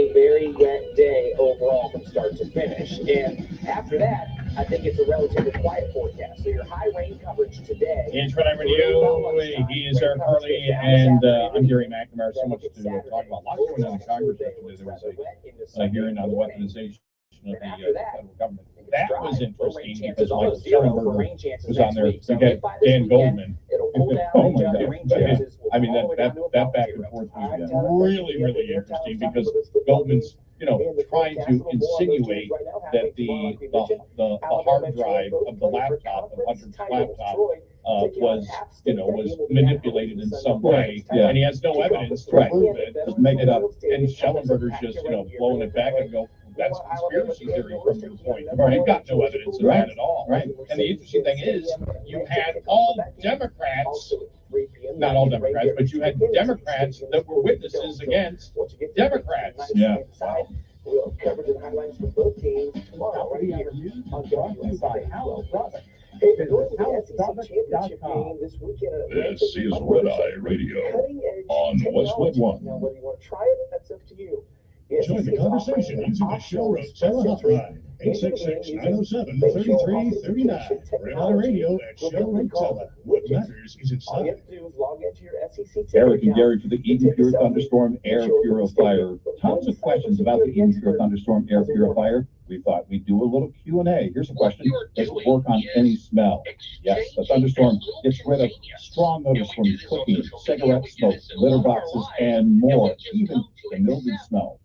a very wet day overall from start to finish. And after that, I think it's a relatively quiet forecast. So your high rain coverage today. It's Red Eye Radio. He is Eric Harley, and I'm Gary McNamara. So much to talk about. A lot going on in Congress yesterday. There was a hearing on the weaponization of the federal government. That was interesting because Michael Schellenberger was on there. You got Dan Goldman. Oh my God! I mean that back and forth was really interesting because Goldman's trying to insinuate that the hard drive of the laptop, of Hunter's laptop, was manipulated in some way, and he has no evidence to prove it. Just make it up. And Schellenberger's just blowing it back and go, that's conspiracy theory from your point. Right. You've got no evidence of that at all. Right. And the interesting thing is, you had all Democrats, not all Democrats, but you had Democrats that were witnesses against Democrats. Yeah. We'll have coverage and highlights for both teams tomorrow right here on WSI. Hey, they're going to the SEC Championship game this weekend. This is Red Eye Radio on Westwood One. Now, whether you want to try it, that's up to you. Join the conversation using the show Rotella hotline, 866-907-3339. Red Eye Radio at Show Rotella. What matters is All you inside. have to do is log into your SEC Eric and Gary for the Eden Pure Thunderstorm Air Purifier. Tons of questions about the Eden Pure Thunderstorm Air Purifier. We thought we'd do a little Q&A. Here's a question. Does it work on any smell? Yes, the Thunderstorm gets rid of strong odors from cooking, cigarette smoke, litter boxes, and more, even the mildew smell.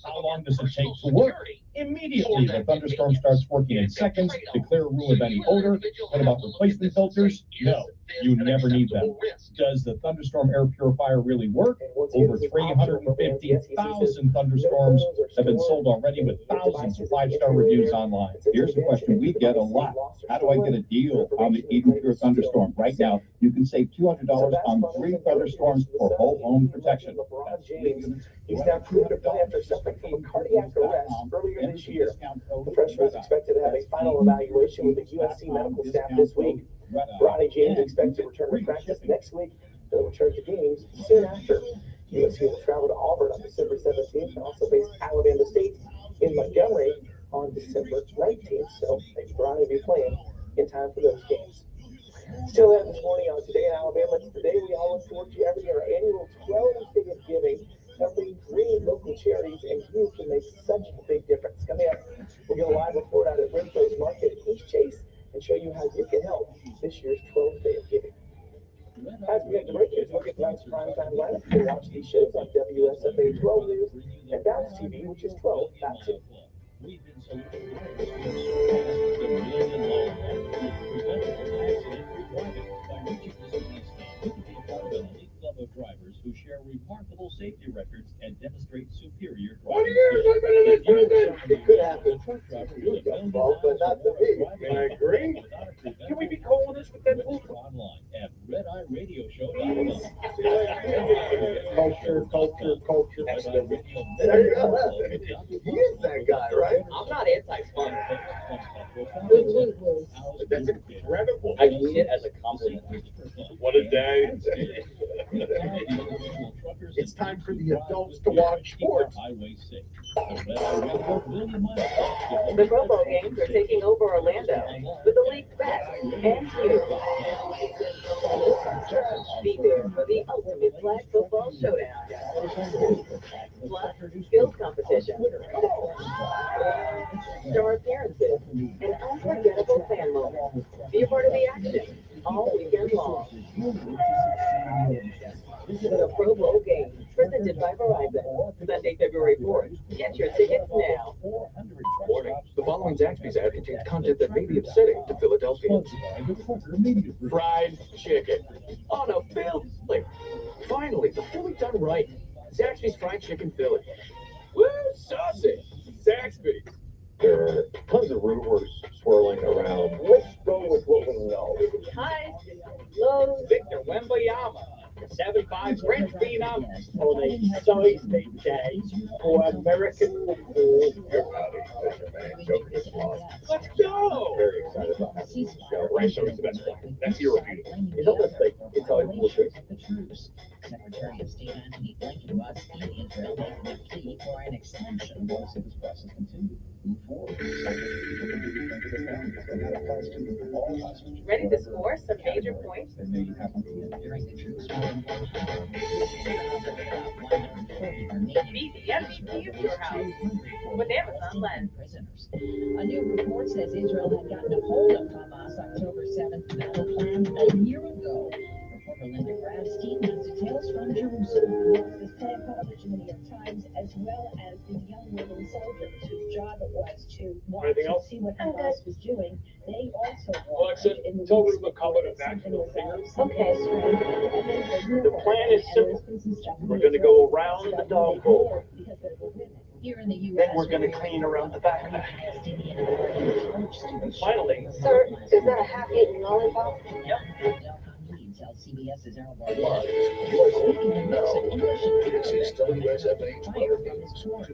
How long does it take to work? Immediately, the Thunderstorm starts working in seconds to clear a room of any odor. What about replacement filters? No, you never need them. Does the Thunderstorm Air Purifier really work? Over 350,000 Thunderstorms have been sold already with thousands of 5-star reviews online. Here's a question we get a lot. How do I get a deal on the Eden Pure Thunderstorm? Right now, you can save $200 on 3 Thunderstorms for whole home protection. He's now proven to play after suffering from a cardiac arrest earlier this year. The freshman is expected to have a final evaluation with the USC medical staff this week. Ronnie James expects to return to practice next week. They'll return to games soon after. USC will travel to Auburn on December 17th and also face Alabama State in Montgomery on December 19th. So maybe Ronnie will be playing in time for those games. Still ahead this morning on Today in Alabama. It's the day we all look forward to every year, our annual 12-day of giving, helping green local charities, and you can make such a big difference. Coming up, we'll get a live report out at Winfrey's Market at East Chase and show you how you can help this year's 12th day of giving. As we get to break, here's a look at tonight's primetime lineup. You can watch these shows on WSFA 12 News and Bounce TV, which is 12.2. We've been so prevented from accident required by reaching this milestone. You can be a part of an elite club of drivers who share remarkable safety records and demonstrate superior driving skills. It could happen. But not to me. I agree. Can we be calling this with that online at redeyeradioshow.com. Culture. There you go. He is that guy, right? I'm not anti-fun. That's incredible. I mean it as a compliment. What a day. It's time for the adults to watch sports. The Robo Games are taking over Orlando with the league back and huge. Be there for the ultimate flag football showdown. Plus, skills competition, star appearances, and unforgettable fan moments. Be a part of the action all weekend long. The Pro Bowl Games, presented by Verizon, Sunday, February 4th. Get your tickets now. Warning. The following Zaxby's ad contains content that may be upsetting to Philadelphians. Fried chicken. Oh no, Philly. Finally, the Philly done right. Zaxby's Fried Chicken Philly. Woo, sausage. Zaxby's. There are tons of rumors swirling around. Let's go with what we know. Hi, Lowe's. Victor Wembanyama. 75 French phenom on a Thursday day for American football. Let's go! Very excited about having this show. Rancho is the best one. That's your review. It's not that thing. It's all bullshit. Secretary of State Antony Blinken was in Israel making a plea for an extension. This process continue. Move forward. Ready to score some major points? They may have During the troops' war in about Beat the MVP of your house with Amazon Lens. prisoners. A new report says Israel had gotten a hold of Hamas October 7th battle plan a year ago. Reporter Linda Grabstein has details from Jerusalem. The Senate published in the New York Times, as well as the young women soldiers whose job it was to watch Anything and else? see what Hamas was doing. They also Alexa, watched in the tell weeks Ruben before Cobbett to that something vacuum was fingers. Okay, The plan is simple. We're going to go around the dog bowl. Here in the U.S., Then we're going to clean around the back of that. Palestinian American college And students. finally, Sir, is that a half-eaten lollipop? Tells CBS's Errol Barnett. Speaking of mix of English and Arabic, fire from his court.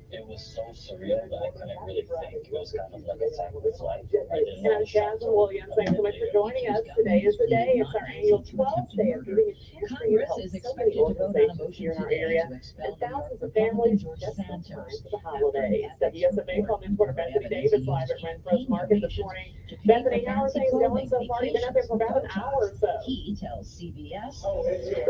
It was so surreal that I couldn't really think. It was kind of like a cycle of life. I didn't And know I'm Jasmine Williams. Thanks so much for joining us. Today is the day. It's our annual 12th day of giving a chance for you to Congress help is so expected many to vote on a organizations motion here in our today area. to expel And thousands of Republican families George just in time Santos for the holidays. WSMA call reporter Bethany Davis live at Renfro's Market this morning. Bethany, how are things going so far? You've been out there for about an hour or so. He tells CBS.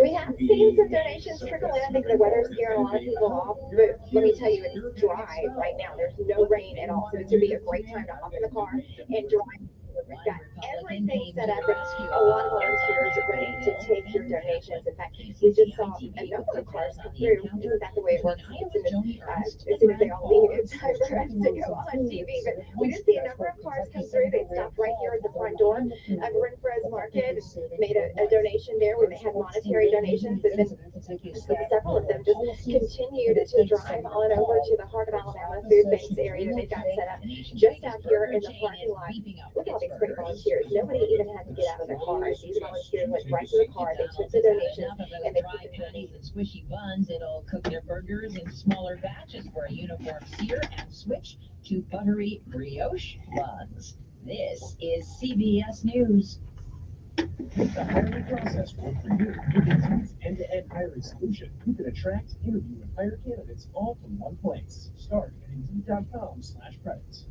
We have seen some donations trickle in. I think the weather's scaring a lot of people off. But let me tell you, it's dry right now. There's no rain at all. So this would be a great time to hop in the car and drive. We've got everything set up. A lot of volunteers are ready to take your donations. In fact, we just saw a number of cars come through. Isn't that the way it works? As soon as they all leave, it's time for us to go on TV. But we did see a number of cars come through. They stopped right here at the front door of Renfro's Market, made a donation there where they had monetary donations, and then several of them just continued to drive on over to the Heart of Alabama Food Banks area that they've got set up just out here in the parking lot. Look at all these great volunteers. Nobody even had to get out of their cars. These volunteers went right to the car. They took the donations and they put the patties and squishy buns. It'll cook their burgers in smaller batches for a uniform sear and switch to buttery brioche buns. This is CBS News. The hiring process work for you with Indeed's end-to-end hiring solution. You can attract, interview, and hire candidates all from one place. Start at Indeed.com/credits.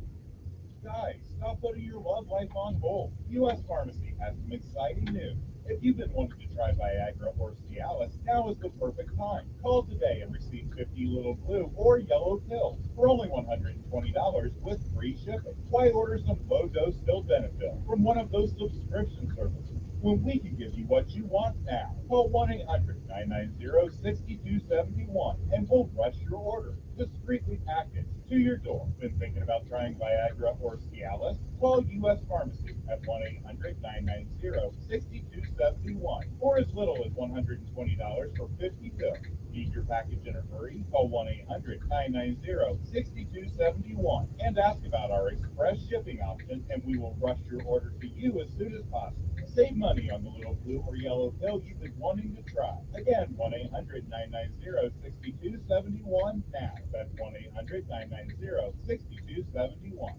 Guys, stop putting your love life on hold. U.S. Pharmacy has some exciting news. If you've been wanting to try Viagra or Cialis, now is the perfect time. Call today and receive 50 little blue or yellow pills for only $120 with free shipping. Why order some low-dose sildenafil from one of those subscription services when we can give you what you want now? Call 1-800-990-6271 and we'll rush your order discreetly packaged to your door. Been thinking about trying Viagra or Cialis? Call U.S. Pharmacy at 1-800-990-6271 or as little as $120 for 50 pills. Need your package in a hurry? Call 1-800-990-6271 and ask about our express shipping option and we will rush your order to you as soon as possible. Save money on the little blue or yellow pill you've been wanting to try. Again, 1-800-990-6271 now. That's 1-800-990-6271.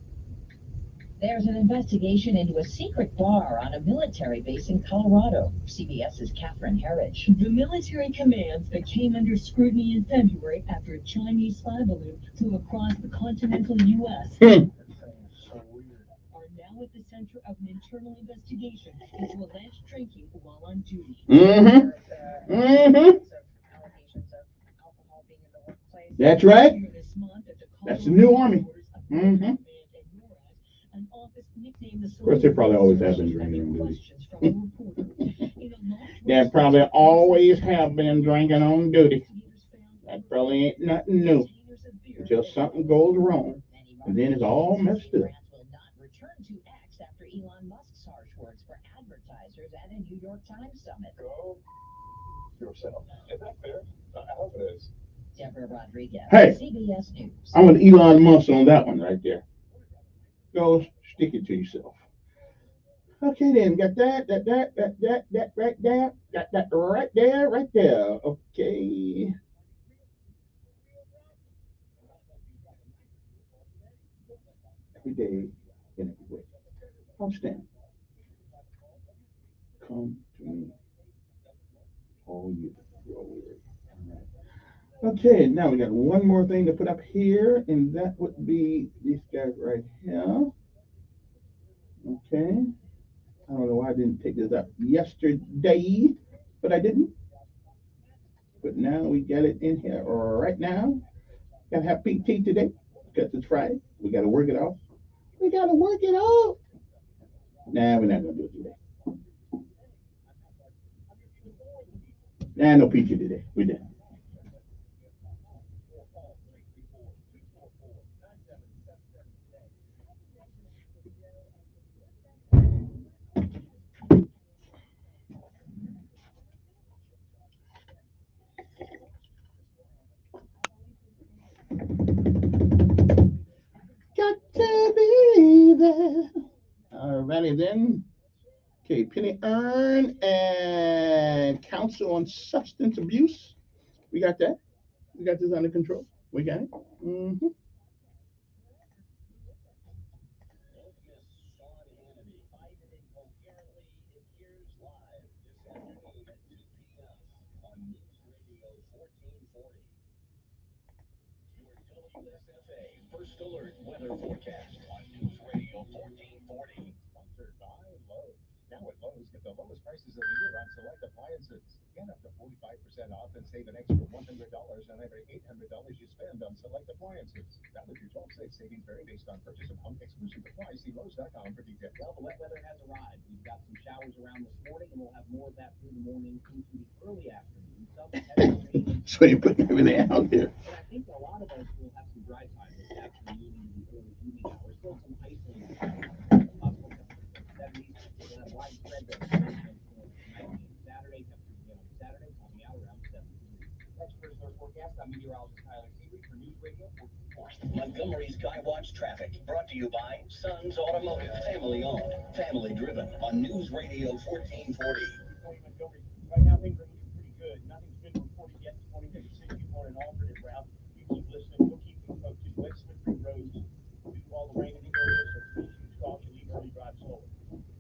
There's an investigation into a secret bar on a military base in Colorado. CBS's Catherine Herridge. The military commands that came under scrutiny in February after a Chinese spy balloon flew across the continental U.S. are now at the center of an internal investigation into alleged drinking while on duty. That's right. This month at the That's the new army. An office nicknamed the Of course, they probably always have been drinking on duty. questions from a reporter. In a large They probably always have been drinking on duty. That probably ain't nothing new. Until something goes wrong, and then it's all messed up. Will not return to X after Elon Musk's harsh words for advertisers at a New York Times summit. Go yourself. Is that fair? I hope it is. Deborah Rodriguez, Hey. CBS News. I'm with Elon Musk on that one right there. Go stick it to yourself. Okay, then got that right there. Got that right there, right there. Okay. Every day in every way. Outstanding. Come to me, all you who are weary. All right. Okay, now we got one more thing to put up here, and that would be these guys right here. Okay. I don't know why I didn't take this up yesterday, but I didn't. But now we got it in here right now. Gotta have PT today because it's Friday. We gotta work it off. We gotta work it off. Nah, we're not gonna do it today. Nah, no PT today. We didn't. Got to be there. Alrighty then. Okay, Penny Earn and Council on Substance Abuse. We got that. We got this under control. We got it. Mm-hmm. First Alert Weather Forecast on News Radio 1440. Sponsored by Lowe's. Now at Lowe's, get the lowest prices of the year on select appliances. Get up to 45% off and save an extra $100 on every $800 you spend on select appliances. Valid through 12/6. Savings vary based on purchase amount. Exclusive applies. See Lowe's.com for details. Well, the wet weather has arrived. We've got some showers around this morning, and we'll have more of that through the morning into the early afternoon. Some heavy rain. So you put everything out there. And I think a lot of us will have some dry time this afternoon into the early evening hours. Still some isolated showers. Possible temperatures in the 70s. We'll have widespread vegetation tonight and Saturday. Temperatures again on Saturday, topping out around 70 degrees. That's First Alert Forecast. I'm meteorologist Tyler Seabury for News Radio 1440. Montgomery Skywatch Traffic, brought to you by Sons Automotive, family owned, family driven, on News Radio 1440. Montgomery. Right now, things are looking pretty good. Nothing's been reported yet this morning that would say you want an alternate route. You keep listening. We'll keep you posted. Wet, slippery roads due to all the rain in the area, so please use caution. Leave early, drive slower.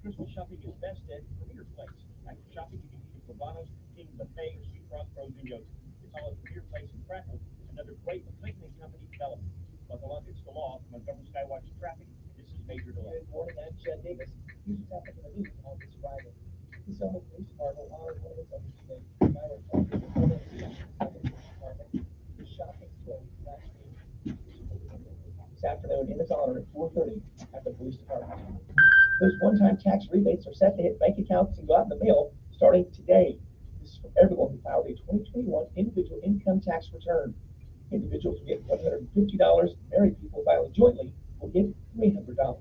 Christmas shopping is best at Premier Place. After shopping, you can eat at Gravano's, King Buffet, or Sweet Cross Frozen Yogurt. It's all at Premier Place in Prattville, another great McClinton and Company development. Buckle up, it's the law. Montgomery Skywatch Traffic. This is Major Delay. Good morning, I'm Chad Davis. Here's what's happening in the news on this Friday. The Selma Police Department honored one of its understated violent offenders in the Police Department. The shopping today last week. This afternoon, in its honor at 4:30 at the police department. Those one-time tax rebates are set to hit bank accounts and go out in the mail starting today. This is for everyone who filed a 2021 individual income tax return. Individuals will get $150. Married people filing jointly will get $300.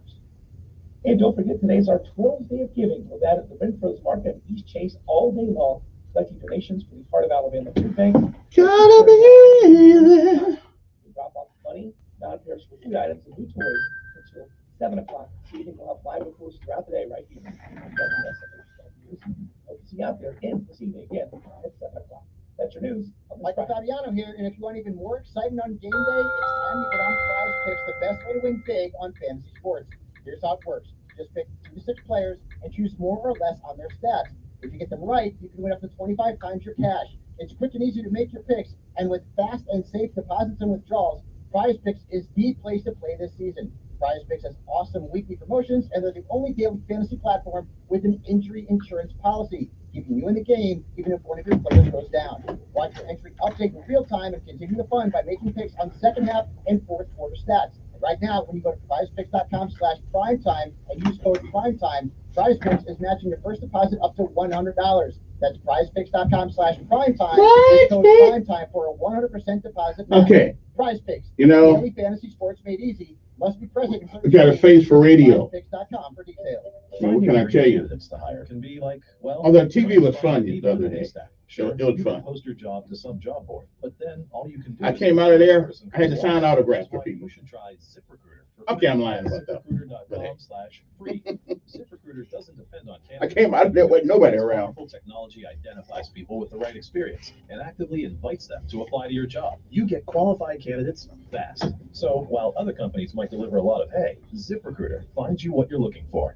And don't forget, today's our 12th day of giving. We're at the Renfro's Market in East Chase all day long, collecting donations for the Heart of Alabama Food Bank. Gotta be there. We drop off money, non-perishable food items, and new toys until 7 o'clock. So you can go out live with us throughout the day right here. Hope to see you out there again this evening again at 7 o'clock. That's your news. Michael Fabiano here, and if you want even more excitement on game day, it's time to get on Prize Picks, the best way to win big on fantasy sports. Here's how it works. Just pick 2 to 6 players and choose more or less on their stats. If you get them right, you can win up to 25 times your cash. It's quick and easy to make your picks, and with fast and safe deposits and withdrawals, Prize Picks is the place to play this season. Prize Picks has awesome weekly promotions, and they're the only daily fantasy platform with an injury insurance policy, keeping you in the game even if one of your players goes down. Watch your entry update in real time and continue the fun by making picks on second half and fourth quarter stats. Right now, when you go to prizepicks.com/primetime and use code primetime, Prize Picks is matching your first deposit up to $100. That's prizepicks.com/primetime. Use code primetime for a 100% deposit match. Okay. Prize Picks. You know, Daily fantasy sports made easy. Must be present in I got a face for radio. Prizepicks.com for details. So what can I tell you? That's the hire can be like, well, Oh, the TV was fun the other day. Sure, It was you fun. can post your job to some job board, but then all you can do I is came out of there, I had to sign autographs for That's why people. You should try ZipRecruiter for Okay, I'm lying about that. ZipRecruiter.com/free. ZipRecruiter doesn't depend on I came out there with nobody around. Powerful technology identifies people with the right experience and actively invites them to apply to your job. You get qualified candidates fast. So while other companies might deliver a lot of hay, ZipRecruiter finds you what you're looking for.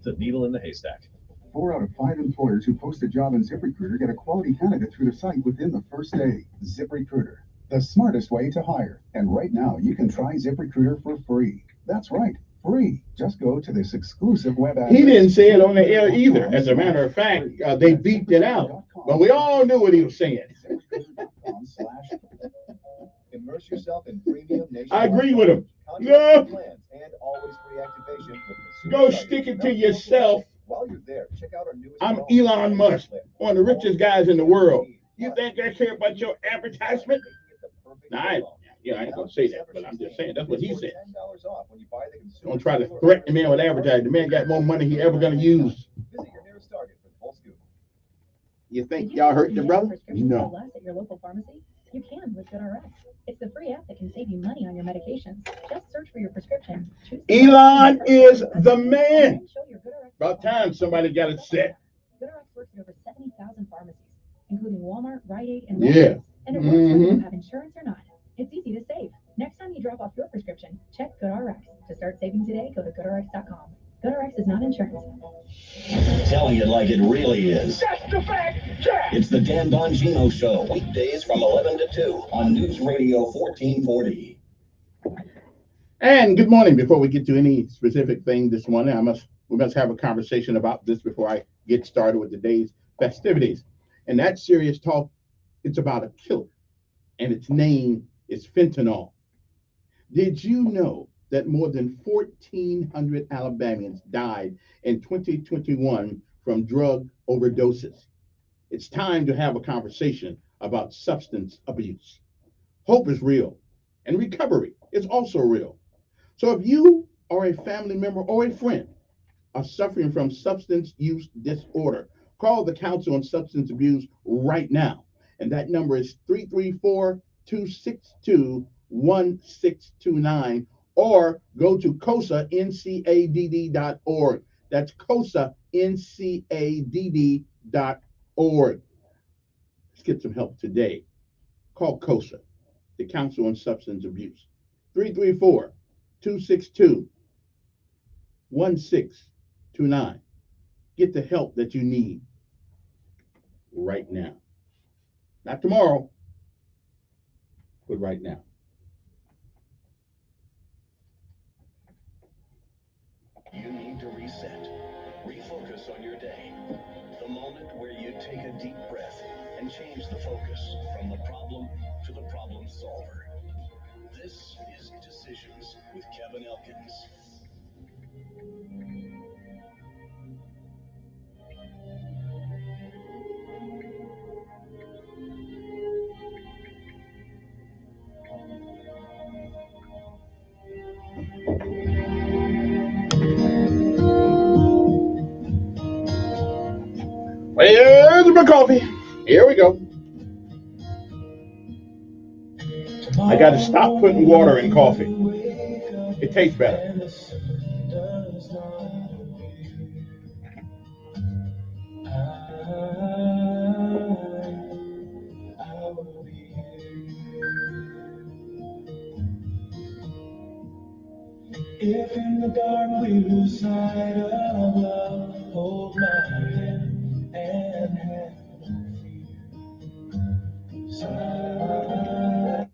The needle in the haystack. 4 out of 5 employers who post a job in ZipRecruiter get a quality candidate through the site within the first day. ZipRecruiter, the smartest way to hire. And right now, you can try ZipRecruiter for free. That's right, free. Just go to this exclusive web address. He didn't say it on the air either. As a matter of fact, they beeped it out. But we all knew what he was saying. Immerse yourself in premium nationwide. I agree with him. No. Plans and always free activation with Go stick it to yourself. While you're there, check out our newest. I'm Elon Musk, one of the richest guys in the world. You think I care about your advertisement? Nah, I ain't gonna say that, but I'm just saying that's what he said. Don't try to threaten the man with advertising. The man got more money he ever gonna use. Visit your nearest Target for the full scoop. You think y'all hurt the brother? No. Less at your local pharmacy? You can with GoodRx. It's the free app that can save you money on your medications. Just search for your prescription. Elon is the man. About time somebody got it set. GoodRx works at over 70,000 pharmacies, including Walmart, Rite Aid, and Yeah. And it works whether you have insurance or not. It's easy to save. Next time you drop off your prescription, check GoodRx. To start saving today, go to GoodRx.com. GoodRx is not insurance. Telling it like it really is. That's the fact, Jack! It's the Dan Bongino Show, weekdays from 11 to 2 on News Radio 1440. And good morning. Before we get to any specific thing this morning, we must have a conversation about this before I get started with today's festivities. And that serious talk, it's about a killer, and its name is fentanyl. Did you know that more than 1,400 Alabamians died in 2021 from drug overdoses? It's time to have a conversation about substance abuse. Hope is real, and recovery is also real. So if you or a family member or a friend are suffering from substance use disorder, call the Council on Substance Abuse right now. And that number is 334-262-1629, or go to COSANCADD.org. That's COSANCADD.org. Let's get some help today. Call COSA, the Council on Substance Abuse. 334-262-1629. Get the help that you need right now. Not tomorrow, but right now. You need to reset, refocus on your day. The moment where you take a deep breath and change the focus from the problem to the problem solver. This is Decisions with Kevin Elkins. Where's my coffee? Here we go. I got to stop putting water in coffee. It tastes better. If in the dark we lose sight of love, hold my hand and have no fear.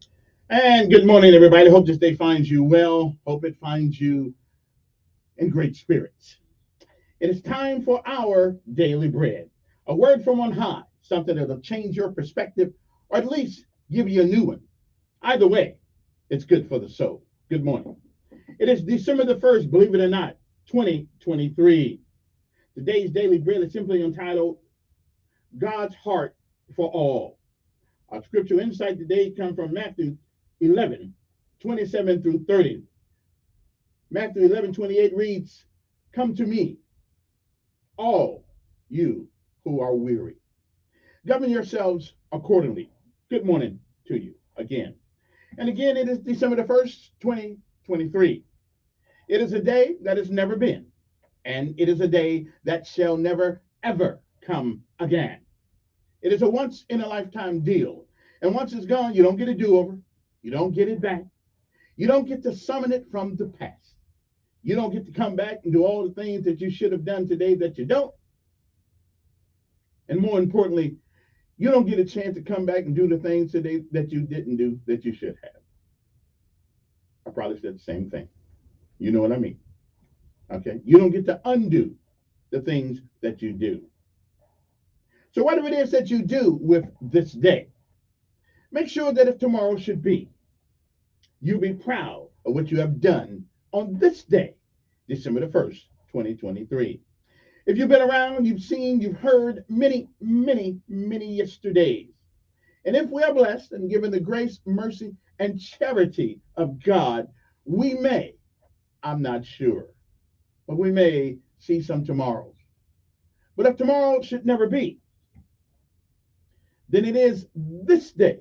And good morning, everybody. Hope this day finds you well. Hope it finds you in great spirits. It is time for our daily bread. A word from on high, something that'll change your perspective or at least give you a new one. Either way, it's good for the soul. Good morning. It is December the 1st, believe it or not, 2023. Today's daily bread is simply entitled God's Heart for All. Our scripture insight today comes from Matthew 11, 27 through 30. Matthew 11, 28 reads, "Come to me, all you who are weary. Govern yourselves accordingly." Good morning to you again. And again, it is December the 1st, 2023. It is a day that has never been, and it is a day that shall never, ever come again. It is a once in a lifetime deal. And once it's gone, you don't get a do over. You don't get it back. You don't get to summon it from the past. You don't get to come back and do all the things that you should have done today that you don't. And more importantly, you don't get a chance to come back and do the things today that you didn't do that you should have. I probably said the same thing. You know what I mean? Okay? You don't get to undo the things that you do. So whatever it is that you do with this day, make sure that if tomorrow should be, you be proud of what you have done on this day, December the 1st, 2023. If you've been around, you've seen, you've heard many, many, many yesterdays. And if we are blessed and given the grace, mercy, and charity of God, we may, I'm not sure, but we may see some tomorrows. But if tomorrow should never be, then it is this day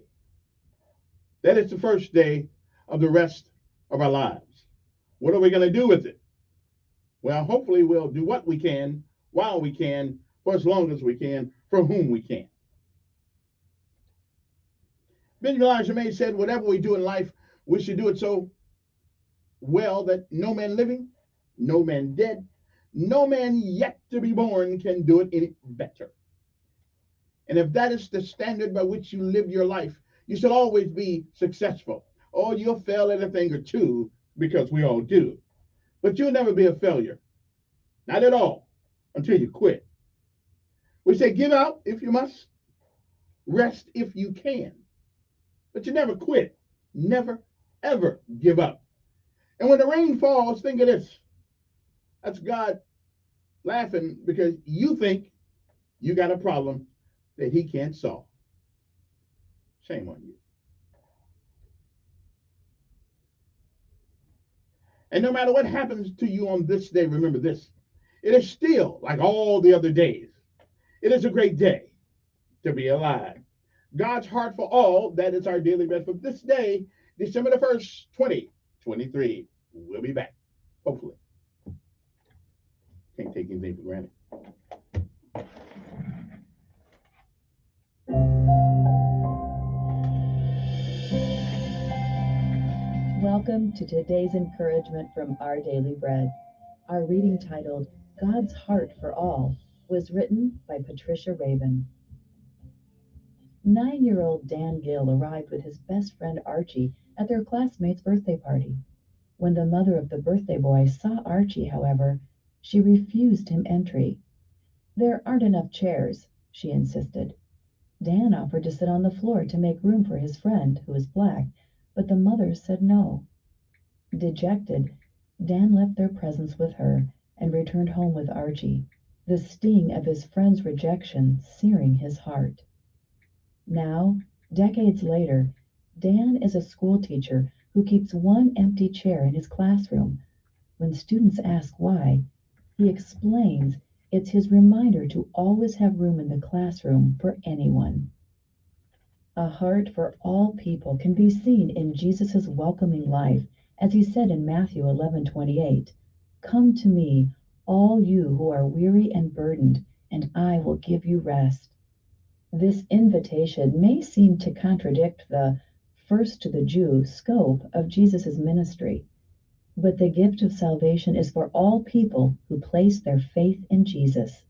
that is the first day of the rest of our lives. What are we going to do with it? Well, hopefully we'll do what we can, while we can, for as long as we can, for whom we can. Benjamin Elijah May said, whatever we do in life, we should do it so well that no man living, no man dead, no man yet to be born can do it any better. And if that is the standard by which you live your life, you should always be successful. Or you'll fail at a thing or two, because we all do. But you'll never be a failure. Not at all, until you quit. We say give out if you must, rest if you can. But you never quit. Never, ever give up. And when the rain falls, think of this. That's God laughing because you think you got a problem that he can't solve. Shame on you. And no matter what happens to you on this day, remember this. It is still like all the other days. It is a great day to be alive. God's heart for all, that is our daily bread for this day, December the 1st, 2023. We'll be back, hopefully. Can't take anything for granted. Welcome to today's encouragement from Our Daily Bread. Our reading titled, God's Heart for All, was written by Patricia Raven. 9-year-old Dan Gill arrived with his best friend Archie at their classmate's birthday party. When the mother of the birthday boy saw Archie, however, she refused him entry. There aren't enough chairs, she insisted. Dan offered to sit on the floor to make room for his friend, who was black, but the mother said no. Dejected, Dan left their presence with her and returned home with Archie, the sting of his friend's rejection searing his heart. Now, decades later, Dan is a school teacher who keeps one empty chair in his classroom. When students ask why, he explains it's his reminder to always have room in the classroom for anyone. A heart for all people can be seen in Jesus' welcoming life, as he said in Matthew 11:28, "Come to me, all you who are weary and burdened, and I will give you rest." This invitation may seem to contradict the first to the Jew scope of Jesus' ministry, but the gift of salvation is for all people who place their faith in Jesus.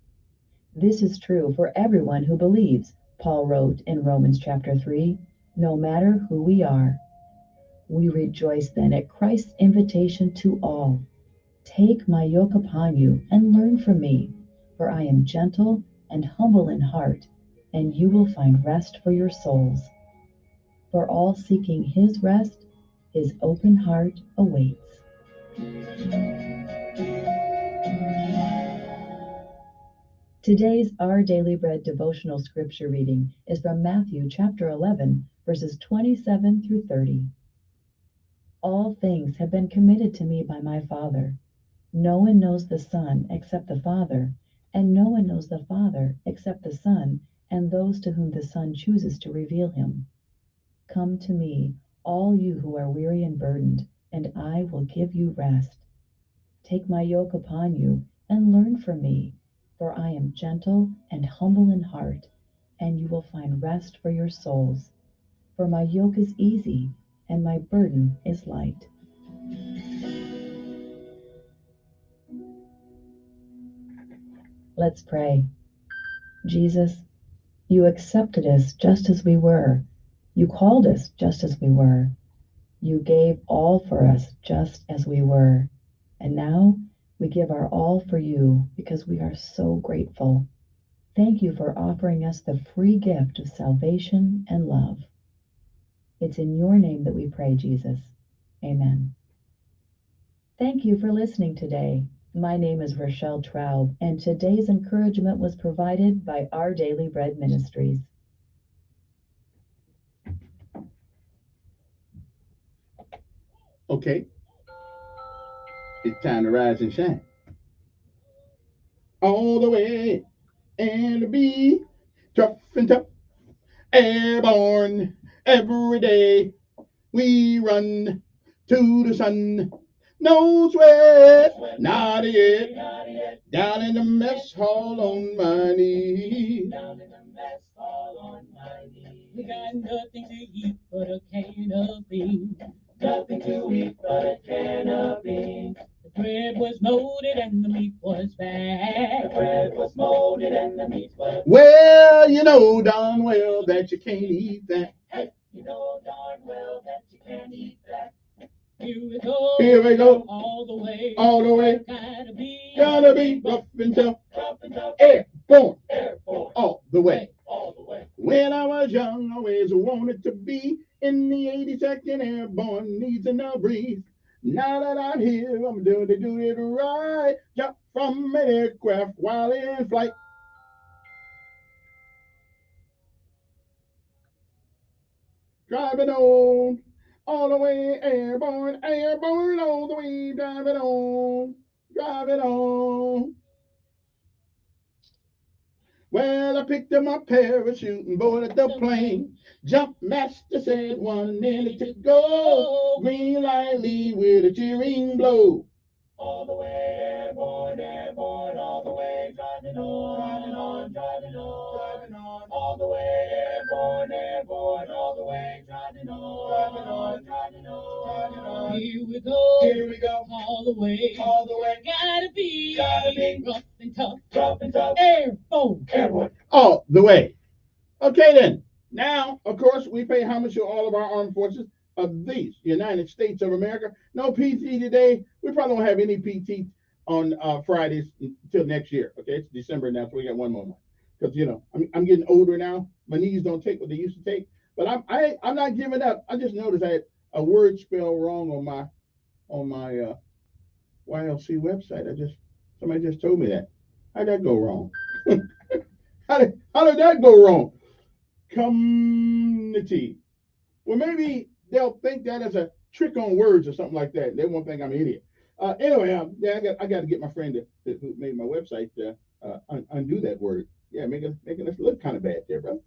This is true for everyone who believes, Paul wrote in Romans chapter 3, no matter who we are. We rejoice then at Christ's invitation to all. Take my yoke upon you and learn from me, for I am gentle and humble in heart, and you will find rest for your souls. For all seeking his rest, his open heart awaits. Today's Our Daily Bread devotional scripture reading is from Matthew chapter 11, verses 27 through 30. All things have been committed to me by my Father. No one knows the Son except the Father, and no one knows the Father except the Son, and those to whom the Son chooses to reveal him. Come to me, all you who are weary and burdened, and I will give you rest. Take my yoke upon you and learn from me, for I am gentle and humble in heart, and you will find rest for your souls. For my yoke is easy and my burden is light. Let's pray. Jesus, you accepted us just as we were. You called us just as we were. You gave all for us just as we were. And now we give our all for you because we are so grateful. Thank you for offering us the free gift of salvation and love. It's in your name that we pray, Jesus. Amen. Thank you for listening today. My name is Rochelle Traub, and today's encouragement was provided by Our Daily Bread Ministries. Okay, it's time to rise and shine. All the way and be tough and tough, airborne. Every day we run to the sun. No sweat, not yet. Down in the mess hall on my knees. We got nothing to eat but a can of beans. Nothing to eat but a can of beans. The bread was molded and the meat was bad. The bread was molded and the meat was bad. Well, you know darn well that you can't eat that. Hey, you know darn well that you can't eat that. Here we go. All the way. Gotta be rough and tough. Airborne. All the way. When I was young, I always wanted to be in the 82nd Airborne, needs and no breeze. Now that I'm here, I'm doing it right. Jump from an aircraft while in flight. Driving on, all the way airborne, all the way, driving on. Well, I picked up my parachute and boarded the plane. Jump master said 1 minute to go. Green light leave with a cheering blow. All the way airborne, all the way driving on. All the way airborne, all the way driving on. Here we go, all the way. Gotta be rough and tough, airborne. All the way. Okay then. Now, of course, we pay homage to all of our armed forces of these United States of America. No PT today. We probably won't have any PT on Fridays until next year. Okay, it's December now, so we got one more month. Because I'm getting older now. My knees don't take what they used to take. But I'm not giving up. I just noticed I had a word spelled wrong on my YLC website. Somebody just told me that. How'd that go wrong? How did that go wrong? Community. Well, maybe they'll think that as a trick on words or something like that. They won't think I'm an idiot. Anyway, I got to get my friend who made my website undo that word. Yeah, making us look kind of bad there, bro.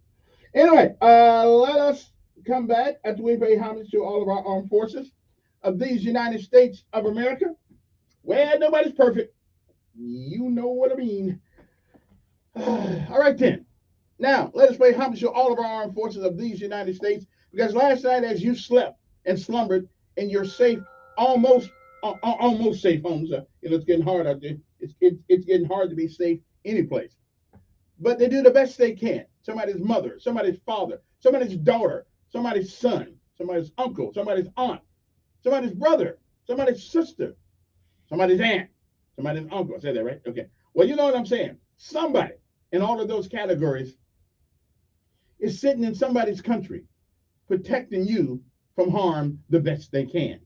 Anyway, let us come back after we pay homage to all of our armed forces of these United States of America. Well, nobody's perfect. You know what I mean. All right, then. Now, let us pay homage to all of our armed forces of these United States, because last night, as you slept and slumbered in your safe, almost safe homes, it's getting hard out there. It's getting hard to be safe any place. But they do the best they can. Somebody's mother, somebody's father, somebody's daughter, somebody's son, somebody's uncle, somebody's aunt, somebody's brother, somebody's sister, somebody's aunt, somebody's uncle. I said that right? Okay. Well, you know what I'm saying. Somebody in all of those categories is sitting in somebody's country, protecting you from harm the best they can.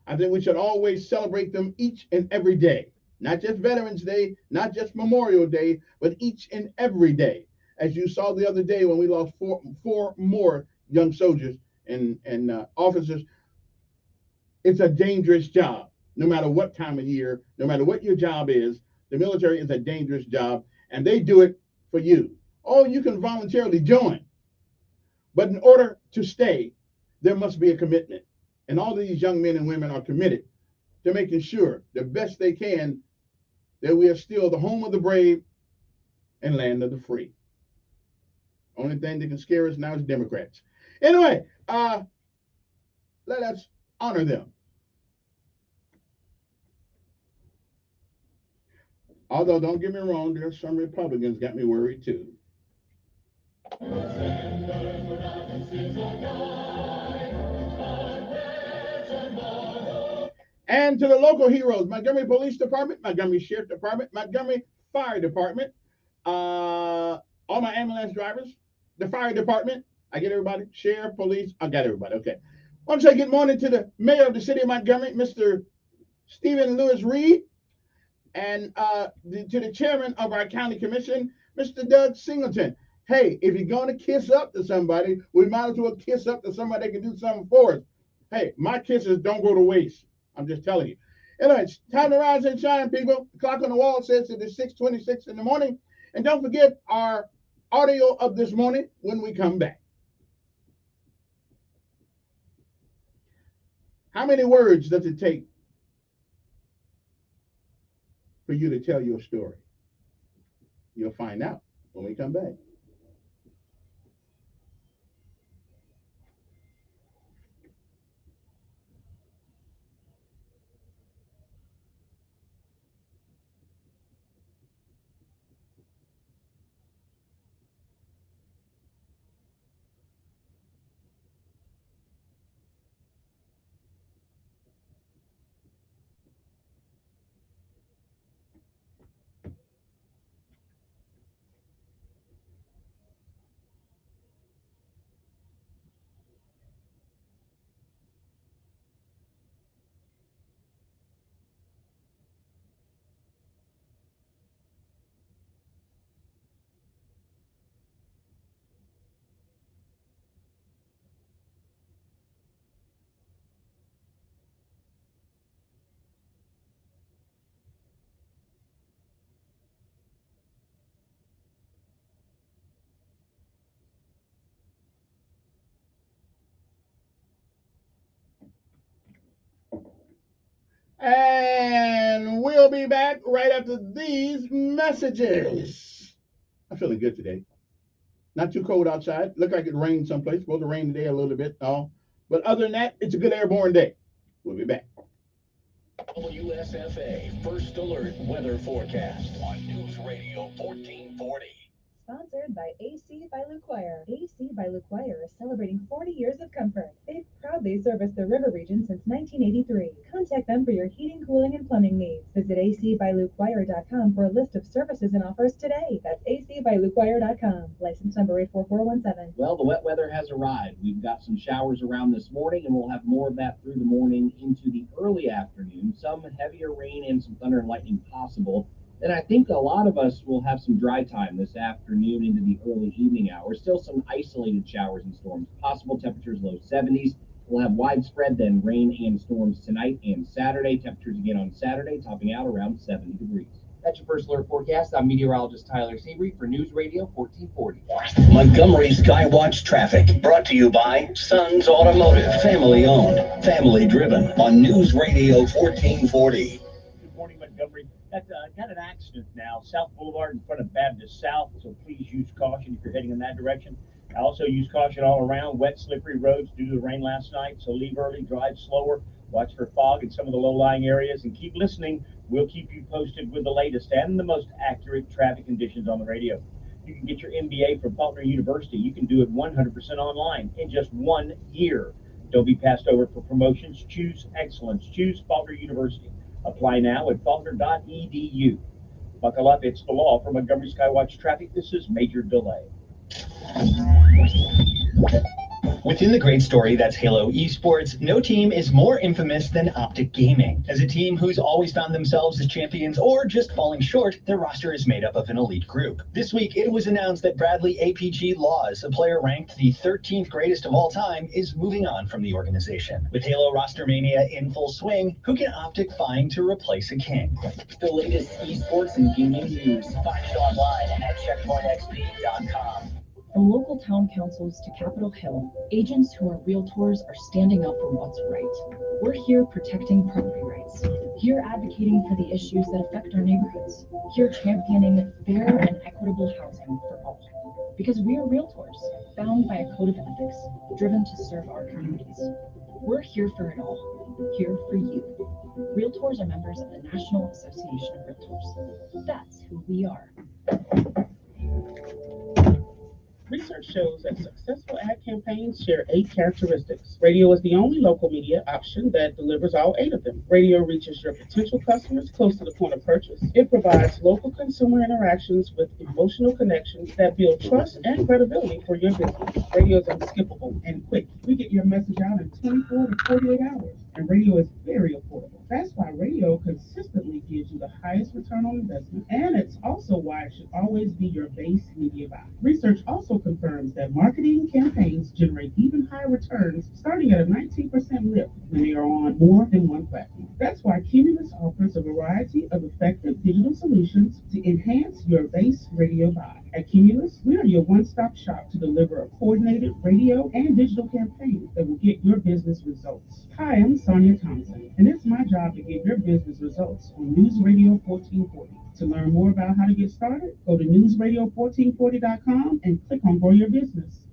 I think we should always celebrate them each and every day. Not just Veterans Day, not just Memorial Day, but each and every day. As you saw the other day when we lost four more young soldiers and officers, it's a dangerous job. No matter what time of year, no matter what your job is, the military is a dangerous job, and they do it for you. Oh, you can voluntarily join. But in order to stay, there must be a commitment. And all of these young men and women are committed to making sure the best they can that we are still the home of the brave and land of the free. Only thing that can scare us now is Democrats. Anyway, let us honor them. Although, don't get me wrong, there are some Republicans got me worried too. And to the local heroes, Montgomery Police Department, Montgomery Sheriff Department, Montgomery Fire Department, all my ambulance drivers, the fire department, I get everybody, sheriff, police, I got everybody, okay. I want to say good morning to the mayor of the city of Montgomery, Mr. Stephen Lewis Reed, and to the chairman of our county commission, Mr. Doug Singleton. Hey, if you're going to kiss up to somebody, we might as well kiss up to somebody that can do something for us. Hey, my kisses don't go to waste. I'm just telling you. Anyway, it's time to rise and shine, people. The clock on the wall says it is 6:26 in the morning. And don't forget our audio of this morning when we come back. How many words does it take for you to tell your story? You'll find out when we come back. And we'll be back right after these messages. I'm feeling good today. Not too cold outside. Look like it rained someplace. Supposed to rain today a little bit. But other than that, it's a good airborne day. We'll be back. WSFA First Alert Weather Forecast on News Radio 1440. Sponsored by AC by Luquire. AC by Luquire is celebrating 40 years of comfort. They've proudly serviced the river region since 1983. Contact them for your heating, cooling, and plumbing needs. Visit acbyluquire.com for a list of services and offers today. That's acbyluquire.com. License number 84417. Well, the wet weather has arrived. We've got some showers around this morning, and we'll have more of that through the morning into the early afternoon. Some heavier rain and some thunder and lightning possible. And I think a lot of us will have some dry time this afternoon into the early evening hours. Still some isolated showers and storms. Possible temperatures low 70s. We'll have widespread then rain and storms tonight and Saturday. Temperatures again on Saturday topping out around 70 degrees. That's your first alert forecast. I'm meteorologist Tyler Seabury for News Radio 1440. Montgomery Skywatch traffic brought to you by Sons Automotive. Family owned, family driven on News Radio 1440. Good morning, Montgomery. Got an accident now, South Boulevard in front of Baptist South, so please use caution if you're heading in that direction. I also use caution all around, wet, slippery roads due to the rain last night, so leave early, drive slower, watch for fog in some of the low-lying areas, and keep listening. We'll keep you posted with the latest and the most accurate traffic conditions on the radio. You can get your MBA from Faulkner University. You can do it 100% online in just 1 year. Don't be passed over for promotions. Choose excellence. Choose Faulkner University. Apply now at faulkner.edu. Buckle up, it's the law. For Montgomery Skywatch Traffic, this is Major Delay. Within the great story that's Halo Esports, no team is more infamous than Optic Gaming. As a team who's always found themselves as champions or just falling short, their roster is made up of an elite group. This week, it was announced that Bradley APG Laws, a player ranked the 13th greatest of all time, is moving on from the organization. With Halo roster mania in full swing, who can Optic find to replace a king? The latest esports and gaming news. Find it online at checkpointxp.com. From local town councils to Capitol Hill, agents who are realtors are standing up for what's right. We're here protecting property rights, residents. Here advocating for the issues that affect our neighborhoods. Here championing fair and equitable housing for all. Because we are realtors, bound by a code of ethics, driven to serve our communities. We're here for it all, here for you. Realtors are members of the National Association of Realtors. That's who we are. Research shows that successful ad campaigns share 8 characteristics. Radio is the only local media option that delivers all 8 of them. Radio reaches your potential customers close to the point of purchase. It provides local consumer interactions with emotional connections that build trust and credibility for your business. Radio is unskippable and quick. We get your message out in 24 to 48 hours, and radio is very affordable. That's why radio consistently gives you the highest return on investment, and it's also why it should always be your base media buy. Research also confirms that marketing campaigns generate even higher returns, starting at a 19% lift when they are on more than one platform. That's why Cumulus offers a variety of effective digital solutions to enhance your base radio buy. At Cumulus, we are your one-stop shop to deliver a coordinated radio and digital campaign that will get your business results. Hi, I'm Sonia Thompson, and it's my job to get your business results on News Radio 1440. To learn more about how to get started, go to newsradio1440.com and click on Grow Your Business.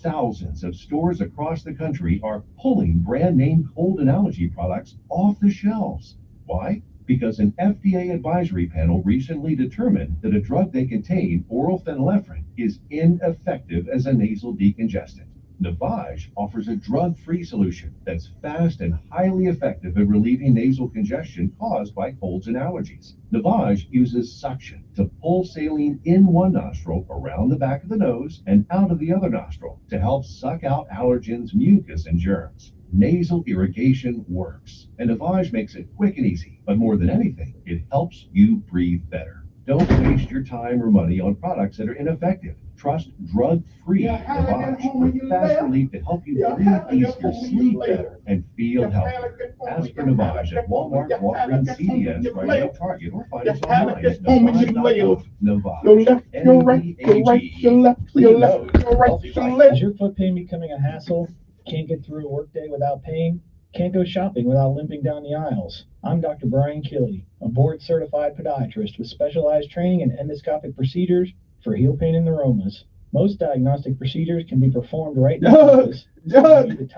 Thousands of stores across the country are pulling brand name cold and allergy products off the shelves. Why? Because an FDA advisory panel recently determined that a drug they contain, oral phenylephrine, is ineffective as a nasal decongestant. Navage offers a drug-free solution that's fast and highly effective at relieving nasal congestion caused by colds and allergies. Navage uses suction to pull saline in one nostril around the back of the nose and out of the other nostril to help suck out allergens, mucus, and germs. Nasal irrigation works, and Navage makes it quick and easy. But more than anything, it helps you breathe better. Don't waste your time or money on products that are ineffective. Trust drug-free Navage with fast relief to help you breathe easier, sleep better, and feel healthier. Ask for Navage at Walmart, Walgreens, CVS, Rite Aid, Target, or find us online at Navage.com. Navage. Your left, your right, your right, your left, your left, your right, your left. Is your foot pain becoming a hassle? Can't get through a workday without pain? Can't go shopping without limping down the aisles? I'm Dr. Brian Killey, a board-certified podiatrist with specialized training in endoscopic procedures for heel pain and neuromas. Most diagnostic procedures can be performed right now. Doug's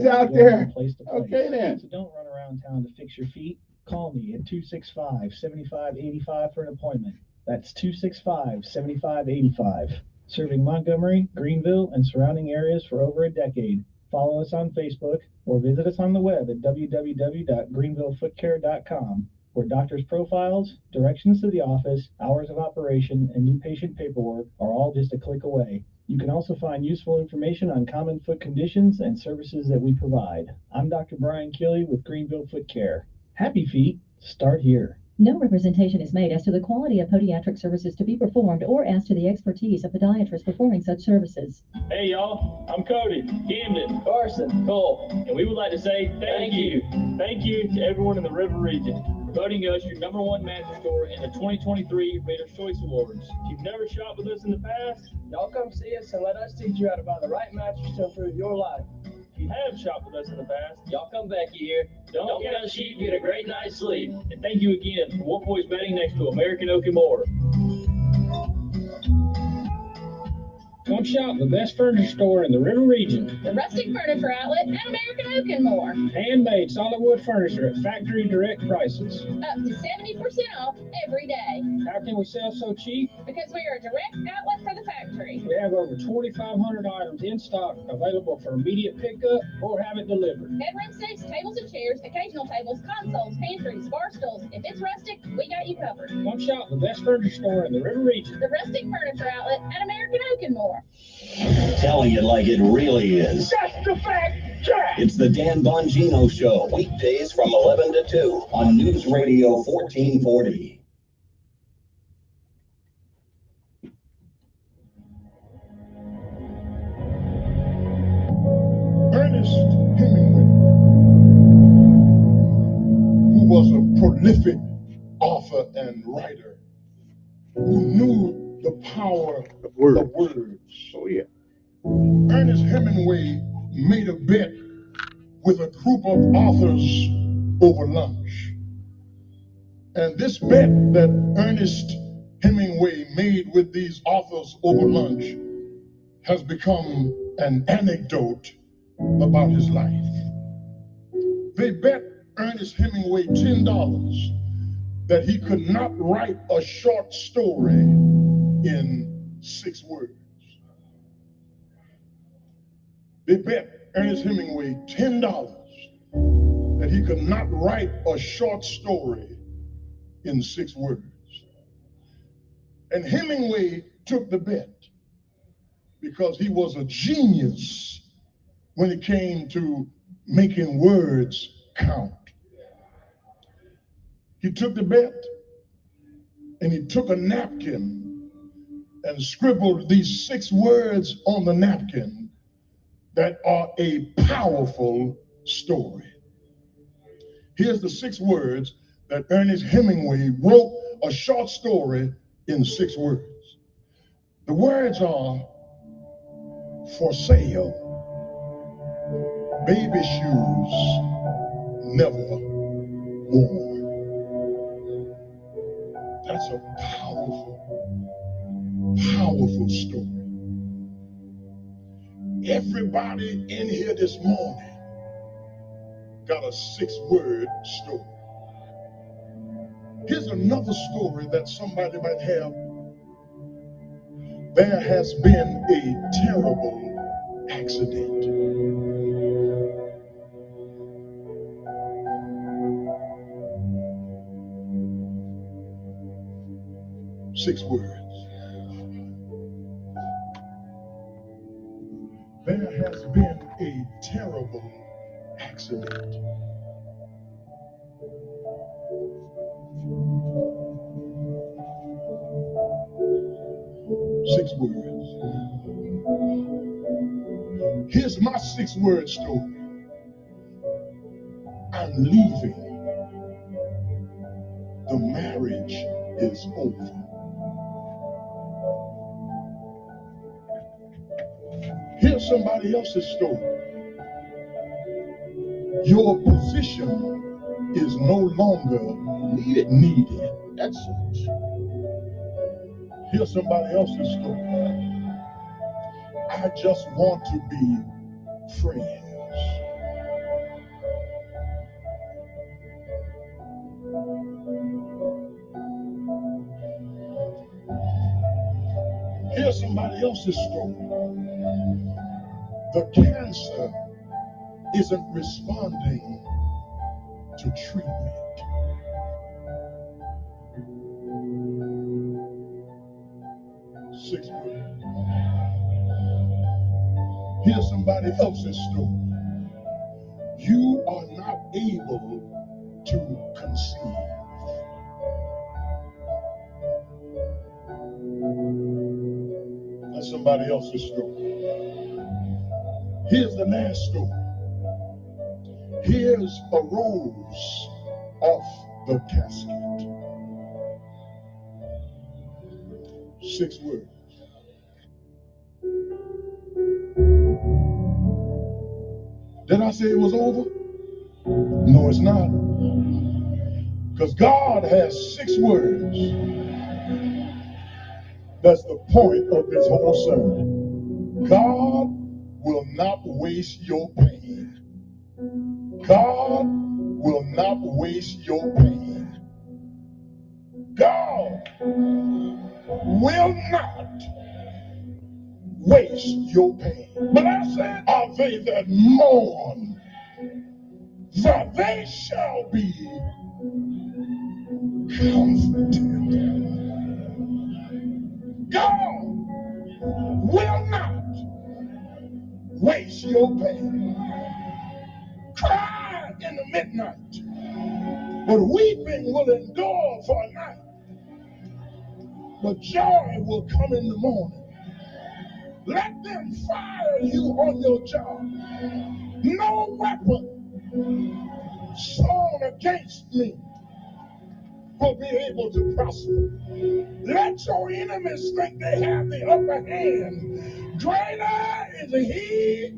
out there. Place to place. Okay then. So don't run around town to fix your feet. Call me at 265-7585 for an appointment. That's 265-7585. Serving Montgomery, Greenville, and surrounding areas for over a decade. Follow us on Facebook or visit us on the web at www.greenvillefootcare.com, where doctors' profiles, directions to the office, hours of operation, and new patient paperwork are all just a click away. You can also find useful information on common foot conditions and services that we provide. I'm Dr. Brian Killey with Greenville Foot Care. Happy feet, start here. No representation is made as to the quality of podiatric services to be performed or as to the expertise of podiatrists performing such services. Hey y'all, I'm Cody, Camden, Carson, Cole, and we would like to say thank you. Thank you to everyone in the River region for voting us your #1 mattress store in the 2023 Reader's Choice Awards. If you've never shopped with us in the past, y'all come see us and let us teach you how to buy the right mattress to improve your life. If you have shopped with us in the past, y'all come back here. Don't get a sheet, get a great night's sleep. And thank you again for Wolf Boys Bedding next to American Oak and More. Come shop the best furniture store in the River region. The Rustic Furniture Outlet at American Oak and More. Handmade solid wood furniture at factory direct prices. Up to 70% off every day. How can we sell so cheap? Because we are a direct outlet for the factory. We have over 2,500 items in stock available for immediate pickup or have it delivered. Bedroom sets, tables and chairs, occasional tables, consoles, pantries, bar stools. If it's rustic, we got you covered. Come shop the best furniture store in the River region. The Rustic Furniture Outlet at American Oak and More. Telling it like it really is. That's the fact, Jack! It's the Dan Bongino Show, weekdays from 11 to 2 on News Radio 1440. Ernest Hemingway, who was a prolific author and writer, who knew the power of words. Oh, yeah. Ernest Hemingway made a bet with a group of authors over lunch. And this bet that Ernest Hemingway made with these authors over lunch has become an anecdote about his life. They bet Ernest Hemingway $10 that he could not write a short story in 6 words. They bet Ernest Hemingway $10 that he could not write a short story in 6 words. And Hemingway took the bet because he was a genius when it came to making words count. He took the bet and he took a napkin and scribbled these 6 words on the napkin that are a powerful story. Here's the 6 words that Ernest Hemingway wrote a short story in 6 words. The words are for sale, baby shoes never worn. That's a powerful, powerful story. Everybody in here this morning got a 6-word story. Here's another story that somebody might have. There has been a terrible accident. Six words. There has been a terrible accident. Six words. Here's my 6-word story. I'm leaving. The marriage is over. Here's somebody else's story. Your position is no longer needed. That sucks. Here's somebody else's story. I just want to be friends. Here's somebody else's story. The cancer isn't responding to treatment. Six words. Here's somebody else's story. You are not able to conceive. That's somebody else's story. Here's the last story. Here's a rose off the casket. 6 words. Did I say it was over? No, it's not. Because God has 6 words. That's the point of this whole sermon. God will not waste your pain. God will not waste your pain. God will not waste your pain. Blessed are they that mourn, for they shall be comforted. God will not waste your pain. Cry in the midnight, but weeping will endure for a night. But joy will come in the morning. Let them fire you on your job. No weapon sown against me will be able to prosper. Let your enemies think they have the upper hand. Greater is he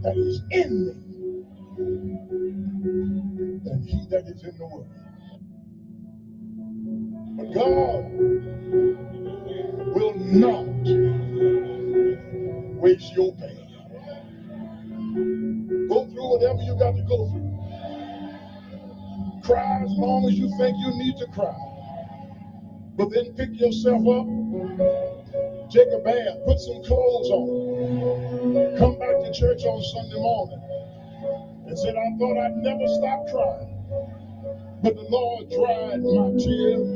that is in me that is in the world. But God will not waste your pain. Go through whatever you got to go through. Cry as long as you think you need to cry. But then pick yourself up, take a bath, put some clothes on, come back to church on Sunday morning and said, I thought I'd never stop crying. But the Lord dried my tears.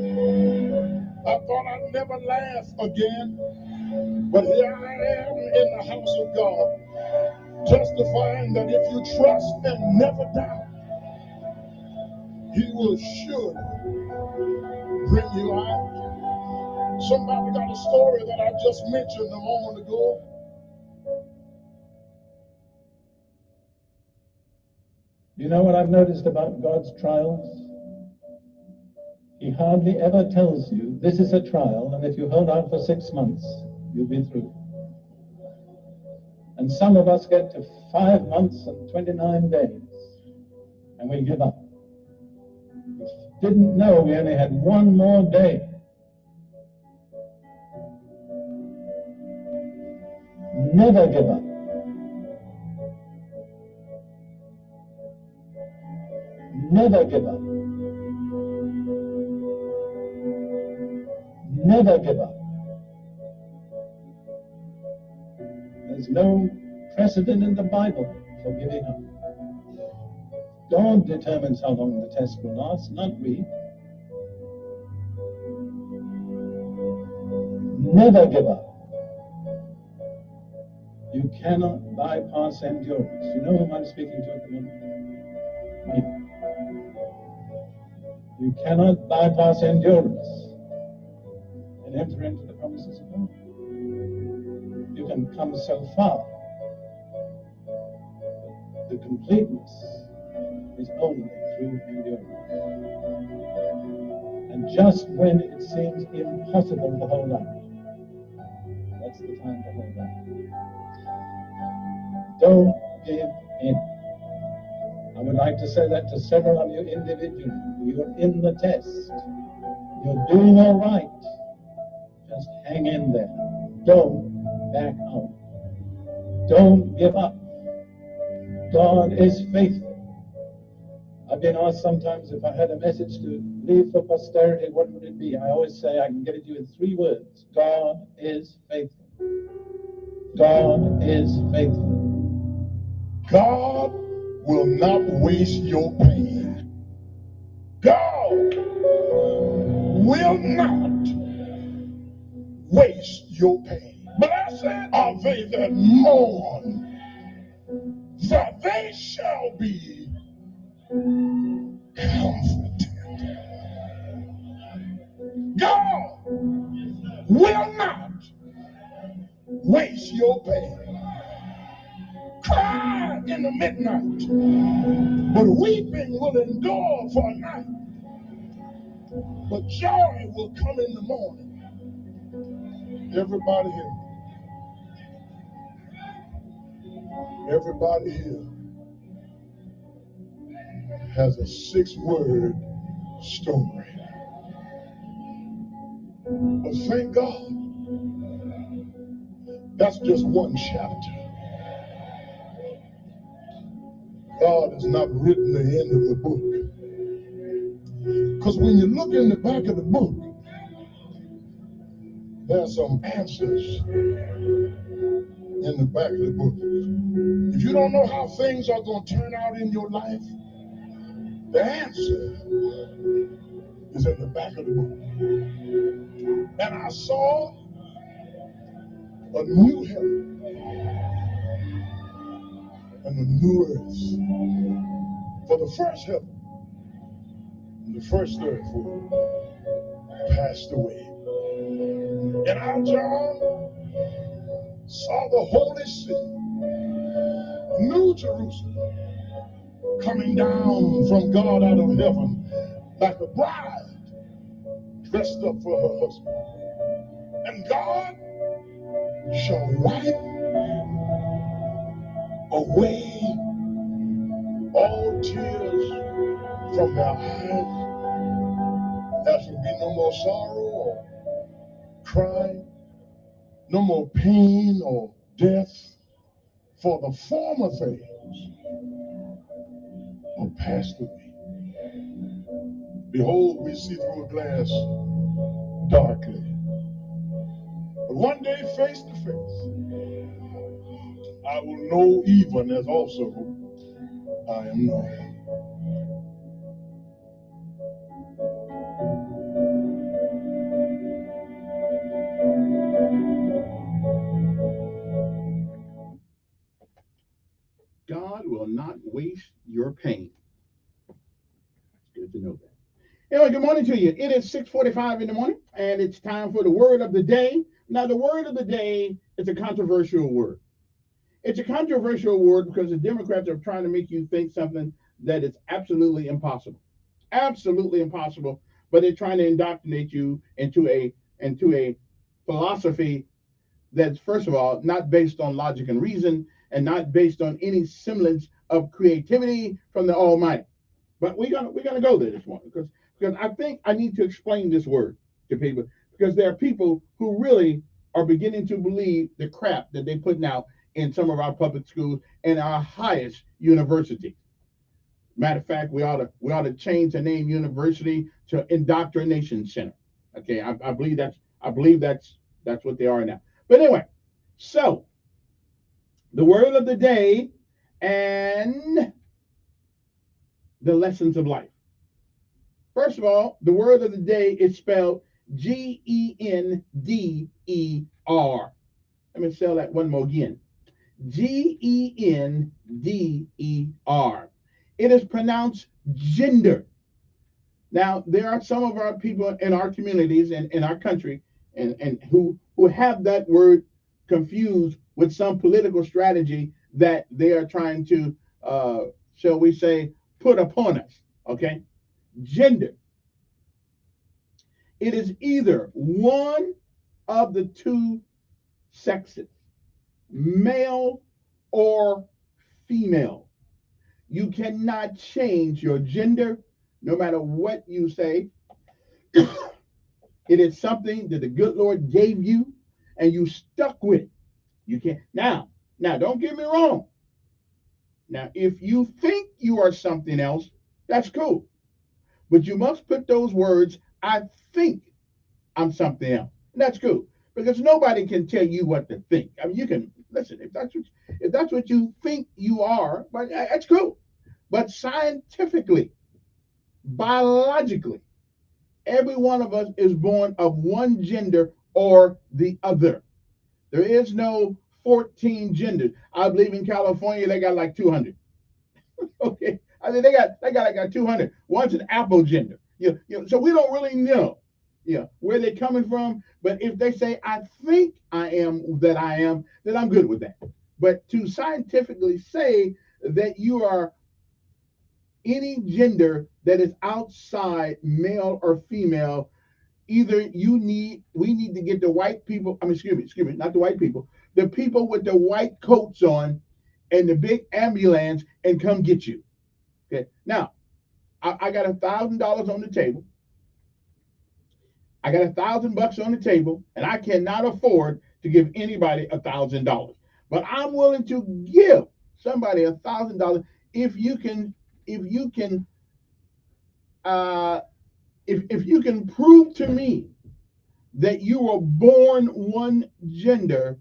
I thought I'd never laugh again. But here I am in the house of God, testifying that if you trust and never doubt, He will surely bring you out. Somebody got a story that I just mentioned a moment ago. You know what I've noticed about God's trials? He hardly ever tells you this is a trial, and if you hold out for 6 months, you'll be through. And some of us get to 5 months and 29 days, and we give up. We didn't know we only had one more day. Never give up. Never give up. Never give up. There's no precedent in the Bible for giving up. God determines how long the test will last, not we. Never give up. You cannot bypass endurance. You know whom I'm speaking to at the moment? Me. You cannot bypass endurance and enter into the promises of God. You can come so far. But the completeness is only through endurance. And just when it seems impossible to hold out, that's the time to hold out. Don't give in. I would like to say that to several of you individually. You're in the test. You're doing all right. Just hang in there. Don't back out. Don't give up. God is faithful. I've been asked sometimes if I had a message to leave for posterity, what would it be? I always say I can get it to you in 3 words. God is faithful. God is faithful. God will not waste your pain. God will not waste your pain. Blessed are they that mourn, for they shall be comforted. God will not waste your pain. Cry in the midnight, but weeping will endure for a night. But joy will come in the morning. Everybody here has a 6-word story. But thank God, that's just one chapter. God has not written the end of the book. Because when you look in the back of the book, there's some answers in the back of the book. If you don't know how things are going to turn out in your life, the answer is in the back of the book. And I saw a new heaven and a new earth. For the first heaven and the first earth were passed away. And I, John, saw the holy city, New Jerusalem, coming down from God out of heaven like a bride dressed up for her husband. And God shall wipe away all tears from their eyes. There shall be no more sorrow or crying, no more pain or death, for the former things are passed away. Behold, we see through a glass darkly, but one day face to face, I will know even as also I am known. God will not waste your pain. It's good to know that. Anyway, good morning to you. It is 6:45 in the morning, and it's time for the word of the day. Now, the word of the day is a controversial word. It's a controversial word because the Democrats are trying to make you think something that is absolutely impossible. Absolutely impossible. But they're trying to indoctrinate you into a philosophy that's, first of all, not based on logic and reason and not based on any semblance of creativity from the Almighty. But we're gonna go there this morning because I think I need to explain this word to people, because there are people who really are beginning to believe the crap that they're putting out in some of our public schools and our highest universities. Matter of fact, we ought to change the name university to indoctrination center. Okay, I believe that's what they are now. But anyway, so the word of the day and the lessons of life. First of all, the word of the day is spelled Gender. Let me spell that one more again. Gender. It is pronounced gender. Now, there are some of our people in our communities and in our country and who have that word confused with some political strategy that they are trying to, shall we say, put upon us. Okay? Gender. It is either one of the two sexes, male or female. You cannot change your gender no matter what you say. It is something that the good Lord gave you and you stuck with it. You can't. Now, don't get me wrong. Now, if you think you are something else, that's cool. But you must put those words, I think I'm something else. And that's cool. Because nobody can tell you what to think. I mean, you can listen, if that's what you think you are, but that's cool. But scientifically, biologically, every one of us is born of one gender or the other. There is no 14 genders. I believe in California they got like 200. Okay, I mean they got like 200. One's an apple gender. So we don't really know, where they're coming from. But if they say I think I am, then I'm good with that. But to scientifically say that you are any gender that is outside male or female, either we need to get the white people, excuse me, not the white people, the people with the white coats on and the big ambulance and come get you. Okay. Now, I got $1,000 on the table. I got $1,000 on the table, and I cannot afford to give anybody $1,000. But I'm willing to give somebody $1,000 if you can if you can prove to me that you were born one gender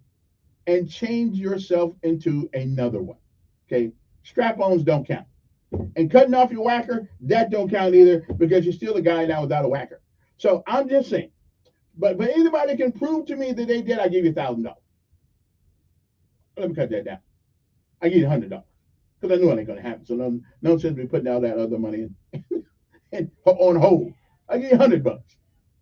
and change yourself into another one. Okay, strap-ons don't count, and cutting off your whacker, that don't count either, because you're still a guy now without a whacker. So I'm just saying, but anybody can prove to me that they did, I give you $1,000. Let me cut that down. I give you $100 because I know it ain't gonna happen. So no sense me putting all that other money in and on hold. I give you $100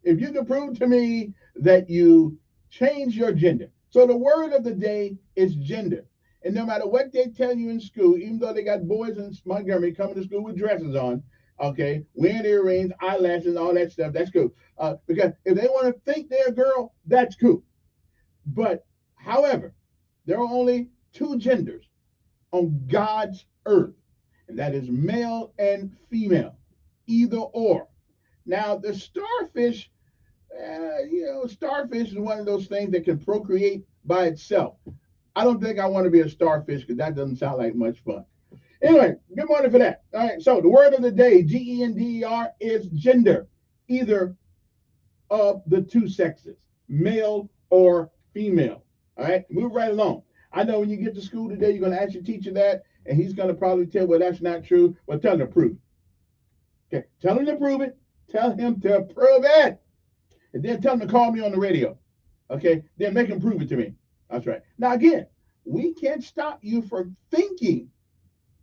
if you can prove to me that you change your gender. So the word of the day is gender. And no matter what they tell you in school, even though they got boys in Montgomery coming to school with dresses on, okay, wearing earrings, eyelashes, all that stuff, that's cool. Because if they want to think they're a girl, that's cool. But, however, there are only two genders on God's earth, and that is male and female. either or. Now, the starfish, starfish is one of those things that can procreate by itself. I don't think I want to be a starfish because that doesn't sound like much fun. Anyway, good morning for that. All right, so the word of the day, gender, is gender, either of the two sexes, male or female. All right, move right along. I know when you get to school today, you're going to ask your teacher that, and he's going to probably tell, well, that's not true. Well, tell him to prove it. Okay, tell him to prove it. Tell him to prove it. And then tell him to call me on the radio. Okay, then make him prove it to me. That's right. Now, again, we can't stop you from thinking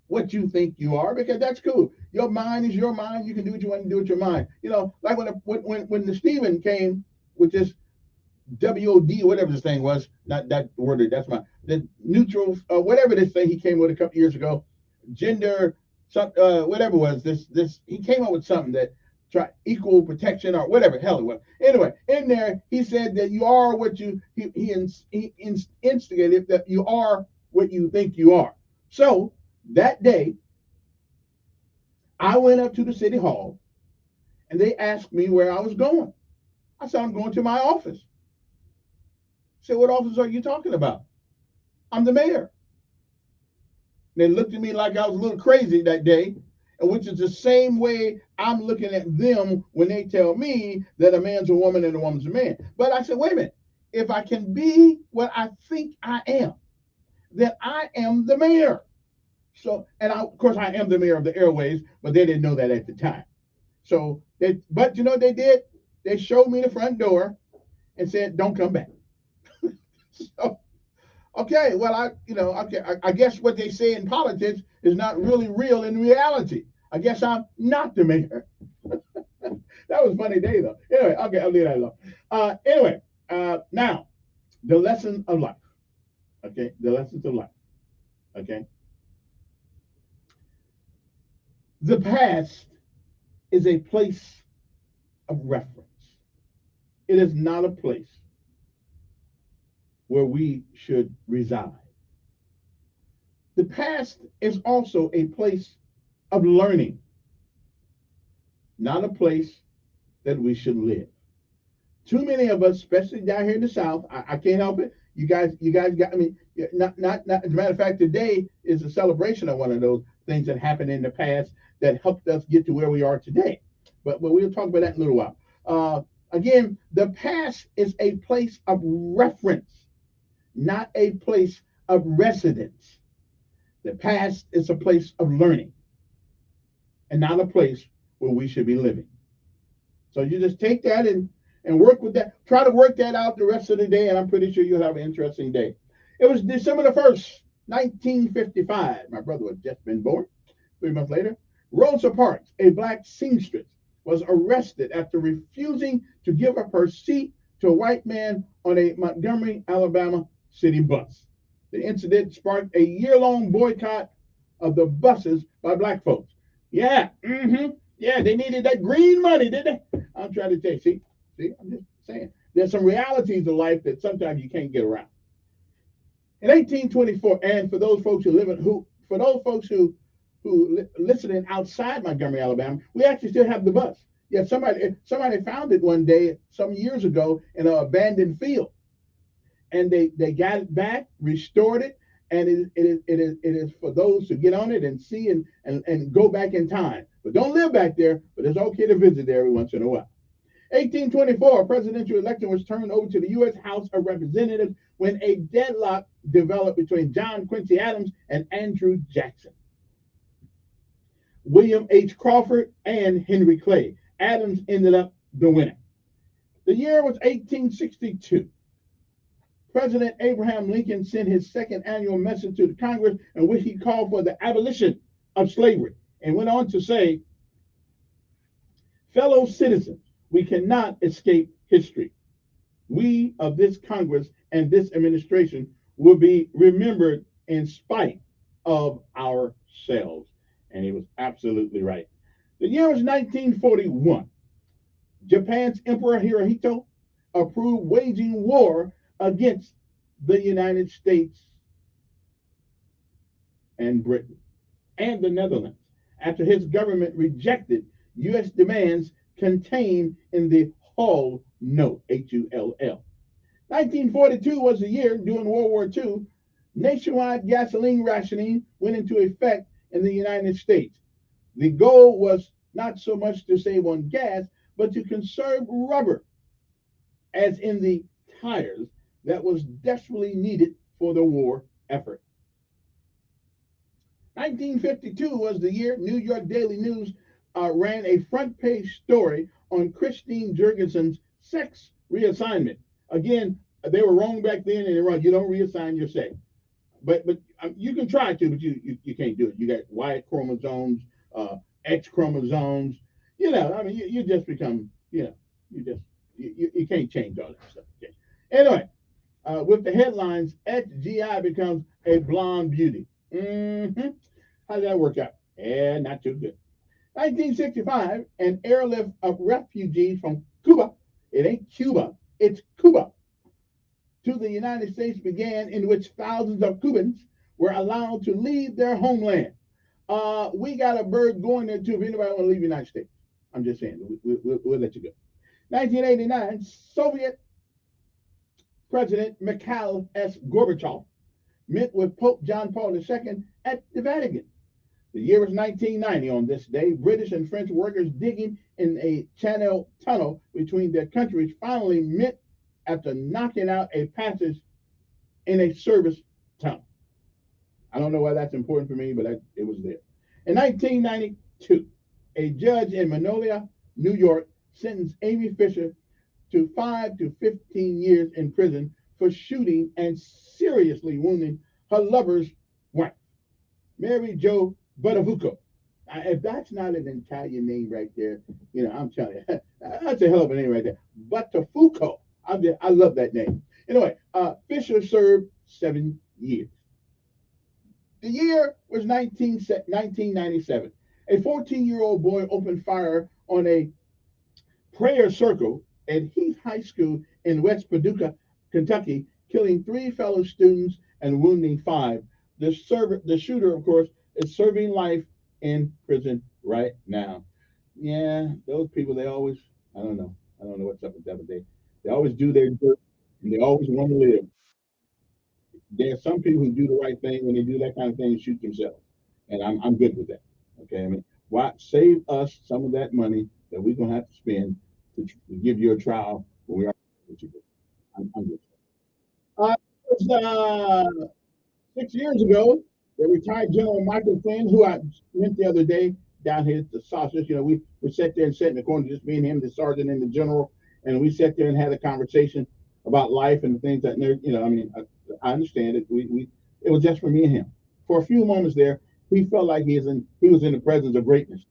what you think you are, because that's cool. Your mind is your mind. You can do what you want to do with your mind. You know, like when the Stephen came with this WOD, whatever this thing was, not that word, that's the neutral, whatever this thing he came with a couple years ago, gender, whatever it was, this he came up with something that try equal protection or whatever hell it was. Anyway, in there he said that you are what he instigated that you are what you think you are. So that day, I went up to the city hall and they asked me where I was going. I said, I'm going to my office. I said, what office are you talking about? I'm the mayor. They looked at me like I was a little crazy that day, and which is the same way I'm looking at them when they tell me that a man's a woman and a woman's a man. But I said, wait a minute. If I can be what I think I am, then I am the mayor. So, and of course, I am the mayor of the airways, but they didn't know that at the time. So, but you know what they did? They showed me the front door and said, don't come back. So, okay, well, I guess what they say in politics is not really real in reality. I guess I'm not the mayor. That was a funny day, though. Anyway, okay, I'll leave that alone. Now, the lesson of life. Okay, the lessons of life. Okay. The past is a place of reference. It is not a place where we should reside. The past is also a place of learning, not a place that we should live. Too many of us, especially down here in the South, I can't help it. You guys got, I mean, not. As a matter of fact, today is a celebration of one of those things that happened in the past that helped us get to where we are today. But we'll talk about that in a little while. Again, the past is a place of reference, not a place of residence. The past is a place of learning and not a place where we should be living. So you just take that and work with that. Try to work that out the rest of the day, and I'm pretty sure you'll have an interesting day. It was December the 1st, 1955. My brother had just been born. 3 months later, Rosa Parks, a black seamstress, was arrested after refusing to give up her seat to a white man on a Montgomery, Alabama city bus. The incident sparked a year-long boycott of the buses by black folks. Yeah, yeah, they needed that green money, didn't they? I'm trying to tell you, see, I'm just saying. There's some realities of life that sometimes you can't get around. In 1824, and for those folks who listening outside Montgomery, Alabama, we actually still have the bus. Yeah, somebody found it one day some years ago in an abandoned field, and they got it back, restored it, and it is for those to get on it and see and go back in time. But don't live back there. But it's okay to visit there every once in a while. 1824, a presidential election was turned over to the U.S. House of Representatives when a deadlock developed between John Quincy Adams and Andrew Jackson. William H. Crawford and Henry Clay. Adams ended up the winner. The year was 1862. President Abraham Lincoln sent his second annual message to the Congress in which he called for the abolition of slavery and went on to say, fellow citizens, we cannot escape history. We of this Congress and this administration will be remembered in spite of ourselves. And he was absolutely right. The year was 1941. Japan's Emperor Hirohito approved waging war against the United States and Britain and the Netherlands after his government rejected U.S. demands contained in the Hull Note, Hull. 1942 was the year during World War II. Nationwide gasoline rationing went into effect in the United States. The goal was not so much to save on gas, but to conserve rubber, as in the tires that was desperately needed for the war effort. 1952 was the year New York Daily News ran a front page story on Christine Jurgensen's sex reassignment. Again, they were wrong back then, and they're wrong. You don't reassign your sex, but you can try to, but you can't do it. You got Y chromosomes, X chromosomes. You know, I mean, you just become, you know, you can't change all that stuff. Okay. Anyway, with the headlines, XGI becomes a blonde beauty. Mm-hmm. How did that work out? Yeah, not too good. 1965, an airlift of refugees from Cuba, it ain't Cuba, it's Cuba, to the United States began, in which thousands of Cubans were allowed to leave their homeland. We got a bird going there too if anybody want to leave the United States. I'm just saying, we'll let you go. 1989, Soviet President Mikhail S. Gorbachev met with Pope John Paul II at the Vatican. The year was 1990 on this day. British and French workers digging in a channel tunnel between their countries finally met after knocking out a passage in a service tunnel. I don't know why that's important for me, but it was there. In 1992, a judge in Magnolia, New York, sentenced Amy Fisher to 5 to 15 years in prison for shooting and seriously wounding her lover's wife, Mary Jo Buttafuoco. If that's not an Italian name right there, you know, I'm telling you, that's a hell of a name right there. Buttafuoco. I love that name. Anyway, Fisher served 7 years. The year was 1997. A 14-year-old boy opened fire on a prayer circle at Heath High School in West Paducah, Kentucky, killing 3 fellow students and wounding 5. The shooter, of course, is serving life in prison right now. Yeah, those people, they always, I don't know what's up with that, but they always do their dirt, and they always want to live. There are some people who do the right thing when they do that kind of thing and shoot themselves, and I'm good with that. Okay, I mean, why save us some of that money that we're gonna have to spend to give you a trial when we are what you do. I'm good. It was 6 years ago, the retired General Michael Flynn, who I met the other day down here at the sausage. You know, we sat there and sat in the corner, just me and him, the sergeant and the general, and we sat there and had a conversation about life and the things that, you know, I mean, I understand it. It was just for me and him. For a few moments there, he felt like he was in the presence of greatness.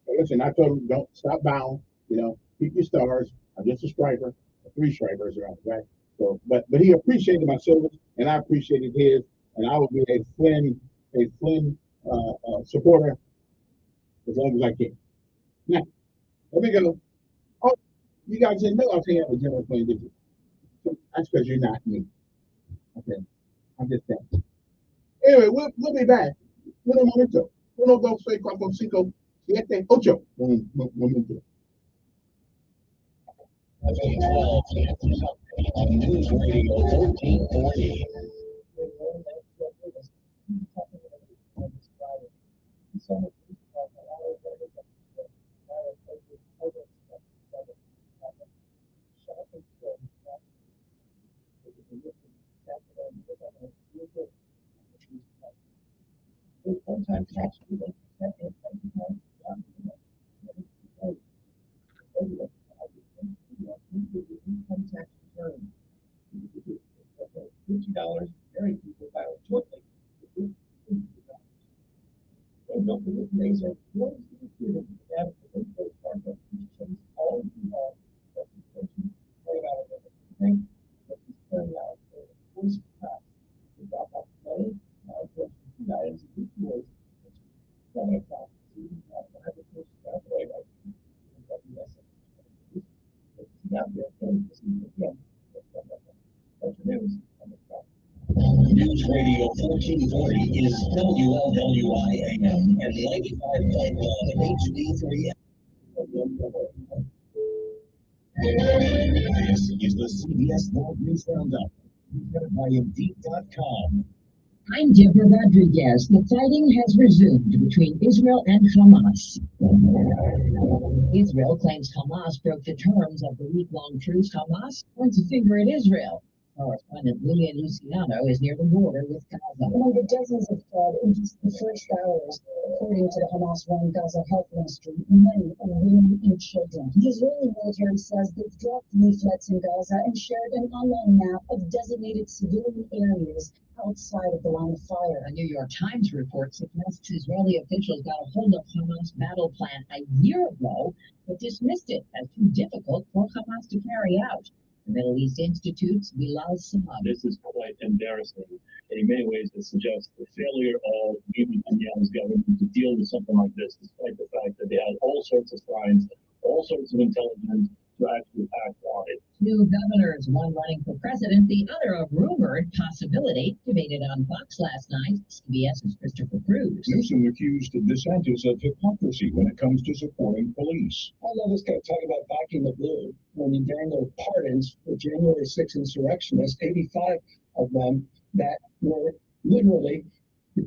Listen, I told him, don't stop bowing. You know, keep your stars. I'm just a striper, 3 stripers around the back. So, but he appreciated my service, and I appreciated his, and I will be a Flynn supporter as long as I can. Now, let me go. Oh, you guys didn't know I was hanging out with General Flynn, did you? That's because you're not me. Okay, I'm just saying. Anyway, we'll be back. Un momento. 1, 2, 3, 4, 5, 7, 8, 1 momento. On News Radio 1440. One-time tax rebate. Income tax return. $50. Married people file it jointly. And don't forget today's are closed included in the adequate info part of change all involved representation carried out of the bank. This is carried out for the voice class. We drop off money, now just 2 items in each way. 7 o'clock. We'll have the first step away right now. Now, again, this is again. That's the news on the top. News Radio 1440 is WLWI AM and 95.1 HD3. This is the CBS World News Roundup, presented by Indeed.com. I'm Deborah Rodriguez. The fighting has resumed between Israel and Hamas. Israel claims Hamas broke the terms of the week-long truce. Hamas points a finger at Israel. Correspondent Lilian Luciano is near the border with Gaza. Among the dozens of dead in just the first hours, according to the Hamas-run Gaza Health Ministry, many are women and children. The Israeli military says they've dropped leaflets in Gaza and shared an online map of designated civilian areas outside of the line of fire. A New York Times report suggests Israeli officials got a hold of Hamas' battle plan a year ago, but dismissed it as too difficult for Hamas to carry out. The Middle East Institute's Bilal Saab. This is quite embarrassing. In many ways, it suggests the failure of Bibi Netanyahu's government to deal with something like this, despite the fact that they had all sorts of signs, all sorts of intelligence to actually act on it. Two governors, one running for president, the other a rumored possibility, debated on Fox last night. CBS's Christopher Cruz. Newsom accused DeSantis of hypocrisy when it comes to supporting police. I love this guy talking about backing the blue when you dangle pardons for January 6th insurrectionists, 85 of them that were literally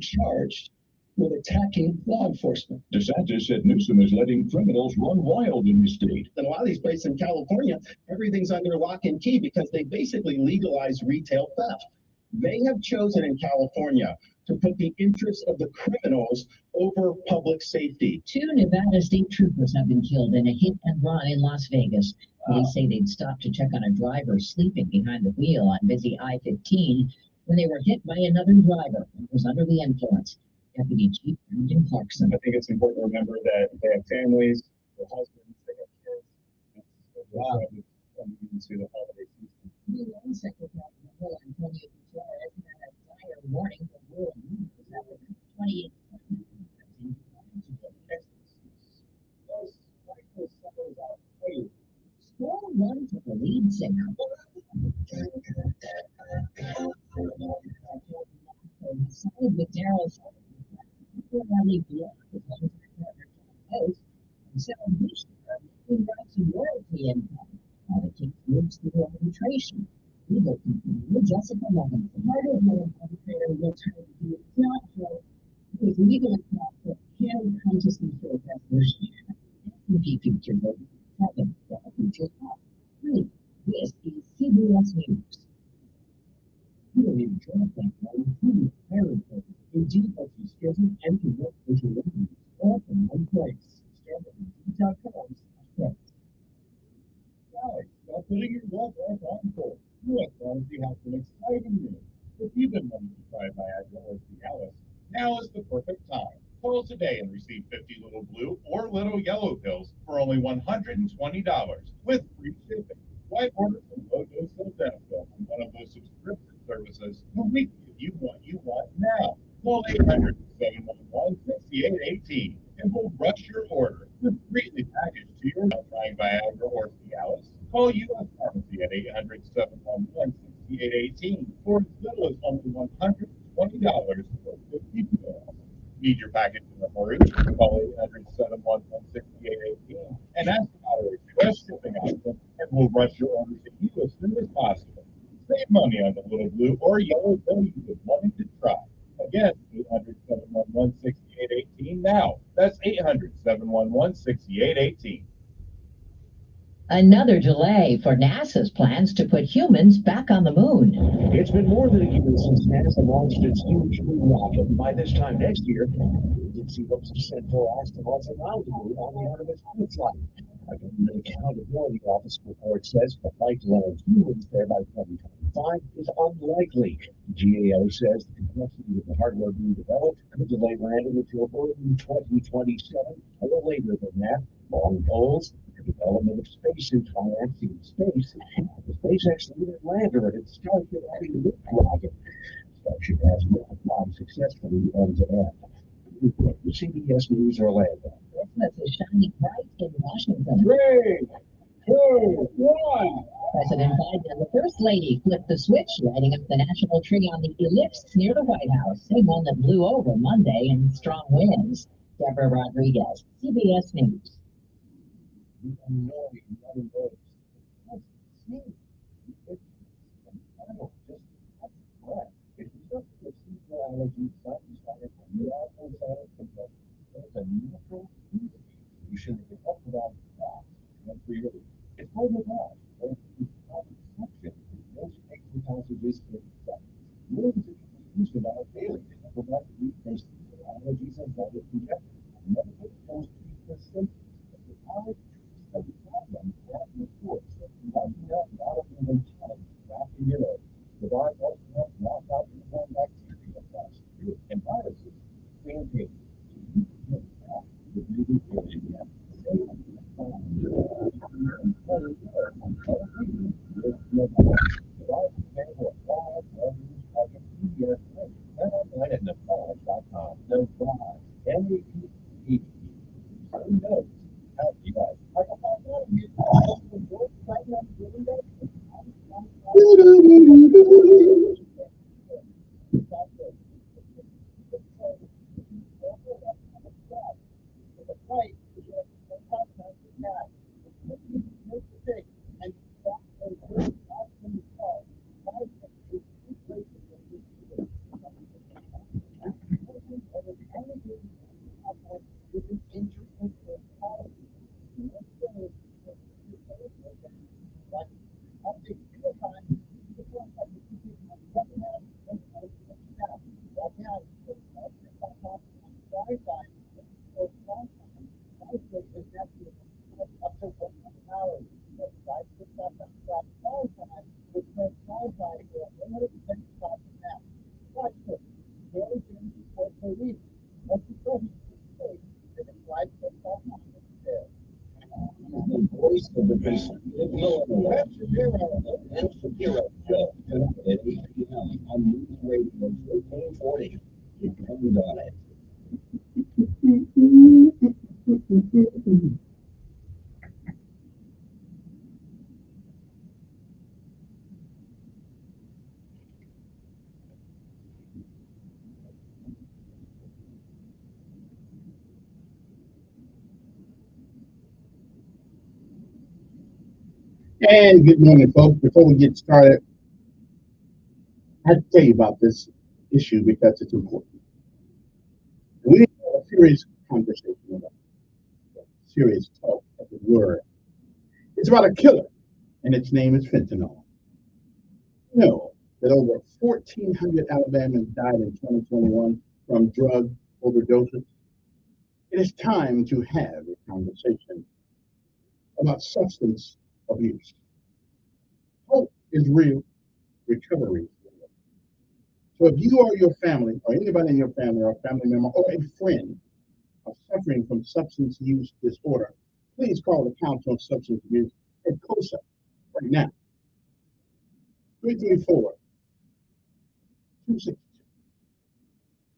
charged with attacking law enforcement. DeSantis said Newsom is letting criminals run wild in the state. In a lot of these places in California, everything's under lock and key because they basically legalized retail theft. They have chosen in California to put the interests of the criminals over public safety. Two Nevada state troopers have been killed in a hit and run in Las Vegas. Police say they'd stopped to check on a driver sleeping behind the wheel on busy I-15 when they were hit by another driver who was under the influence. Deputy Chief Brandon Clarkson. I think it's important to remember that they have families, their husbands, they have kids. Into the holiday season. New Loan Secretary General Antonio Guterres had a dire warning for world leaders after 28 Score one to the lead singer. Side with Daryl Rally Block, his longtime partner, host, and celebration in rights and royalty income. The case moves through arbitration. Legal continued. Jessica Mullins, the part of the arbitrator will try to do it's not just because legal is not for him consciously to address this year. S&P feature vote 7, the features up 3. This is CBS News. You don't even try to think about including hiring programs. Indeed, what you schedule and can work with your own needs, all from one place. Start at Indeed.com. Guys, stop putting your love life on hold. US Pharmacy has some exciting news. If you've been wanting to try Viagra or Cialis, now is the perfect time. Call today and receive 50 little blue or little yellow pills for only $120 with free shipping. Why order some low-dose sildenafil from one of those subscription services the week you want now? Call 800-711-6818 and we'll rush your order discreetly packaged to your house. Trying Viagra or Cialis? Call US Pharmacy at 800-711-6818 for as little as only $120 for 50 pills. Need your package in a hurry? Call 800-711-6818 and ask about our express shipping option, and we'll rush your order to you as soon as possible. Save money on the little blue or yellow pill you've been wanting to try. Again, 800-711-6818 now. That's 800-711-6818. Another delay for NASA's plans to put humans back on the moon. It's been more than a year since NASA launched its huge moon rocket, and by this time next year, the agency hopes to send 4 astronauts around the moon on the Artemis II flight. A government accountability office report says the flight to land humans there by 2025 is unlikely. The GAO says the complexity of the hardware being developed could delay landing until early 2027 or later than that. Long goals, the development of spacesuits financing space, the SpaceX lunar lander and its Starship Heavy Lift rocket. Starship has not flying successfully end to end. Report to CBS News Orlando. Christmas is shining bright in Washington. 3, 2, 1. President Biden and the First Lady flipped the switch, lighting up the national tree on the ellipse near the White House, same one that blew over Monday in strong winds. Deborah Rodriguez, CBS News. And good morning, folks. Before we get started, I have to tell you about this issue because it's important. We have a serious conversation about serious talk of the word. It's about a killer, and its name is fentanyl. You know that over 1,400 Alabamans died in 2021 from drug overdoses. It is time to have a conversation about substance abuse. Hope is real, recovery is real. So if you or your family, or anybody in your family, or a family member, or a friend are suffering from substance use disorder, please call the Council on Substance Abuse at COSA right now. 334 262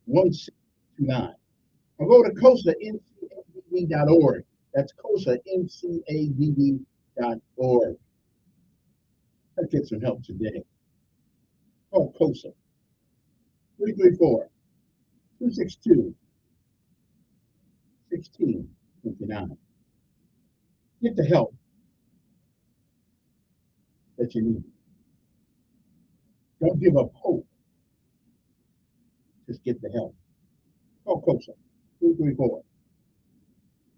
1629. Or go to COSANCADD.org. That's COSANCADD.org. Let's get some help today. Call COSA 334 262 1629. Get the help that you need. Don't give up hope. Just get the help. Call COSA 334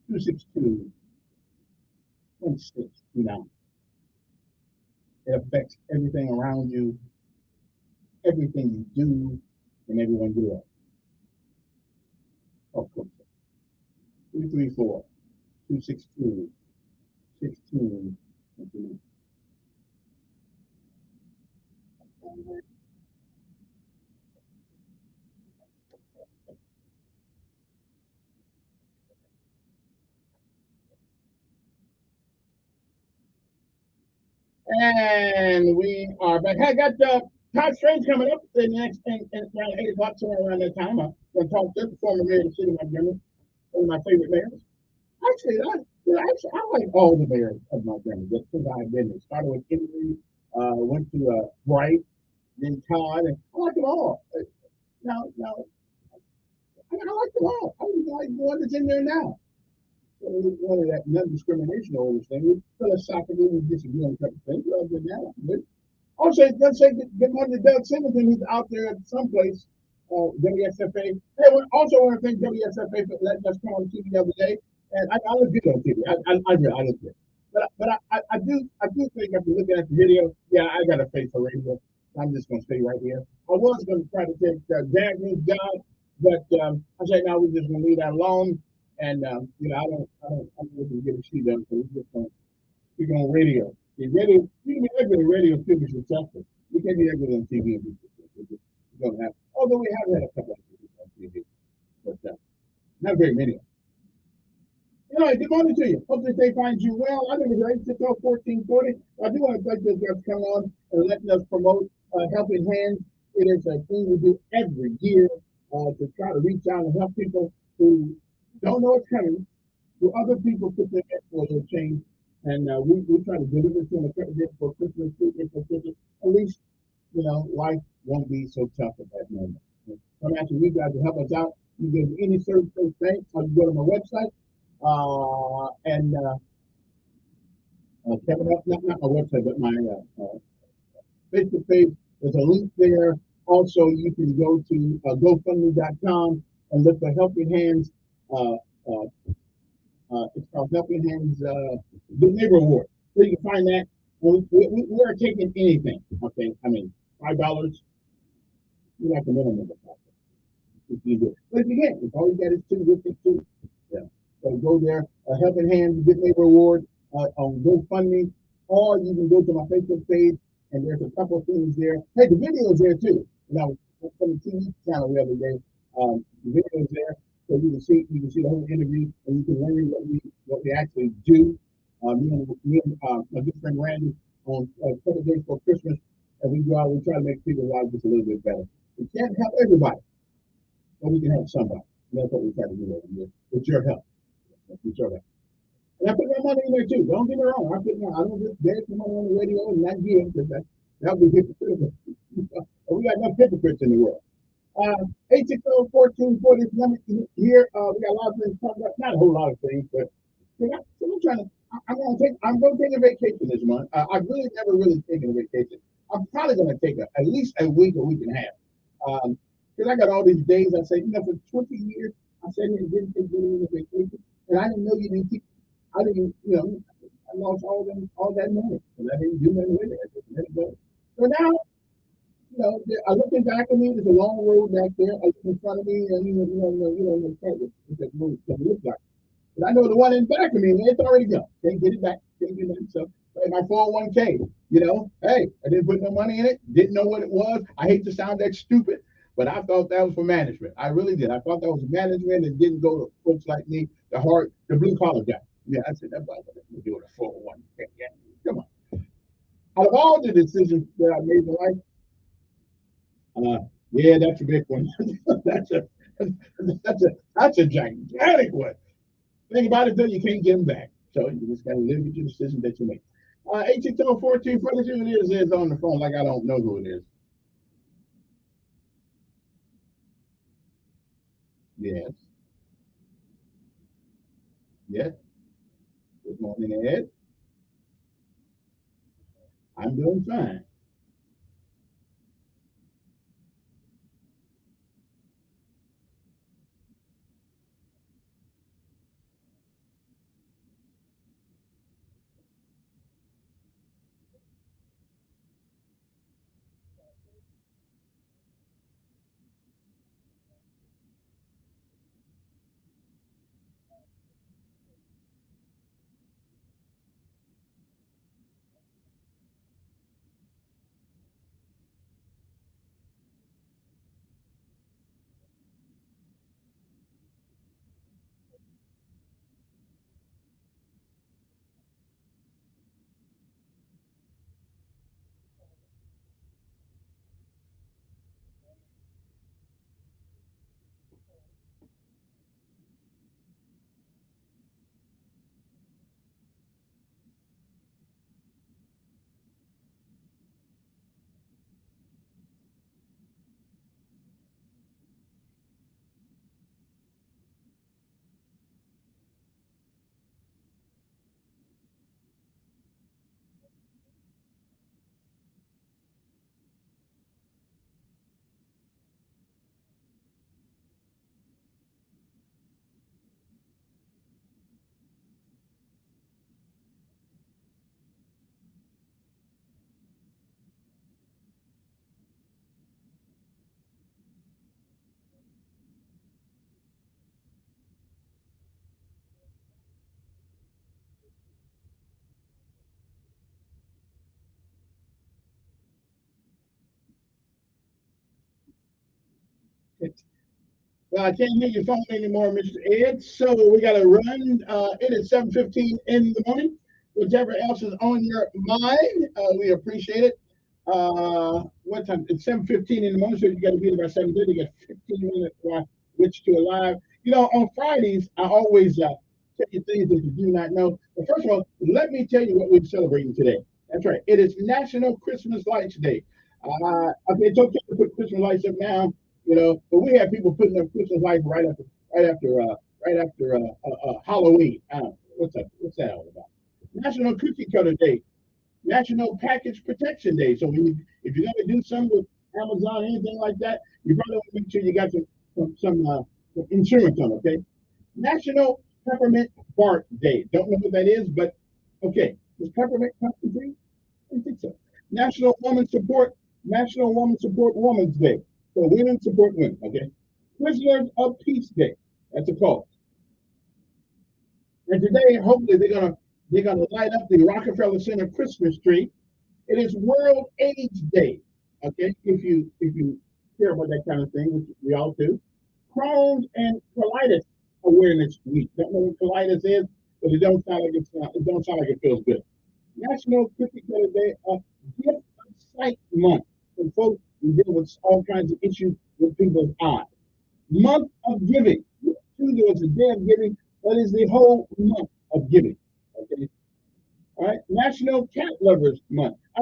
262 1629. It affects everything around you, everything you do, and everyone you love. Call COSA 334 262 1629. And we are back. I got Todd Strange coming up in the next around 8 o'clock, somewhere around that time. I'm going to talk to the former mayor of the city of Montgomery, one of my favorite mayors. Actually, Yeah, actually, I like all the mayors of Montgomery. Just since I've been there. Started with Henry, went to Bright, then Todd, and I like them all. Now, I like them all. I even like the one that's in there now. So it's one of that non-discrimination over this thing. We philosophically we disagree on a couple of things. Other than that, I'm good. Also, let's say get one to Doug Singleton who's out there at someplace, WSFA. Hey, also want to thank WSFA for letting us come on TV the other day. And I look good on TV. I look good. But I do think after looking at the video, yeah, I got a face for radio. I'm just going to stay right here. I was going to try to take Dagny's job, but I said, no, we're just going to leave that alone. And I'm looking to get a sheet done, so we're just going to speak on radio. The radio, you can be regular radio still be successful. We can't be regular on TV. We don't have, although we have had a couple of people on TV, but not very many. Anyway, good morning to you. Hope this day finds you well. I think it's 860-1440. I do want to thank those guys coming on and letting us promote Helping Hands. It is a thing we do every year to try to reach out and help people who don't know it's coming, who other people put their head for their change. And we try to deliver to them a couple days for Christmas, for Christmas. At least, life won't be so tough at that moment. Come after you guys to help us out. You can go to any service-based bank, or you go to my website. Kevin, not my website, but my Facebook page. There's a link there. Also, you can go to GoFundMe.com and look for Helping Hands. It's called Helping Hands Good Neighbor Award. So you can find that. We are taking anything. Okay, I mean $5. You like the minimum of that. If you do, but if you can't, if all you got is $2.52. Yeah. So go there. Helping Hands Good Neighbor Award on GoFundMe, or you can go to my Facebook page, and there's a couple of things there. Hey, the video's there too. Now, from the TV channel the other day, the video's there, so you can see the whole interview, and you can learn what we actually do. Me and my good friend Randy on a couple of days for Christmas, and we go out. We try to make people's lives just a little bit better. We can't help everybody, but we can help somebody. And that's what we try to do every year. With your help. With your help. And I put my money in there too. Don't get me wrong. I don't just dance the money on the radio and not give, because that would be hypocritical. We got enough hypocrites in the world. 860-1440 number here. We got a lot of things talking about. Not a whole lot of things, but I'm trying to. I'm going to take a vacation this month. I've really never really taken a vacation. I'm probably going to take at least a week and a half. Because I got all these days. I say, for 20 years, I said I didn't take any vacation, and I didn't know you didn't keep. I didn't, I lost all that money, and I didn't do nothing with it. I just let it go. So now, I looking back at me. There's a long road back there. I look in front of me, and you know what that road look like. But I know the one in back of me, it's already gone. Can't get it back. Can't get it. So like my 401k, hey, I didn't put no money in it. Didn't know what it was. I hate to sound that stupid, but I thought that was for management. I really did. I thought that was management and didn't go to folks like me, the blue collar guy. Yeah, I said that's why I'm doing a 401k. Yeah, come on. Out of all the decisions that I made in life, yeah, that's a big one. that's a that's a gigantic one. Think about it, though, you can't get them back. So you just got to live with your decision that you make. 860-1442 is on the phone like I don't know who it is. Yes. Yes. Good morning, Ed. I'm doing fine. Well, I can't hear your phone anymore, Mr. Ed. So we got to run. It is 7:15 in the morning. Whichever else is on your mind, we appreciate it. What time? It's 7:15 in the morning, so you got to be there by 7:30. You got 15 minutes which to alive. You know, on Fridays, I always tell you things that you do not know. But first of all, let me tell you what we're celebrating today. That's right. It is National Christmas Lights Day. Okay, it's okay to put Christmas lights up now, but we have people putting up Christmas lights right after, right after Halloween. What's that all about? National Cookie Cutter Day, National Package Protection Day. So if you're going to do something with Amazon, anything like that, you probably want to make sure you got some insurance on it, okay? National Peppermint Bark Day. Don't know what that is, but okay. Is peppermint pumpkin tree? I think so. National Woman Support Women's Day. So women support women, okay? Prisoners of Peace Day. That's a call. And today, hopefully, they're gonna light up the Rockefeller Center Christmas tree. It is World AIDS Day. Okay, if you care about that kind of thing, which we all do. Crohn's and Colitis Awareness Week. Don't know what colitis is, but it don't sound like it don't sound like it feels good. National Cookie Cutter Day. Gift of Sight Month. And folks, we deal with all kinds of issues with people's eyes. Month of Giving. Tuesday was the day of giving. That is the whole month of giving. Okay. All right. National Cat Lovers Month. I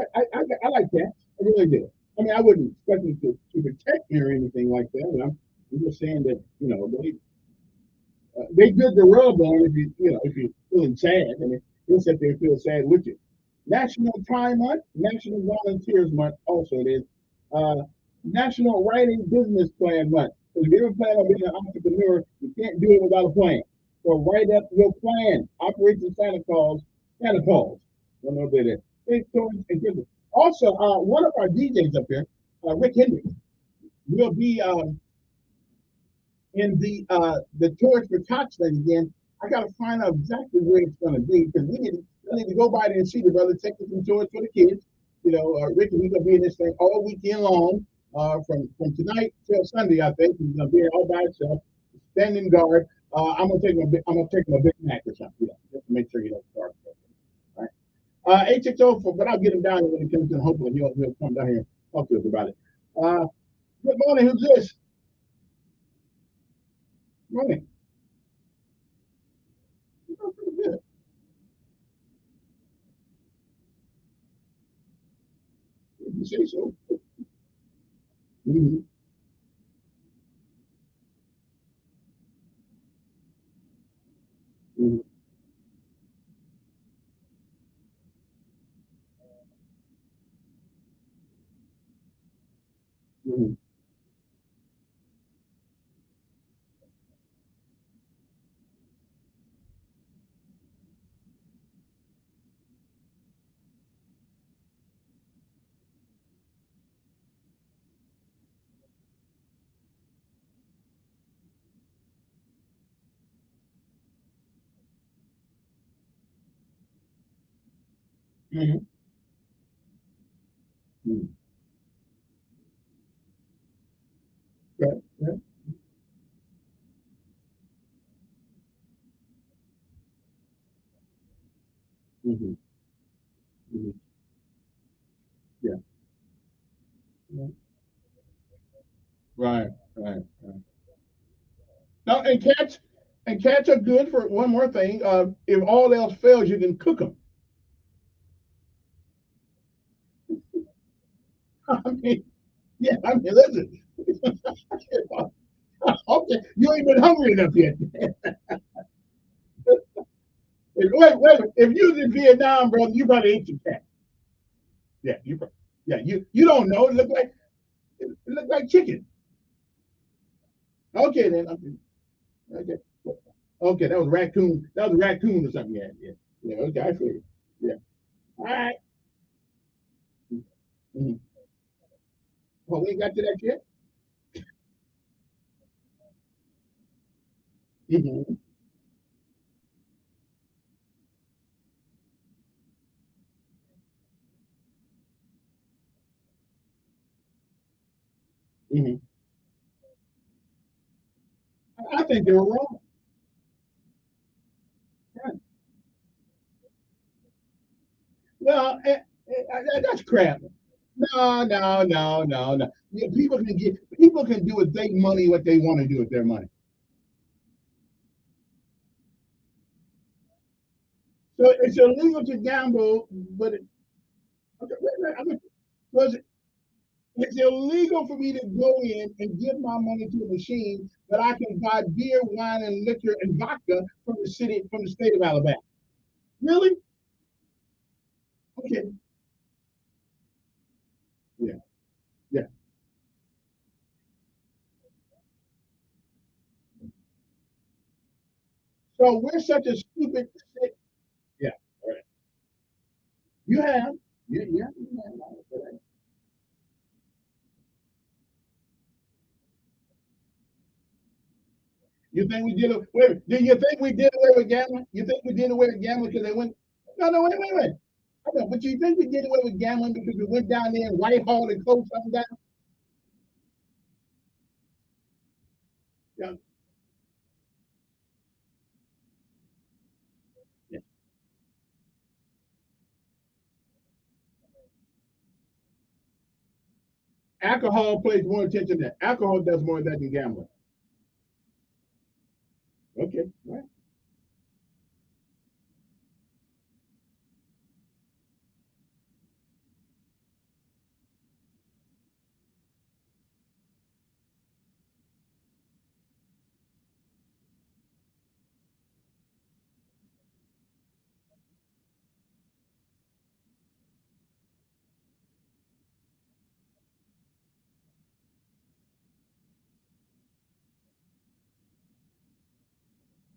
like cats. I really do. I mean, I wouldn't expect them to protect me or anything like that. But I'm just saying that they good to rub on if you're feeling sad. I mean, they'll sit there and feel sad with you. National Time Month, National Volunteers Month, also it is. National Writing Business Plan Month. If you ever plan on being an entrepreneur, you can't do it without a plan. So write up your plan. Operation Santa Claus, Santa Claus. Don't know what that is. Big toys and Christmas. Also, one of our DJs up here, Rick Hendricks, will be in the Toys for Tots thing again. I got to find out exactly where it's going to be because I need to go by there and see the brother, take some toys for the kids. Rick is going to be in this thing all weekend long, from tonight till Sunday. I think he's going to be here all by himself, standing guard. I'm gonna take him a Big Mac or something, just to make sure he doesn't starve. All right. 860, but I'll get him down here when he comes in. Hopefully he'll come down here and talk to us about it. Good morning. Who's this? Morning. You're doing pretty good. If you say so. Mm-hmm. Mm-hmm. Mm-hmm. Mm-hmm. Mm-hmm. Right. Right. Mm-hmm. Mm-hmm. Yeah. Yeah. Right. Right. Right. No, and cats are good for one more thing. If all else fails, you can cook them. I mean, yeah. I mean, listen. Okay, you ain't been hungry enough yet. Wait. If you was in Vietnam, brother, you probably ate some cat. Yeah, yeah, you don't know. It looked like chicken. Okay, then. Okay. Okay, that was raccoon. That was a raccoon or something. Yeah, yeah, yeah. Okay, I feel you. Yeah. All right. Mm-hmm. Well, we ain't got to that yet. Mm-hmm. Mm-hmm. think they're wrong. Right. Well, that's crap. No, no, no, no, no. Yeah, people can do with their money what they want to do with their money. So it's illegal to gamble, but okay, so it's illegal for me to go in and give my money to a machine that I can buy beer, wine, and liquor and vodka from the state of Alabama. Really? Okay. Yeah. Yeah. So we're such a stupid. Yeah. All right. You have. Yeah. Yeah. You have. You think we did it? Wait, do you think we did away with gambling? You think we did away with gambling because they went? No, no, wait. I know, but you think we did away with gambling because we went down there in Whitehall and closed something down? Yeah, yeah. Alcohol plays more attention than alcohol does more of that than gambling. Okay, right.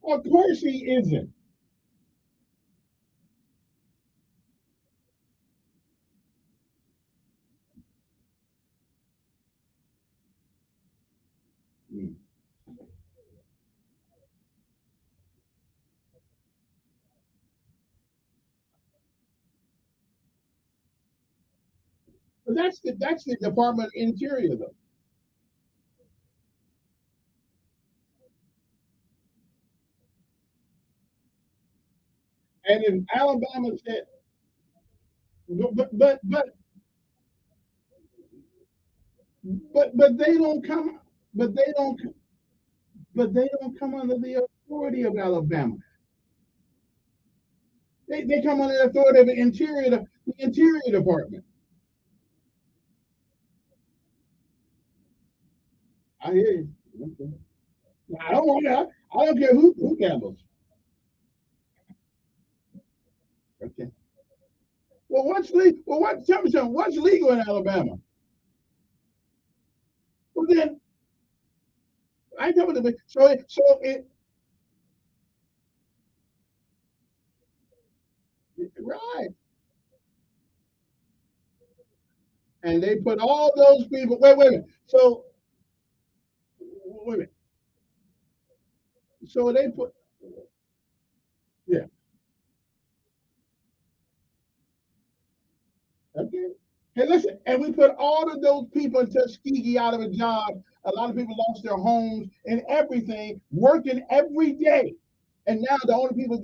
Of course he isn't. Hmm. But that's the Department of Interior though. And if Alabama said, but but they don't come, but they don't, but they don't come under the authority of Alabama. They come under the authority of the Interior Department. I hear you. Okay. I don't want that. I don't care who gambles. Okay. Well, what's legal? Well, what? Tell me something. What's legal in Alabama? Well, then I know what it. So it right, and they put all those people. Wait a minute. So wait a minute. So they put yeah. Okay. Hey, listen, and we put all of those people in Tuskegee out of a job. A lot of people lost their homes and everything, working every day. And now the only people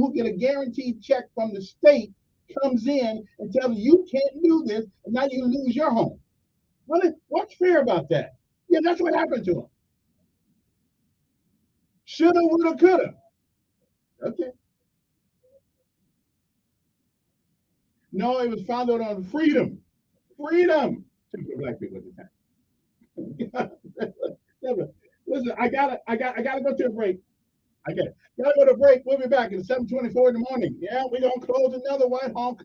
who get a guaranteed check from the state comes in and tells you you can't do this, and now you lose your home. What's fair about that? Yeah, that's what happened to them. Shoulda, woulda, coulda. Okay. No, it was founded on freedom. Freedom. Typical black people at the time. Listen, I gotta go to a break. I gotta go to break. We'll be back at 7:24 in the morning. Yeah, we're gonna close another Whitehall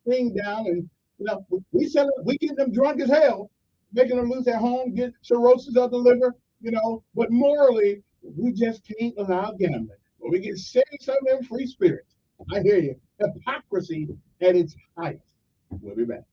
thing down, and we get them drunk as hell, making them lose their home, get cirrhosis of the liver, But morally, we just can't allow gambling. But we can save some of them free spirits. I hear you. Hypocrisy at its highest. We'll be back.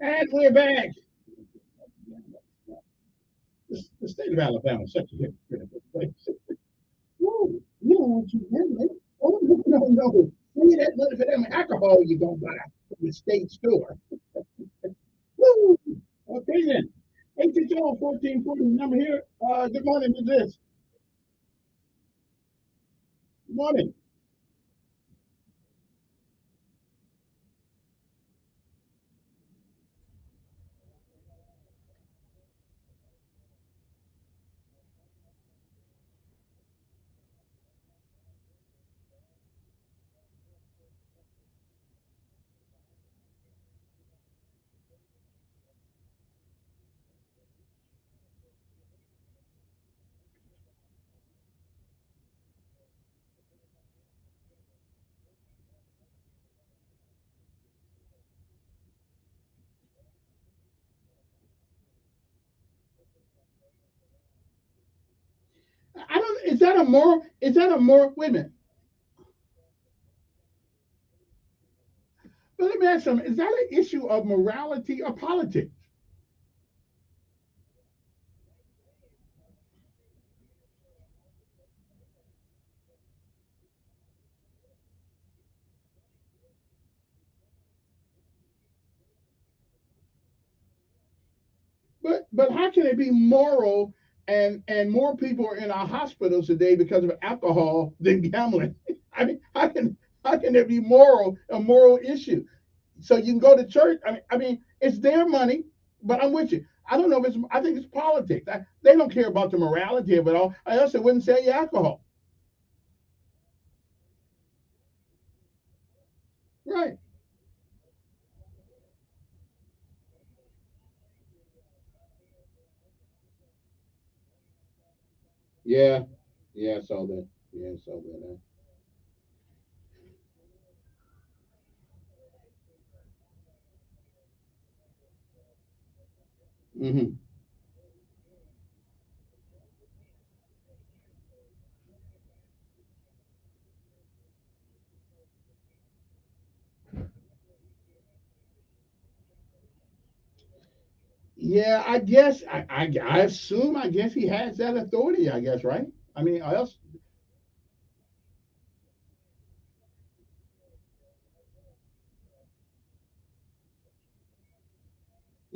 And we're back. The state of Alabama is such a hypocritical place. Woo, you don't want you in. Oh, no, no, no. See that little bit of alcohol you're going to buy from the state store. Woo. Okay, then. 860-1440 number here. Good morning. Who's this? Good morning. I don't. Is that a moral? Is that a moral? Wait a minute. But let me ask something. Is that an issue of morality or politics? But how can it be moral and more people are in our hospitals today because of alcohol than gambling? I mean, how can there be a moral issue? So you can go to church. I mean, it's their money, but I'm with you. I don't know if it's. I think it's politics. They don't care about the morality of it all. I also wouldn't sell you alcohol. Right. Yeah. Yeah. I saw that. Yeah. I saw that. Hmm. Yeah, I guess I assume I guess he has that authority. I guess right. I mean, or else.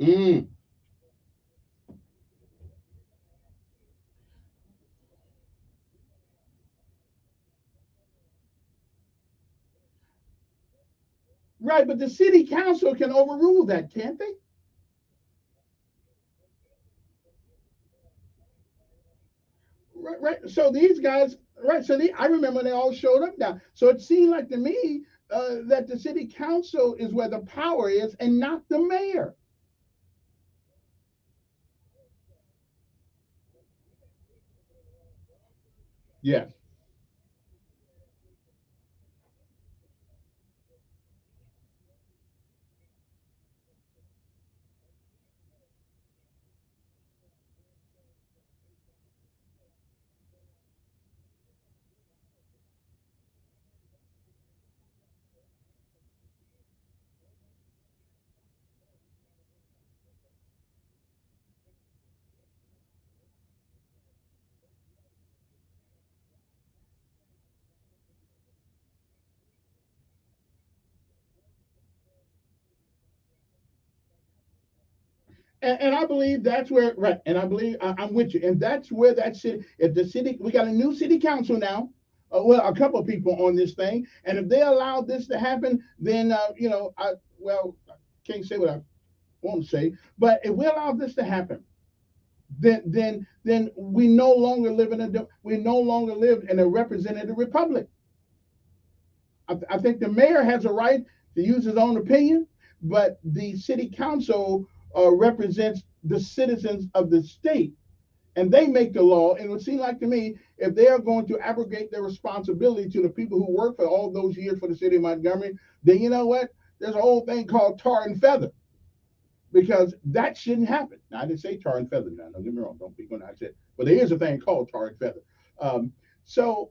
Mm, right, but the city council can overrule that, can't they? Right, right. So these guys, right? So I remember they all showed up now. So it seemed like to me that the city council is where the power is, and not the mayor. Yes. And I believe that's where right. And I believe I'm with you. And that's where that city. If the city, we got a new city council now. Well, a couple of people on this thing, and if they allow this to happen, then I can't say what I want to say, but if we allow this to happen, then we no longer live in a representative republic. I think the mayor has a right to use his own opinion, but the city council represents the citizens of the state, and they make the law. And it would seem like to me, if they are going to abrogate their responsibility to the people who work for all those years for the city of Montgomery, then you know what? There's a whole thing called tar and feather, because that shouldn't happen. Now, I didn't say tar and feather. Now, don't get me wrong. Don't be when I said, but there is a thing called tar and feather. So,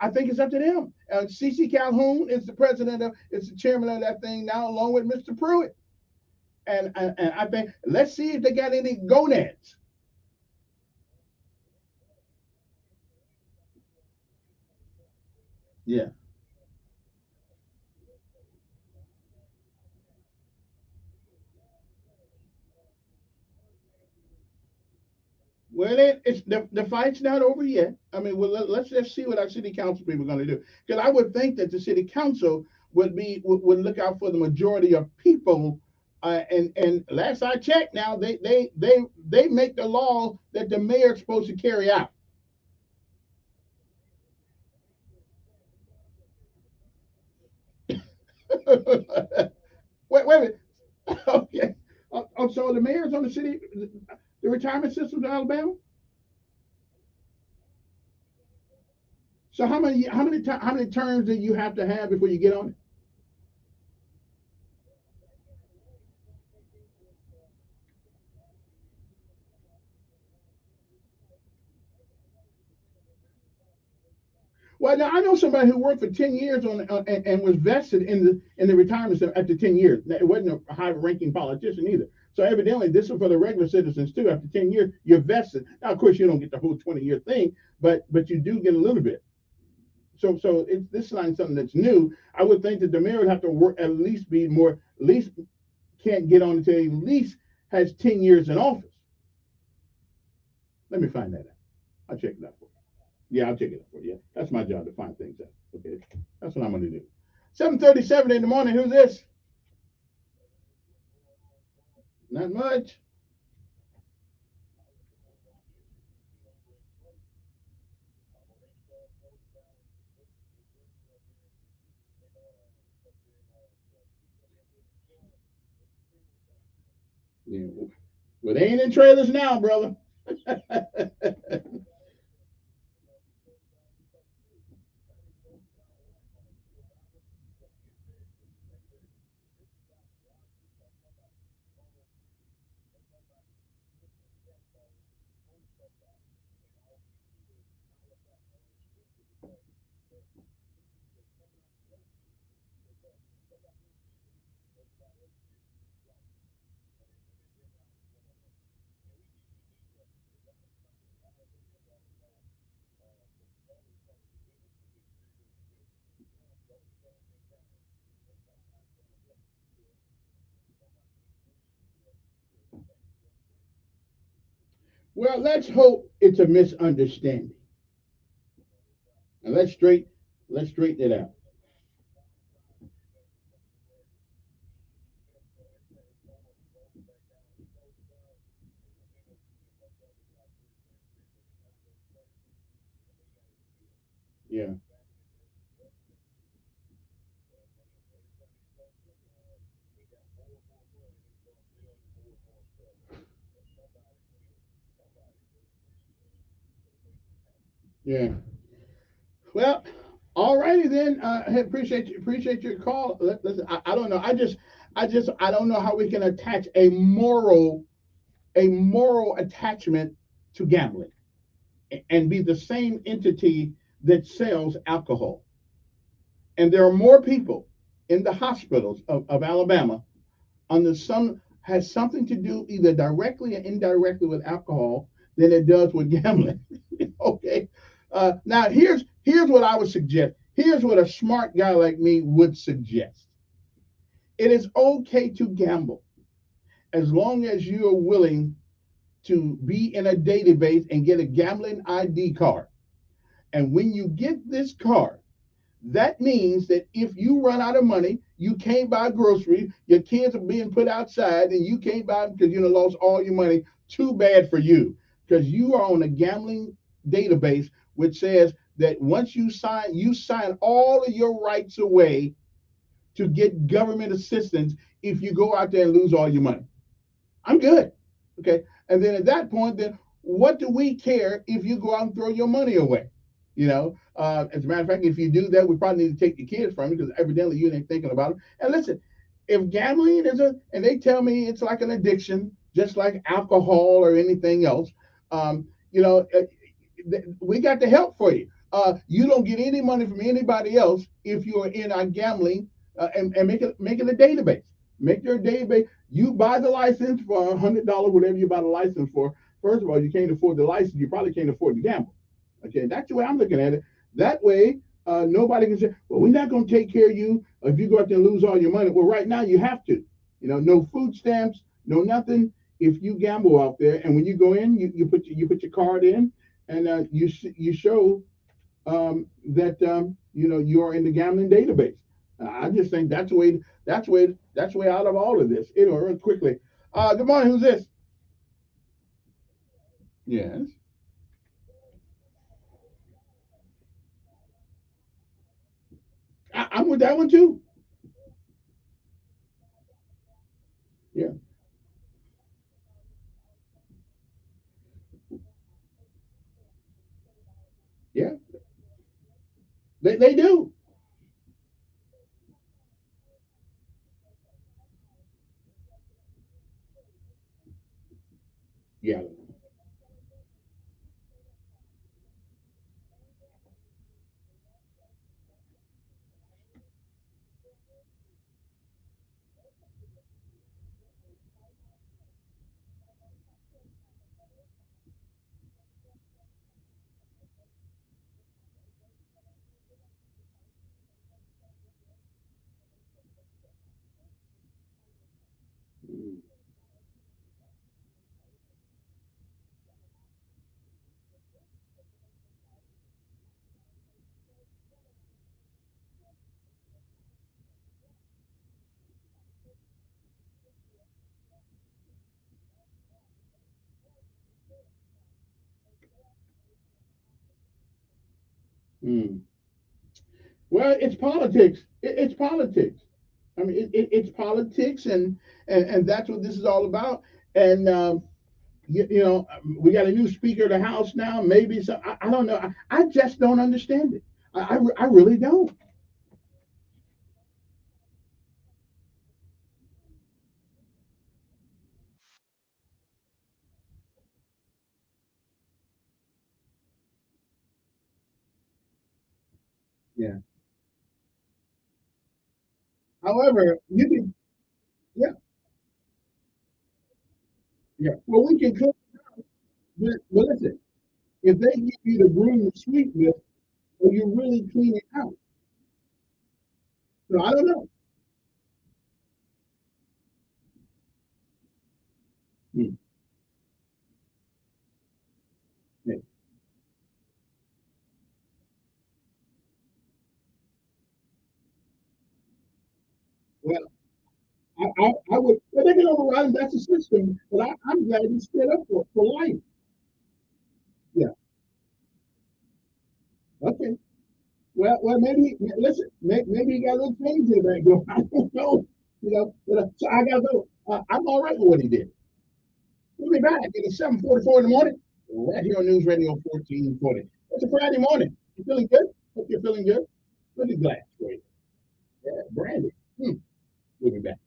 I think it's up to them. CC Calhoun is the chairman of that thing now, along with Mr. Pruitt. And I think let's see if they got any gonads. Yeah. Well, it's the fight's not over yet. I mean, well, let's just see what our city council people are going to do. Because I would think that the city council would look out for the majority of people. And last I checked, now they make the law that the mayor's supposed to carry out. Wait a minute. Okay. So the mayor's on the retirement system of Alabama. So how many terms do you have to have before you get on it? Well, now I know somebody who worked for 10 years and was vested in the retirement system after 10 years. Now, it wasn't a high-ranking politician either. So evidently, this is for the regular citizens too. After 10 years, you're vested. Now, of course, you don't get the whole 20-year thing, but you do get a little bit. So this is not something that's new. I would think that the mayor would have to work at least be more at least can't get on until he at least has 10 years in office. Let me find that out. I'll check it out for you. Yeah, I'll check it out for you. Yeah, that's my job to find things out. Okay, that's what I'm going to do. 7:37 in the morning. Who's this? Not much. Yeah. Well, they ain't in trailers now, brother. Well, let's hope it's a misunderstanding, and let's straighten it out. Yeah, yeah. Well, all righty then. Hey, appreciate your call. Listen, I don't know. I don't know how we can attach a moral attachment to gambling and be the same entity that sells alcohol. And there are more people in the hospitals of Alabama under some has something to do either directly or indirectly with alcohol than it does with gambling. Okay. Now here's what I would suggest. Here's what a smart guy like me would suggest. It is okay to gamble as long as you are willing to be in a database and get a gambling ID card. And when you get this card, that means that if you run out of money, you can't buy groceries, your kids are being put outside, and you can't buy them because you lost all your money. Too bad for you, because you are on a gambling database which says that once you sign all of your rights away to get government assistance if you go out there and lose all your money. I'm good. Okay. And then at that point, then what do we care if you go out and throw your money away? As a matter of fact, if you do that, we probably need to take your kids from you because evidently you ain't thinking about it. And listen, if gambling and they tell me it's like an addiction, just like alcohol or anything else, um, you know, uh, we got the help for you. You don't get any money from anybody else if you are in our gambling and make it a database. Make your database. You buy the license for $100, whatever you buy the license for. First of all, you can't afford the license. You probably can't afford to gamble. Okay, that's the way I'm looking at it. That way, nobody can say, "Well, we're not going to take care of you if you go out there and lose all your money." Well, right now you have to. No food stamps, no nothing. If you gamble out there, and when you go in, you put your card in, and you show that you are in the gambling database. I just think that's way out of all of this. Anyway, real quickly. Good morning. Who's this? Yes. I'm with that one too. Yeah. Yeah. They do. Yeah. Mm. Well, it's politics. It's politics. I mean, it's politics, and that's what this is all about. And we got a new Speaker of the House now. Maybe so. I don't know. I just don't understand it. I really don't. Yeah. However, you can. Yeah. Yeah. Well, we can. But listen, if they give you the broom to sweep with, will you really clean it out? So I don't know. Hmm. Yeah. Well, I would. But they can override them. That's the system. But I'm glad he stood up for life. Yeah. Okay. Well, maybe listen. Maybe he got a little change in the bank. I don't know. So I got to go. I'm all right with what he did. We'll be back at 7:44 in the morning, right here on News Radio 1440. It's a Friday morning. You feeling good? Hope you're feeling good. Really glad for you. Yeah, Brandy. We'll be back.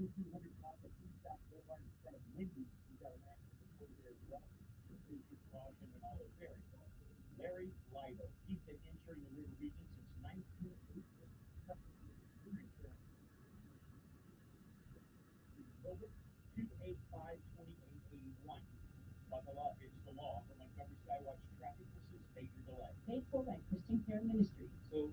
2,200 miles of east South Carolina. It's kind of windy. We've got an accident over there as well. So please take caution in all those areas. Larry Lido, he's been insuring the river region since 1980. Over 285-2881. Buckle up, it's the law. For Montgomery Skywatch Traffic, this is Major Delay. Paid for by Christian Care Ministry. So,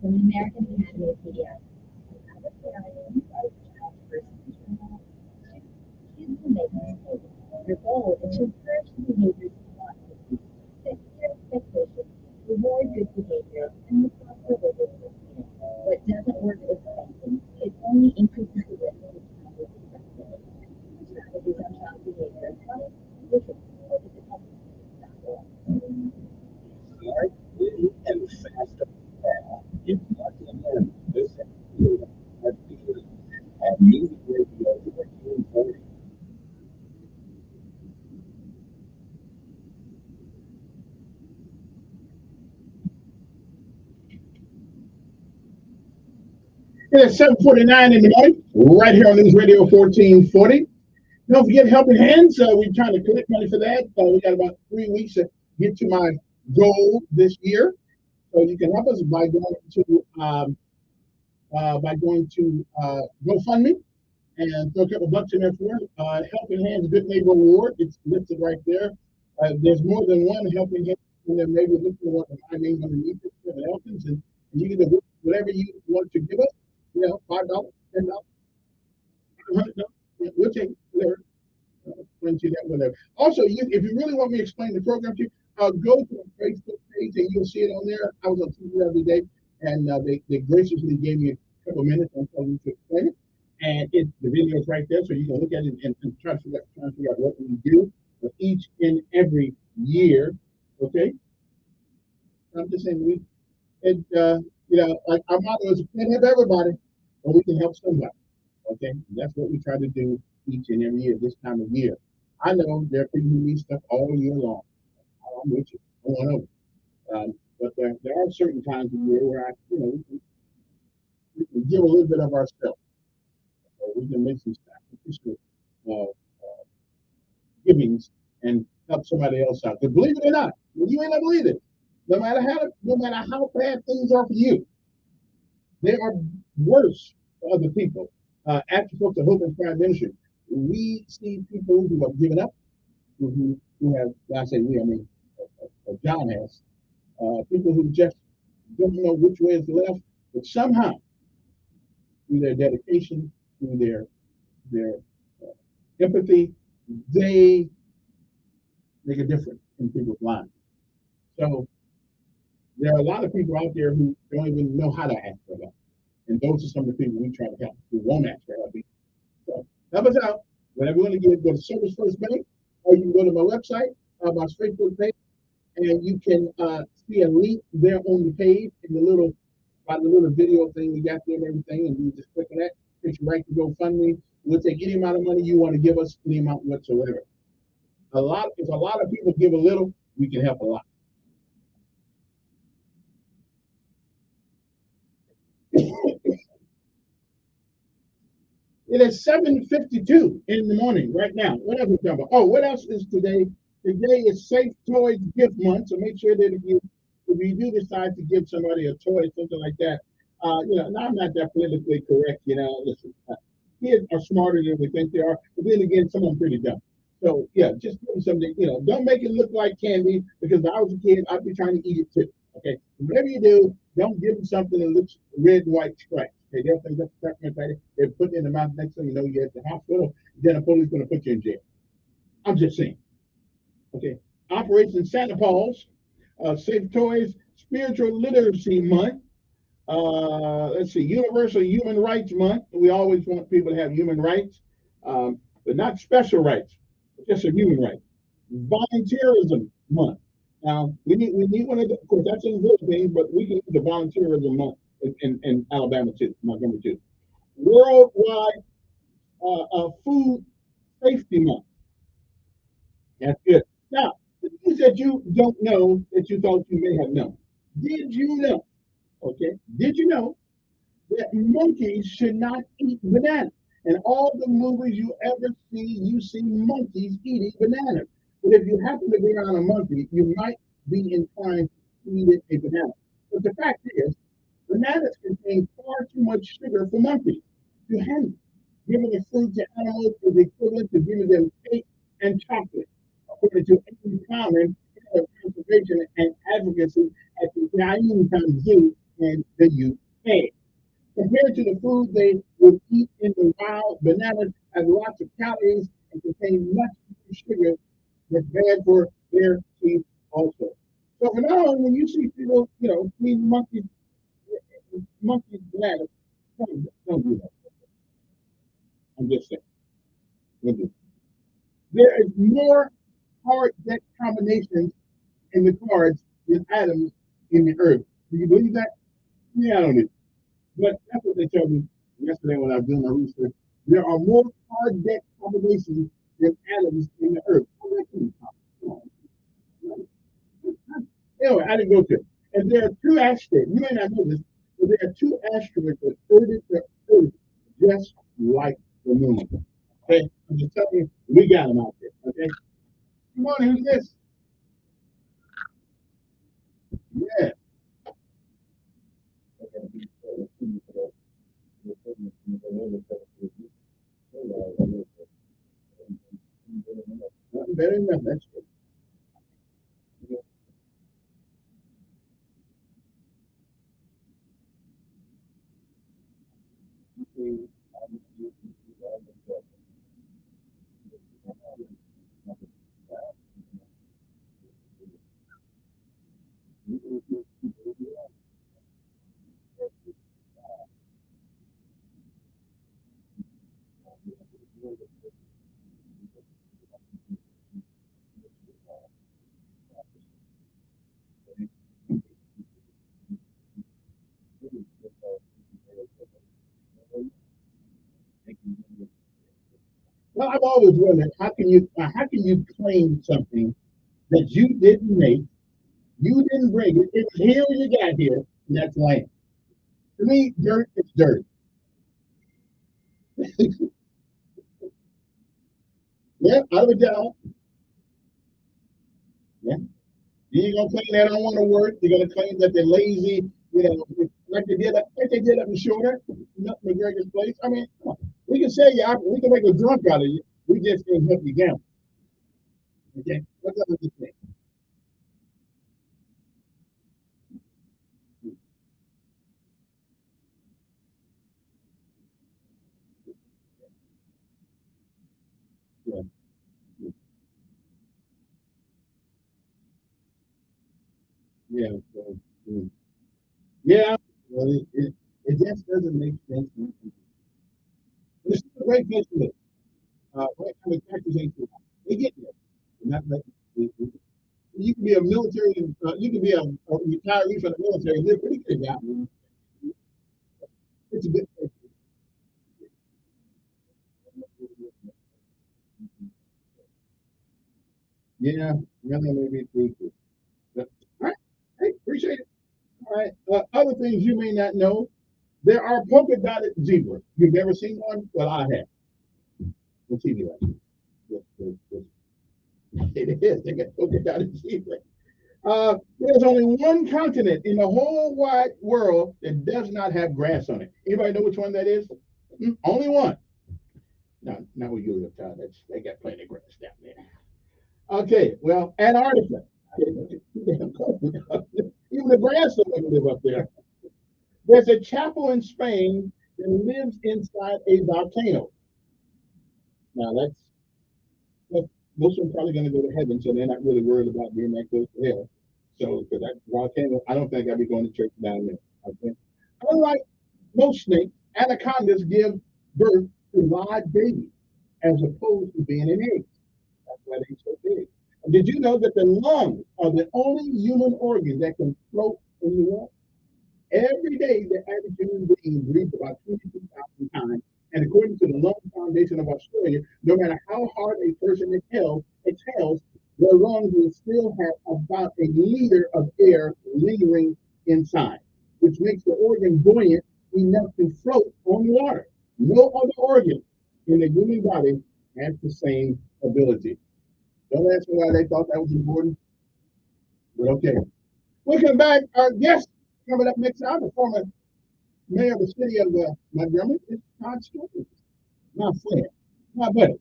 from the American Academy of Pediatrics. Kids will make mistakes. Your goal is to encourage the behaviors you want to see. Set clear expectations, reward good behavior, and look for behavior. What doesn't work is spanking. It only increases the risk of strategies on child behavior. Look at Smart, witty, and fast. It's not the end. This is at Music Radio 1440. It is 7:49 in the morning, right here on News Radio 1440. Don't forget Helping Hands. We're trying to collect money for that. We got about 3 weeks to get to my goal this year. So you can help us by going to GoFundMe and throw a couple bucks in there for it. Helping Hands Good Neighbor Award. It's listed right there. There's more than one Helping Hands, and then maybe look for one of my names underneath it for the Elkins, and you can do whatever you want to give us. $5, $10, $100. We'll take whatever. Whatever. Also, if you really want me to explain the program to you, go to the Facebook page and you'll see it on there. I was on TV the other day, and they graciously gave me a couple minutes and told me to explain it. And the video is right there, so you can look at it and try to figure out what we do for each and every year. Okay, I'm just saying like our motto is, we can't help everybody, but we can help somebody. Okay, and that's what we try to do each and every year, this time of year. I know there are people who need stuff all year long. I'm with you. I'm one of them. But there are certain times of the year where we can give a little bit of ourselves. We can make some sacrificial givings and help somebody else out. Because believe it or not, when you ain't believe it, no matter how bad things are for you, they are worse for other people. At the Folks at Hope Inspired Ministry, we see people who have given up, who have, when I say we, I mean John has, people who just don't know which way is left, but somehow, through their dedication, through their empathy, they make a difference in people's lives. So there are a lot of people out there who don't even know how to ask for help. And those are some of the people we try to help who won't ask for help. So help us out. Whenever you want to get, go to Service First Bank, or you can go to my website, my Facebook page, and you can see a link there on the page in the little video thing we got there and everything, and you just click on that, takes you right to GoFundMe. We'll take any amount of money you want to give us, any amount whatsoever. If a lot of people give a little, we can help a lot. It is 7:52 in the morning right now. What else we talking about? Oh, what else is today? Today is Safe Toys Gift Month, so make sure that if you do decide to give somebody a toy, something like that, now I'm not that politically correct, listen, kids are smarter than we think they are, but then again, some of them pretty dumb. So yeah, just give them something, don't make it look like candy, because if I was a kid, I'd be trying to eat it too. Okay, whatever you do, don't give them something that looks red, white stripes. Okay, they'll think that's peppermint patty. They put it in the mouth. Next thing you know, you're at the hospital. Then the police going to put you in jail. I'm just saying. Okay, Operation Santa Paws, Safe Toys, Spiritual Literacy Month. Let's see, Universal Human Rights Month. We always want people to have human rights, but not special rights, just a human right. Volunteerism Month. Now we need one of course that's in the Philippines, but we can use the volunteerism month in Alabama too, Montgomery too. Worldwide Food Safety Month. That's good. Now, the things that you don't know that you thought you may have known. Did you know? Okay. Did you know that monkeys should not eat bananas? In all the movies you ever see, you see monkeys eating bananas. But if you happen to be around a monkey, you might be inclined to eat it a banana. But the fact is, bananas contain far too much sugar for monkeys to handle. Giving the fruit to animals is equivalent to giving them cake and chocolate, according to Amy Common, head of conservation and advocacy at the Elkins Zoo in the UK. Compared to the food they would eat in the wild, bananas have lots of calories and contain much sugar that's bad for their teeth also. So from now on, when you see people, feed monkeys bananas, don't do that. I'm just saying. Don't do that. There is more hard deck combinations in the cards than atoms in the earth. Do you believe that? Yeah, I don't know. But that's what they told me yesterday when I was doing my research. There are more hard deck combinations than atoms in the earth. Anyway, I didn't go to it. And there are two asteroids. You may not know this, but there are two asteroids that orbited the Earth just like the moon. Okay? I'm just telling you, we got them out there. Okay? Come on, who's this? Yeah. Nothing better than that. That's good. Well, I've always wondered how can you claim something that you didn't make, you didn't bring it, it was here when you got here, and that's land. To me, dirt is dirt. Yeah, out of a job. Yeah. You ain't gonna claim they don't want to work. You're gonna claim that they're lazy. You know, like they did up in Shorter, McGregor's place. I mean, come on. We can say you out. We can make a drunk out of you. We just can't help you gamble. Okay. What other thing? Yeah. Yeah. So, yeah. Well, it just doesn't make sense. It's a great place to live. Right now, the taxes ain't too high. They get there. Not like you can be a military, you can be a retiree from the military and live pretty good now. It's a good place. Yeah, yeah, that may be true too. But, all right, hey, appreciate it. All right, other things you may not know, there are polka dotted zebras. You've never seen one? Well, I have. On TV right now. Yes, yes, yes. It is. They got polka dotted zebras. There's only one continent in the whole wide world that does not have grass on it. Anybody know which one that is? Only one. No, not with you, child. They got plenty of grass down there. Okay, well, Antarctica. Even the grass doesn't live up there. There's a chapel in Spain that lives inside a volcano. Now that's most of them probably going to go to heaven, so they're not really worried about being that close to hell. So, because that volcano, I don't think I'll be going to church down there. Okay. Unlike most snakes, anacondas give birth to live babies as opposed to being an egg. That's why they're so big. And did you know that the lungs are the only human organ that can float in the water? Every day, the average human being breathes about 22,000 times. And according to the Lung Foundation of Australia, no matter how hard a person exhales, their lungs will still have about a liter of air lingering inside, which makes the organ buoyant enough to float on water. No other organ in the human body has the same ability. Don't ask me why they thought that was important, but okay. Welcome back. Our guest coming up next hour, the former mayor of the city of Montgomery, is Todd Stewart. My friend, my buddy.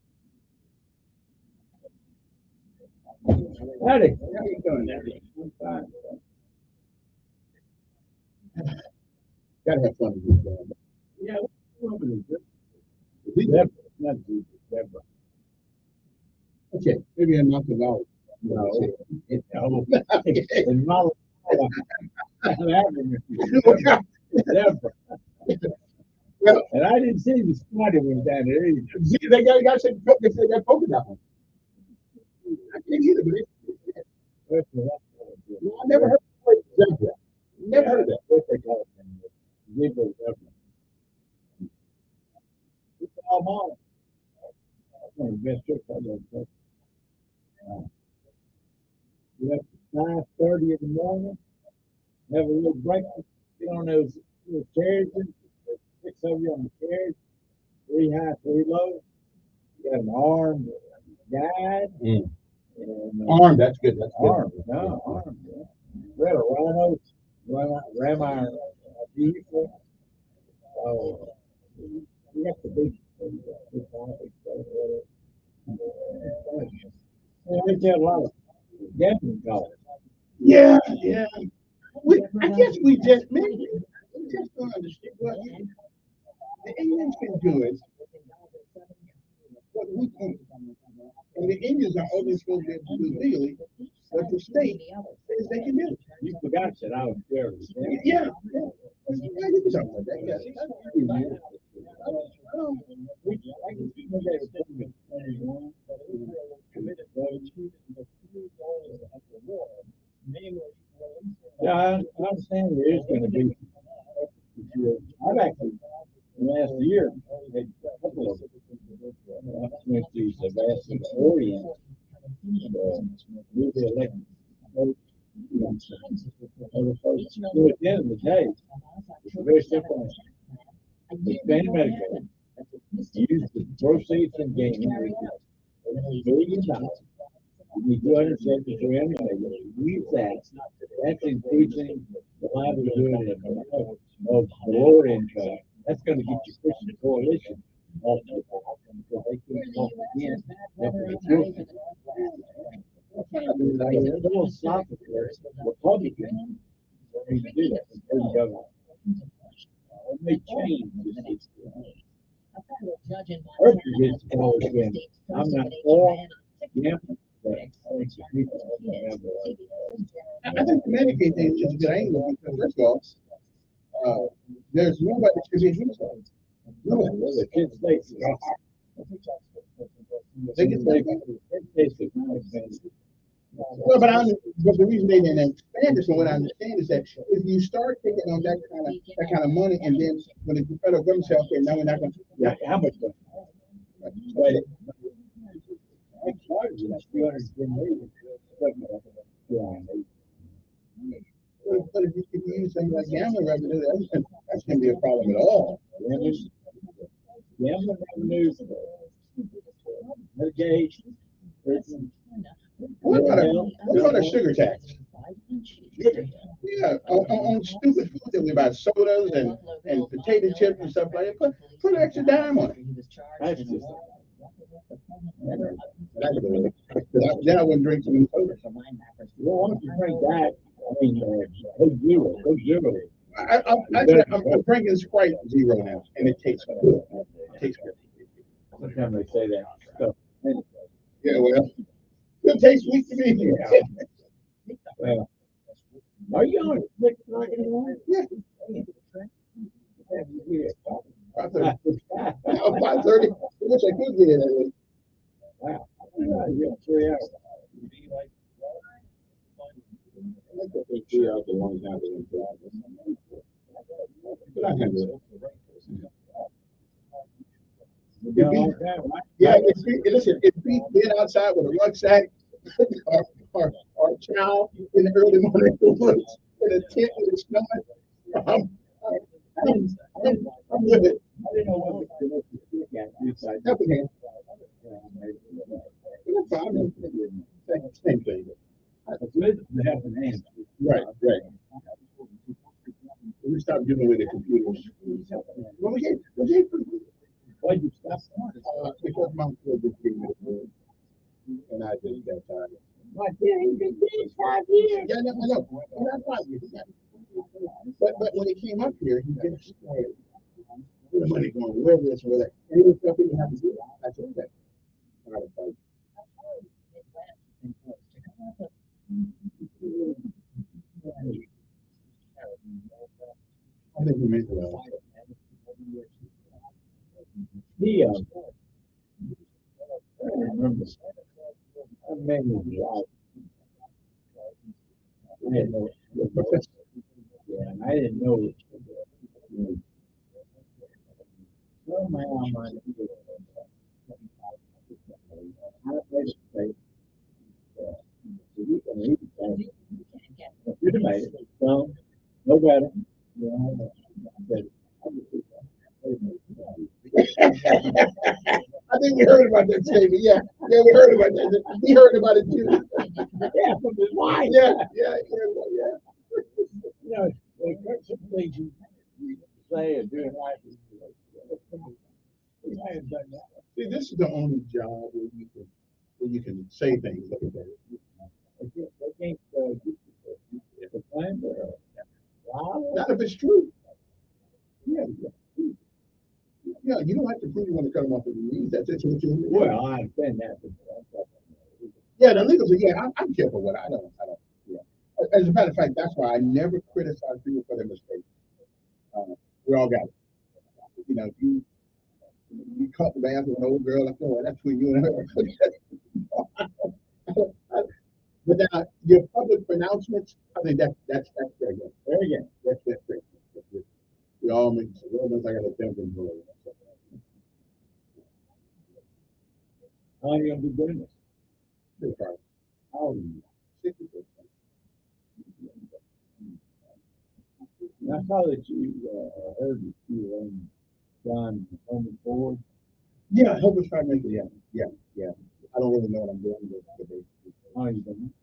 Howdy. How you doing, Daddy? I'm fine. Gotta have fun with this guy. Yeah, what's with this? Deborah, not Jesus, Deborah. Okay, maybe I'm not the law. No, no. It's not. Deborah. Well, and I didn't see the spider was down there either. See, they got some they said that polka dot. I can't either, but I never heard of zebra. Never heard of that. What they call it? Zebra. It's all mine. That's one of the best trips I've ever taken. We left at 5:30 in the morning, have a little breakfast, get on those little carriages, 6 of you on the carriage, 3 high, 3 low. You got an armed guide. And, armed, that's good. That's good. Armed, no, armed. Yeah. We had a ram our vehicle. We got the beach. We get a lot of gambling calls. Yeah, yeah. I guess we just don't understand what the Indians can do is what we can't. And the Indians are only supposed to be able to do legally what the state says they can do. You forgot that I was there. Yeah. You can talk about that. Yeah. Yeah, I understand there is going to be. I've actually, last year, had a couple of went to Sebastian Orient. We were elected. So at the end of the day, very simple. Expand Medicaid. Use the proceeds from gaming. $1 billion. You need 273 million. Use that. That's increasing the livelihood of the lower income. That's going to get you pushing the coalition. They won't stop it. Republicans need to do that. It may change. I'm not for gambling. I think the Medicaid thing is a good angle because first of all, there's nobody that should be against it. Nobody. The kids They can say well, but the reason they didn't expand this, from what I understand, is that if you start taking on that kind of money, and then when the federal government says, okay, now we're not going to, yeah, how much? But but if you use something like gambling revenue, that's going to be a problem at all. Gambling revenue, mitigation. What about a sugar tax? Yeah, on stupid food that we buy, sodas and potato chips and stuff like that. Put an extra dime on it. That's just. Then I wouldn't drink some soda. Well, why don't you drink that? I mean, go zero. I'm drinking Sprite Zero now, and it tastes good. It tastes good. Sometimes they say that stuff. Yeah, well, it tastes sweet to me. Well, are you on Click right anymore? Yeah. 5:30. I wish I could get in. Wow. Yeah, 3 hours. I think they 3 hours a long time. But I can do it. Yeah, listen, it beat being outside with a rucksack or a child in the early morning in a tent with a snowing. I'm with it. I didn't know what was Helping hand. Same thing. It's good to have an hand. Right. We stopped giving away the computers. Well, we gave Why you stop? because my kid just gave me the board, and I just got tired. My kid ain't been dead 5 years. Yeah, I know. Not 5 years. But when he came up here, he just started. The money going where this, where that. And he was stuff he didn't have to do. I said, okay. All right, fine. I think he meant well. He, I remember. I made him drive. I didn't know. Yeah, and I didn't know. Somehow my no better. I think we heard about that statement. Yeah, we heard about that. He heard about it too. Yeah, from his wife. Yeah. You know, some things you say or do in life. See, this is the only job where you can say things like that. They can't get the plan, Not if it's true. Yeah, you don't have to prove you want to cut them off at the knees. That's it. Well, I understand that. Yeah, the legals. Yeah, I'm careful what I don't. Yeah. As a matter of fact, that's why I never criticize people for their mistakes. We all got it. You know, if you caught the bath with an old girl, like, oh, that's between you and her. But now your public pronouncements, I think that's very good. Very good. That's great. We all make like I got a devil for it. How are you going to be doing this? Pretty hard. How old are you? 66. And I saw that you heard that you were on John on board. Yeah, I hope it's trying to make it. Yeah. I don't really know what I'm doing, but Oh, you done?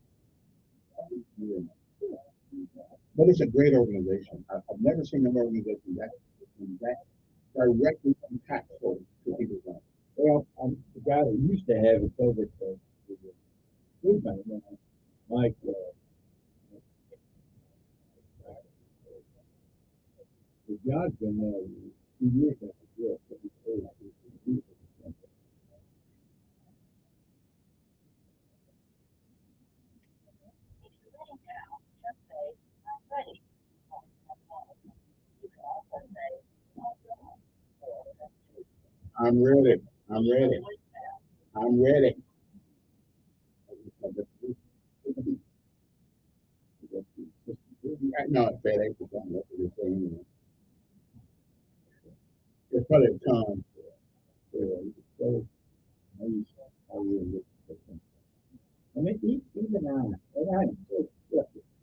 but it's a great organization. I've never seen an organization that directly impactful to people's lives. Well, the guy that used to have it over at the food bank, Mike. The John's been there 2 years now. I'm ready. I'm ready. I'm ready. No, FedEx is on what they're saying. It's probably a ton. So, I mean, even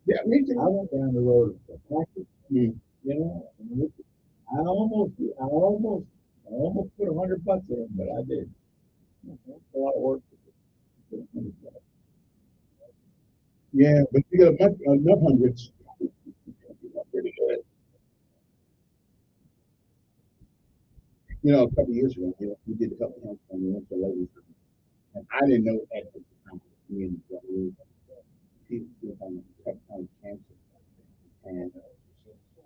yeah, me too. I went down the road to practice, you know, and I almost put $100 in, but I did. That's a lot of work. Yeah, but you got enough hundreds. Pretty good. You know, a couple of years ago, we did a couple of hands on the winter ladies, and I didn't know at the time. Me and she was having a tough time with cancer, and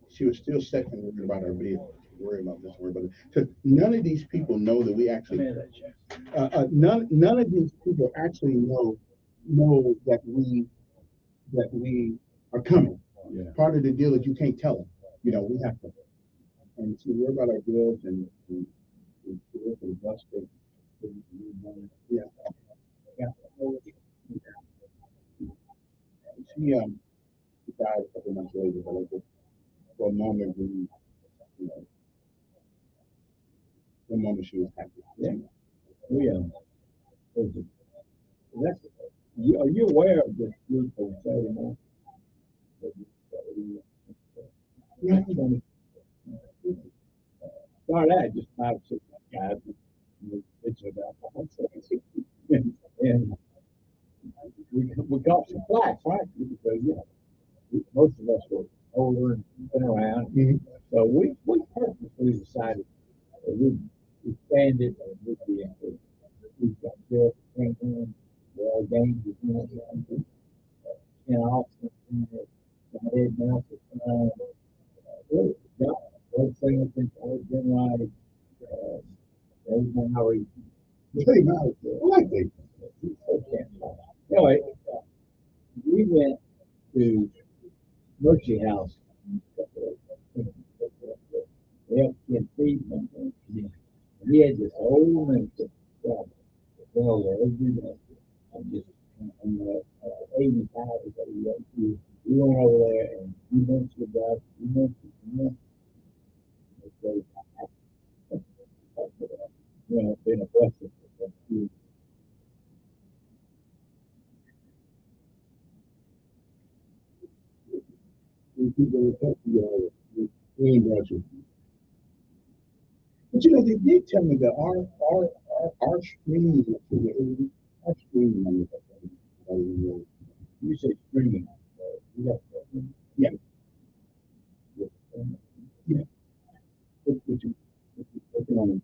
she was still second worried about her bid, worried about this, worried about it. Because none of these people know that we actually, none of these people actually know that we are coming. Yeah. Part of the deal is you can't tell them. You know, we have to. And she worried about our bills and the bus station. Yeah. Yeah. She died a couple months later, but like for a moment know, for a moment she was happy. Yeah. We that's are you aware of this group on Saturday morning? Yeah. Start out just 5 or 6 guys. It's about and we got some flack, frankly, because most of us were older and been around. Mm-hmm. So we purposely decided that we'd expand it and we'd be included. We've got Jeff came in, well, games is in and Austin, the head mouse, really, yeah, those things have been right. Everything I read. Pretty much. I like it. Anyway, we went to Mercy House. Elkins Friedman. He had this old minister well there every day. And just on 85 or so, we went over there and he mentioned about it's been a blessing. People will talk to you all. But they did tell me that our streaming our streaming numbers are really. You say streaming. Yeah. Yeah. Yeah. What you working on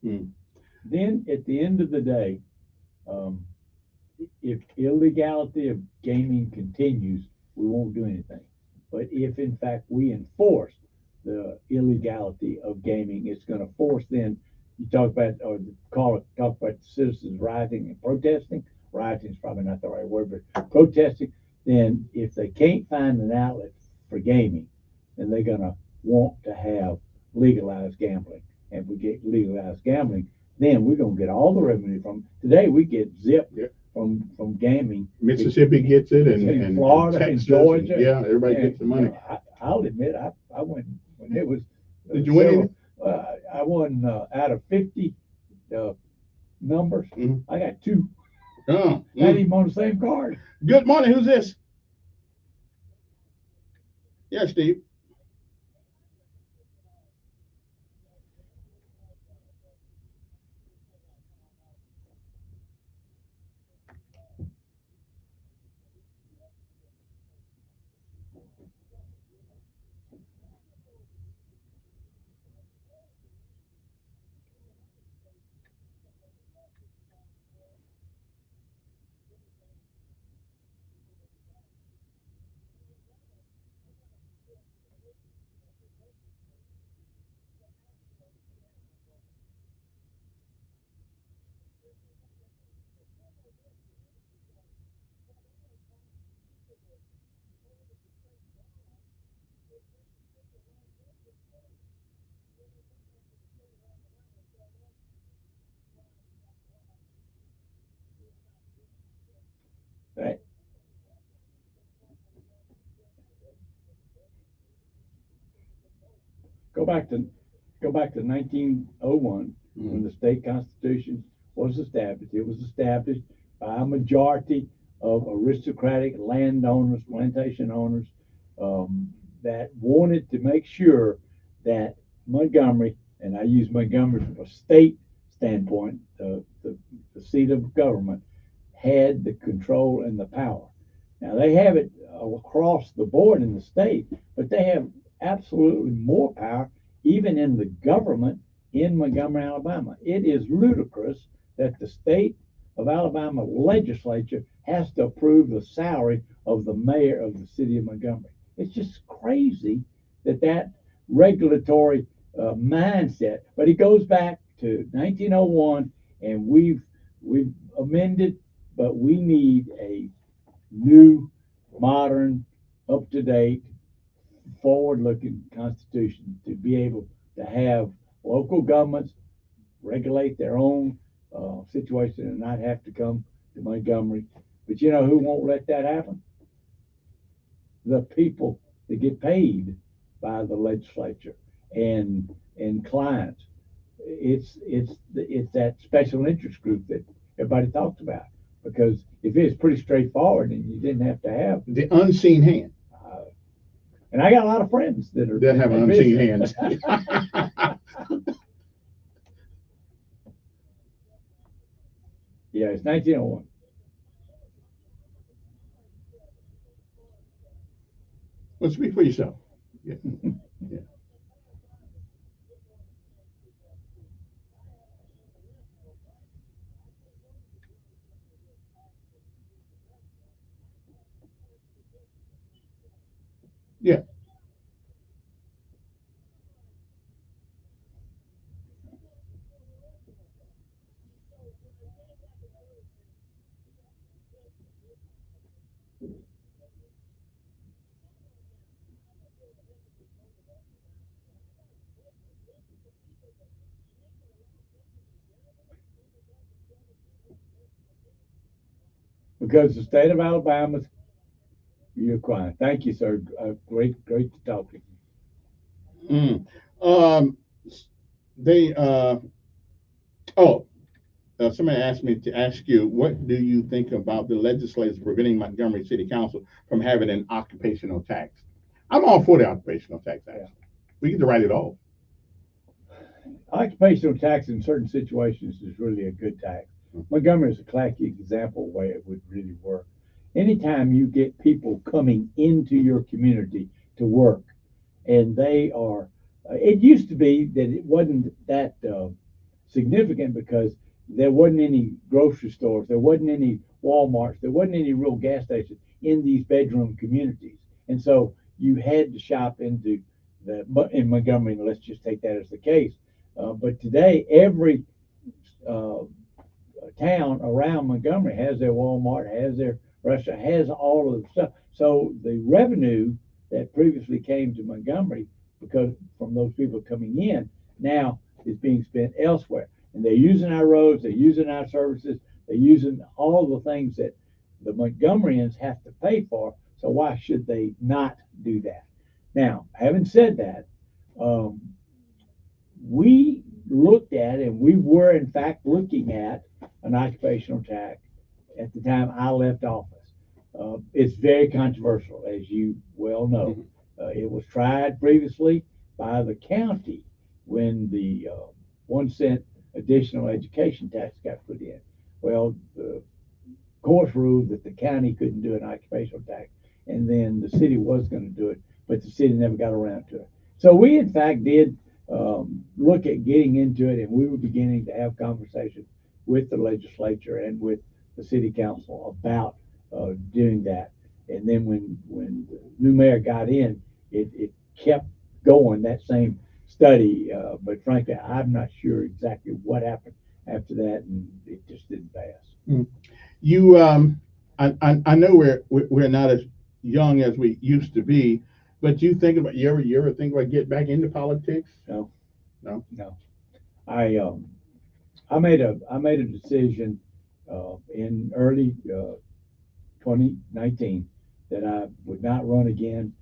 Then at the end of the day, if illegality of gaming continues, we won't do anything. But if in fact we enforce the illegality of gaming, it's going to force then, you talk about, or talk about citizens rioting and protesting. Rioting is probably not the right word, but protesting. Then if they can't find an outlet for gaming, then they're going to want to have legalized gambling. And if we get legalized gambling, then we're going to get all the revenue from. Today we get zipped from gaming. Mississippi gets it, and Florida, Texas, and Georgia. yeah, everybody gets the money. You know, I'll admit, I went when it was. Did you win? I won out of 50 numbers. I got 2. Oh, not even on the same card. Good morning. Who's this? Yeah, Steve. Right. Go back to 1901 when the state constitution was established. It was established by a majority of aristocratic landowners, plantation owners, that wanted to make sure that Montgomery, and I use Montgomery from a state standpoint, the seat of government, had the control and the power. Now they have it across the board in the state, but they have absolutely more power even in the government in Montgomery, Alabama. It is ludicrous that the state of Alabama legislature has to approve the salary of the mayor of the city of Montgomery. It's just crazy that regulatory mindset. But it goes back to 1901, and we've amended, but we need a new, modern, up-to-date, forward-looking constitution to be able to have local governments regulate their own situation and not have to come to Montgomery. But you know who won't let that happen? The people that get paid by the legislature and clients. It's that special interest group that everybody talks about. Because if it's pretty straightforward and you didn't have to have the unseen hand. And I got a lot of friends that have unseen hands. Yeah, it's 1901. Well, speak for yourself. Yeah. Yeah. Yeah. Because the state of Alabama's, you're quiet. Thank you, sir. Great to talk to you. Somebody asked me to ask you, what do you think about the legislators preventing Montgomery City Council from having an occupational tax? I'm all for the occupational tax. Actually, we get to write it off. Occupational tax in certain situations is really a good tax. Montgomery is a classic example of the way it would really work. Anytime you get people coming into your community to work, and they are, it used to be that it wasn't that significant because there wasn't any grocery stores, there wasn't any Walmarts, there wasn't any real gas stations in these bedroom communities. And so you had to shop into in Montgomery, let's just take that as the case. But today, every town around Montgomery has their Walmart, has their restaurant, has all of the stuff. So the revenue that previously came to Montgomery because from those people coming in now is being spent elsewhere. And they're using our roads, they're using our services, they're using all the things that the Montgomeryans have to pay for. So why should they not do that? Now, having said that, we looked at and we were in fact looking at an occupational tax at the time I left office. It's very controversial, as you well know. It was tried previously by the county when the 1 cent additional education tax got put in. Well, the courts ruled that the county couldn't do an occupational tax, and then the city was going to do it, but the city never got around to it. So we, in fact, did look at getting into it, and we were beginning to have conversations with the legislature and with the city council about doing that. And then when the new mayor got in, it kept going, that same study. But frankly, I'm not sure exactly what happened after that, and it just didn't pass. You, I know we're not as young as we used to be, but you ever think about getting back into politics? No. No. I made a decision in early 2019 that I would not run again.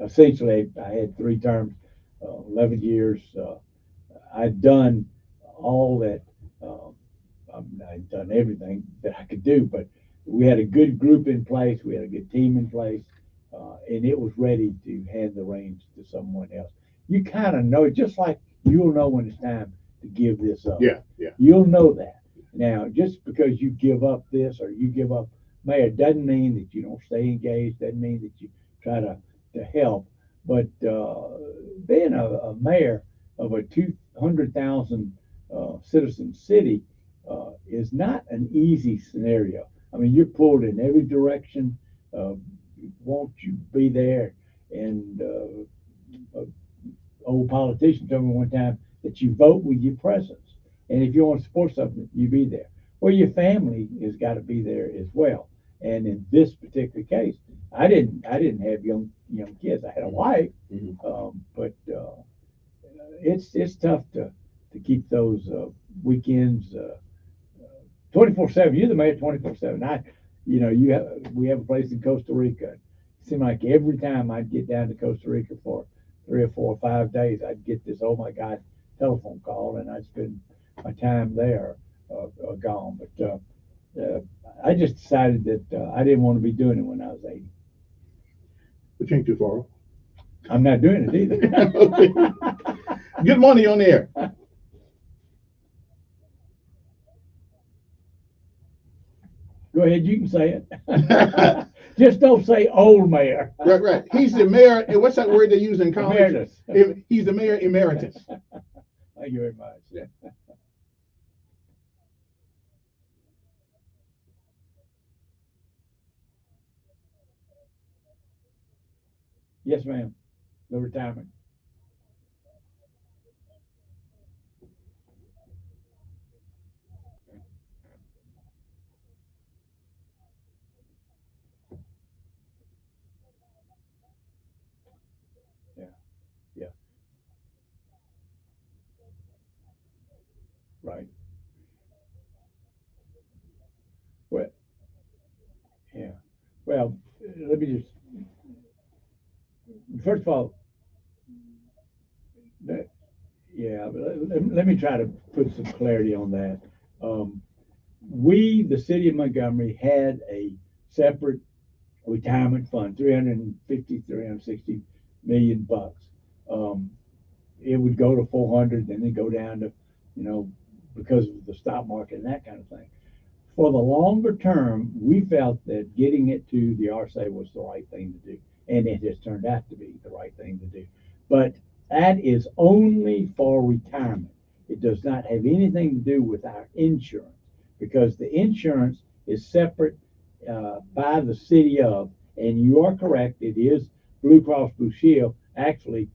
Essentially, I had 3 terms, 11 years. I'd done all that. I'd done everything that I could do, but we had a good group in place. We had a good team in place, and it was ready to hand the reins to someone else. You kind of know, just like you'll know when it's time to give this up. Yeah. You'll know that. Now, just because you give up this or you give up mayor doesn't mean that you don't stay engaged, doesn't mean that you try to help. But being a mayor of a 200,000 citizen city is not an easy scenario. I mean, you're pulled in every direction. Won't you be there? And old politician told me one time that you vote with your presence, and if you want to support something, you be there. Well, your family has got to be there as well. And in this particular case, I didn't have young kids. I had a wife, but it's tough to keep those weekends 24/7. You're the mayor 24/7. We have a place in Costa Rica. It seemed like every time I'd get down to Costa Rica for 3 or 4 or 5 days, I'd get this, oh my God, telephone call, and I'd spend my time there gone. But I just decided that I didn't want to be doing it when I was 80. Which ain't too far. I'm not doing it either. Good morning on the air. Go ahead, you can say it. Just don't say old mayor. Right. He's the mayor, and what's that word they use in college? Emeritus. He's the mayor emeritus. Thank you very much. Yes, ma'am. The retirement. Yeah. Right. Well, yeah. Well, let me just, first of all, let me try to put some clarity on that. We, the city of Montgomery, had a separate retirement fund, 350, 360 million bucks. It would go to 400, then it go down to, because of the stock market and that kind of thing. For the longer term, we felt that getting it to the RSA was the right thing to do, and it has turned out to be the right thing to do. But that is only for retirement. It does not have anything to do with our insurance, because the insurance is separate by the city of, and you are correct, it is Blue Cross Blue Shield. Actually,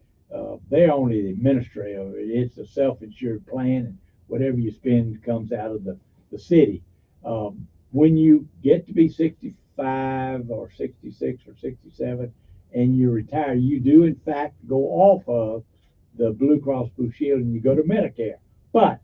they're only the administrator of it. It's a self-insured plan, and whatever you spend comes out of the city. When you get to be 65 or 66 or 67 and you retire, you do in fact go off of the Blue Cross Blue Shield and you go to Medicare. But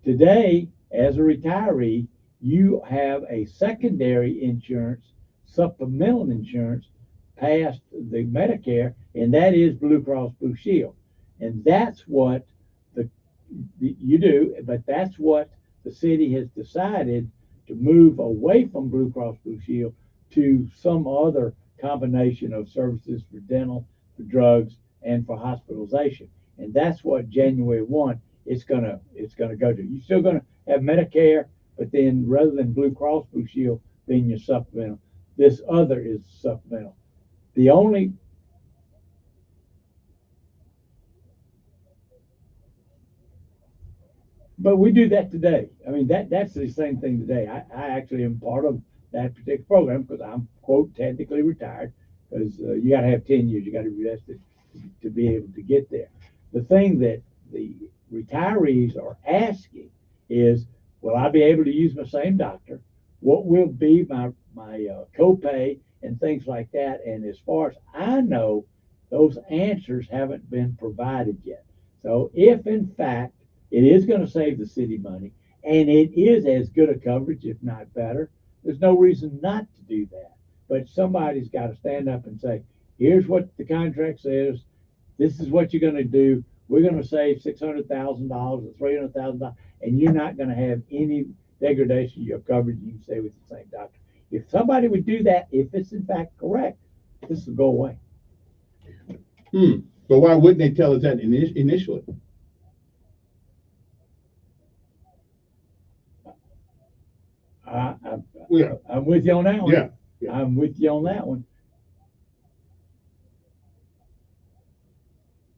today, as a retiree, you have a secondary insurance, supplemental insurance, past the Medicare, and that is Blue Cross Blue Shield. And that's what you do, but that's what the city has decided to move away from Blue Cross Blue Shield to some other combination of services for dental, for drugs, and for hospitalization. And that's what January 1 it's gonna go to. You're still gonna have Medicare, but then rather than Blue Cross Blue Shield being your supplemental, this other is supplemental. The only But we do that today. I mean, that's the same thing today. I actually am part of that particular program because I'm, quote, technically retired, because you got to have 10 years. You got to be vested to be able to get there. The thing that the retirees are asking is, will I be able to use my same doctor? What will be my copay and things like that? And as far as I know, those answers haven't been provided yet. So if in fact it is going to save the city money, and it is as good a coverage, if not better, there's no reason not to do that. But somebody's got to stand up and say, here's what the contract says. This is what you're going to do. We're going to save $600,000 or $300,000, and you're not going to have any degradation of your coverage. You can stay with the same doctor. If somebody would do that, if it's in fact correct, this will go away. But why wouldn't they tell us that initially? I'm with you on that one. Yeah. I'm with you on that one.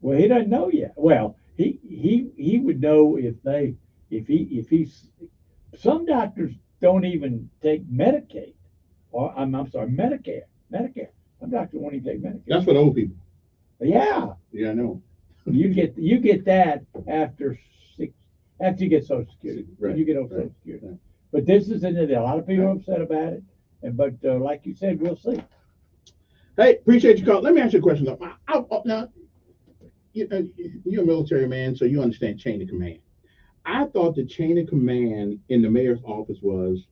Well, he doesn't know yet. Well, he would know if he's some doctors don't even take Medicaid, or I'm sorry, Medicare. Some doctors won't even take Medicare. That's for old people. Yeah. Yeah, I know. You get that after you get Social Security. Right. You get Social Security. Right. But this is in it. A lot of people are upset about it, but like you said, we'll see. Hey, appreciate you calling. Let me ask you a question though. Now, you're a military man, so you understand chain of command. I thought the chain of command in the mayor's office was,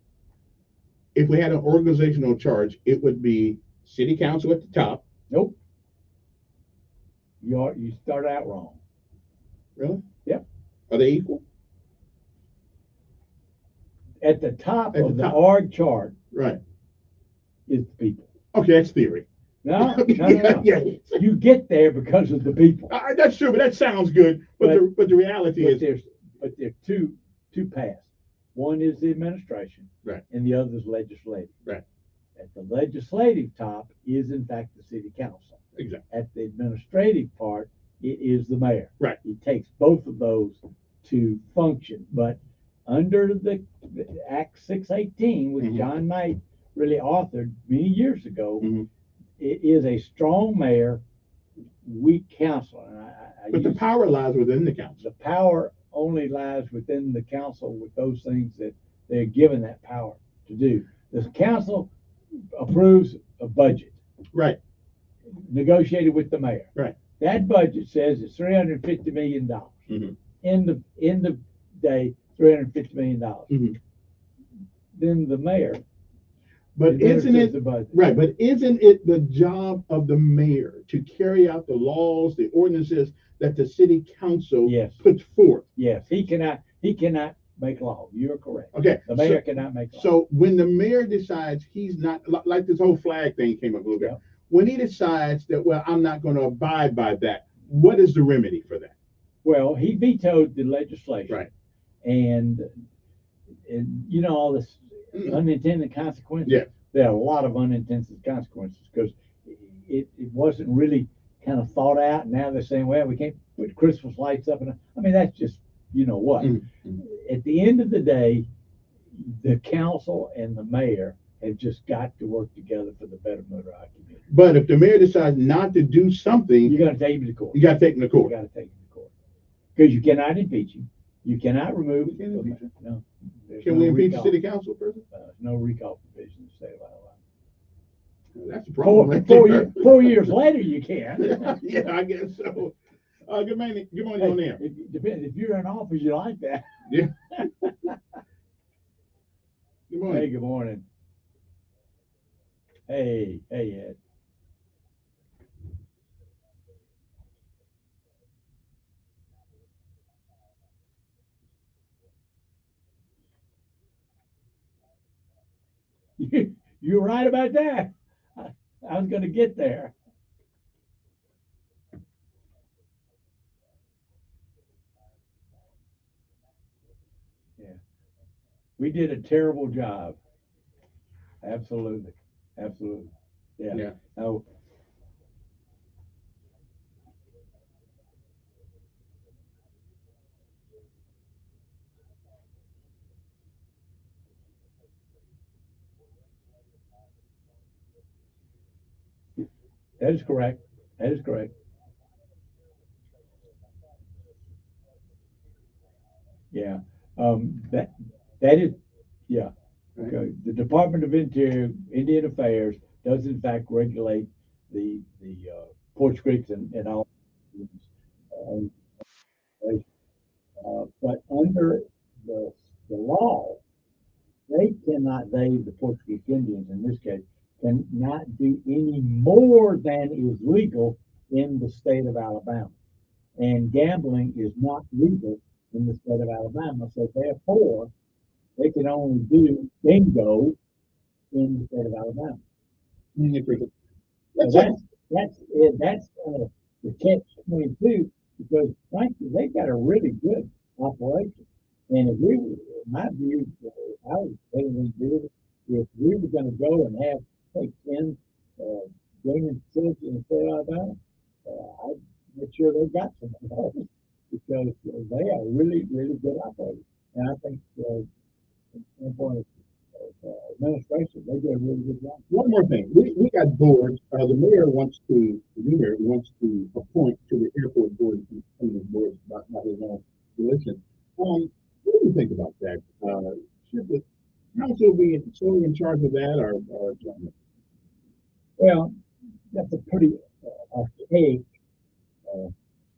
if we had an organizational chart, it would be city council at the top. Nope. You start out wrong. Really? Yep. Are they equal? At the top of the org chart, right, is the people. Okay, that's theory. No. Yeah. You get there because of the people. That's true, but that sounds good. But the reality is, there are two paths. One is the administration, right, and the other is legislative. Right. At the legislative top is in fact the city council. Exactly. At the administrative part, it is the mayor. Right. It takes both of those to function, but under the Act 618, which John Knight really authored many years ago, it is a strong mayor, weak council. But the power lies within the council. The power only lies within the council with those things that they're given that power to do. The council approves a budget. Right. Negotiated with the mayor. Right. That budget says it's $350 million. In the day, $350 million. Then the mayor. But isn't it right? But isn't it the job of the mayor to carry out the laws, the ordinances that the city council puts forth? Yes, he cannot make law. You're correct. Okay, the mayor cannot make law. So when the mayor decides he's not, like this whole flag thing came up a little bit. When he decides that, well, I'm not going to abide by that, what is the remedy for that? Well, he vetoed the legislation, right? And you know all this unintended consequences. Yeah. There are a lot of unintended consequences because it wasn't really kind of thought out. And now they're saying, well, we can't put Christmas lights up. And I mean, that's just you know what. At the end of the day, the council and the mayor have just got to work together for the betterment of our community. But if the mayor decides not to do something, you got to take him to court. You got to take him to court. You got to take him to court because you cannot impeach him. You cannot remove him. No. Can we impeach the city council person? No recall provision in the state of Alabama. That's the problem. 4 years later, you can. Yeah, I guess so. Good morning on there. It depends. If you're in office, you like that. Yeah. Good morning. Hey, good morning. Hey, Ed. You're right about that. I was going to get there. Yeah. We did a terrible job. Absolutely. Absolutely. Yeah. Oh. That is correct. That is correct. Yeah. That is, yeah. Okay. The Department of Indian Affairs does in fact regulate the Porch Creeks and all. But under the law, they, the Portuguese Indians in this case, cannot do any more than is legal in the state of Alabama. And gambling is not legal in the state of Alabama. So therefore, they can only do bingo in the state of Alabama. So that's the catch-22, because frankly, they got a really good operation. And if we, in my view, I would say we do it if we were going to go and have, say, 10 gaming facilities in the state of Alabama, I'd make sure they got some of those, because they are really, really good operators. And I think from point of administration, they do a really good job. One more thing, we got boards. The mayor wants to appoint to the airport board some of the boards by his own volition. What do you think about that? Should the council be solely in charge of that, or well, that's a pretty archaic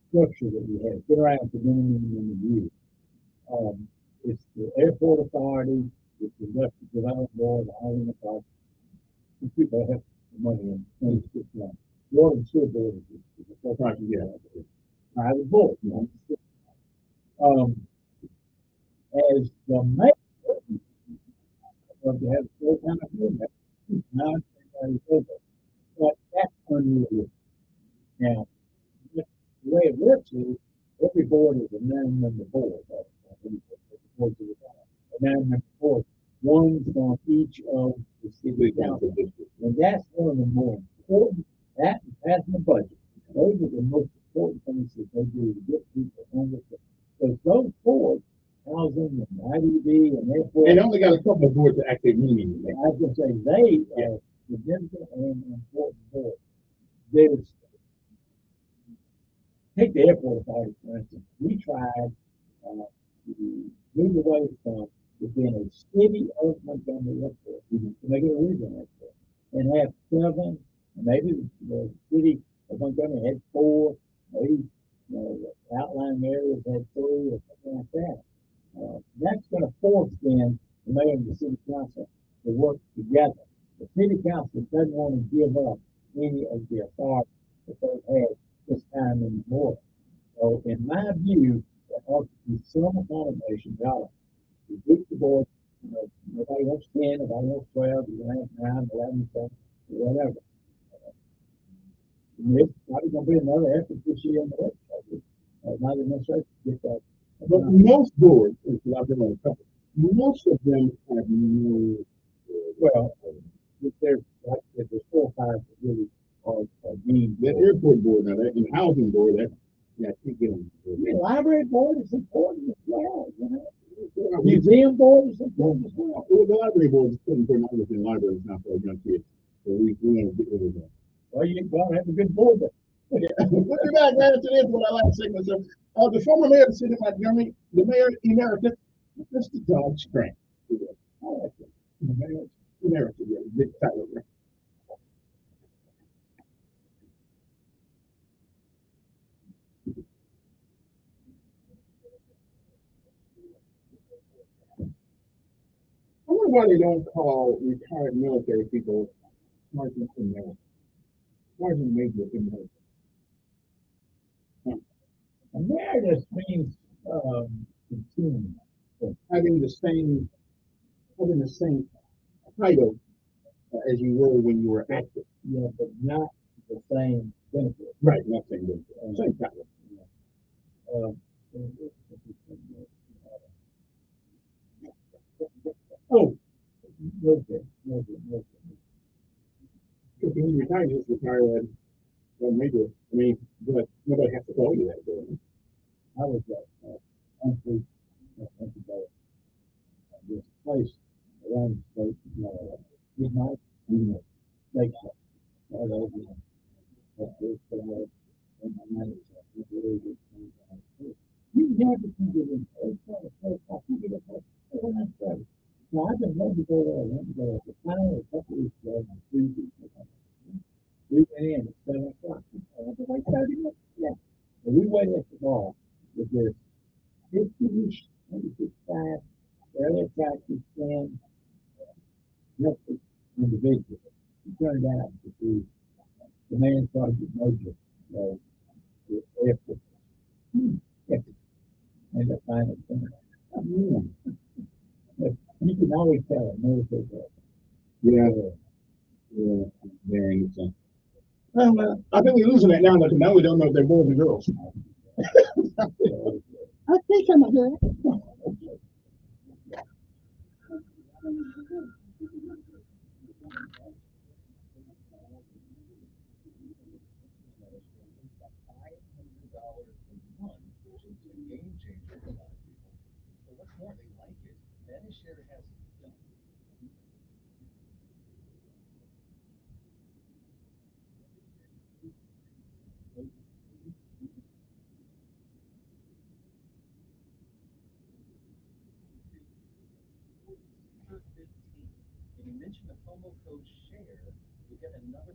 structure that we have. Been around for many years. It's the airport authority, it's the industrial development board, the housing authority. These people have the money in the water and sewer board is the full private board. As the mayor of the full kind of board, now everybody's over. But that's unrealistic. Now, the way it works is every board is a 9-member board. A 9-member board, one from each of the city council districts. And that's one of the more important, that and passing the budget. Those are the most important things that they do to get people on the system. Because those boards, housing and IDB and airport. And they only got a couple of boards that actually mean. I was going to say, they are significant and important boards. There's, take the airport authority, for instance. We tried to move away from within a city of Montgomery airport to make it a regional airport and have 7, maybe the city of Montgomery had 4, maybe the outlying areas had 3 or something like that. That's going to force then the mayor and the city council to work together. The city council doesn't want to give up any of the authority that they've had this time anymore. So in my view, there ought to be some accommodation. Reduce the board, nobody wants 10, nobody wants 12, you can have 9, 11, 7, whatever. There's probably going to be another effort this year in the legislature. My administration get that. But most boards, I've been on a couple, most of them have no. Well, there's 4 or 5 that really are being. The airport board, now that, and housing board, that Yeah, keep getting. I mean, library board is important as well, you know. Museum board is important as well. Well, the library board is putting for not within libraries now for young kids. So we want to get rid of that. Well, you gotta have a good board there. We'll be back right after this with our last segment. So, the former mayor of the city of Montgomery, the mayor emeritus, Mr. John Strang. I like it. The mayor emeritus, yeah, big title there. I wonder why they don't call retired military people sergeant and major. Sergeant major in Emeritus means continuing. having the same title as you were when you were active. Yeah, but not the same benefit. Right, not same benefit. Same title. Oh, okay. Because when you retire, you just retire at major. I mean, but nobody has to call you that. Though. I was honestly, about this place around the state, midnight, like you have to keep it in. Now, I've been ready to go there. I went to go at the time, a couple weeks ago, on Tuesday. We went in at 7 o'clock. I was like 30 minutes. Yeah. And we waited at the bar with this 50-ish, maybe 55, fairly attractive, thin, healthy individual. It turned out to be the man sergeant major. So, after, end up finding him. But you can always tell it knows it. Yeah. Yeah. Very interesting. Well, I think we're losing that now. Because now we don't know if they're boys and girls. I think I'm a girl. And you mentioned the promo code SHARE, you'll get another.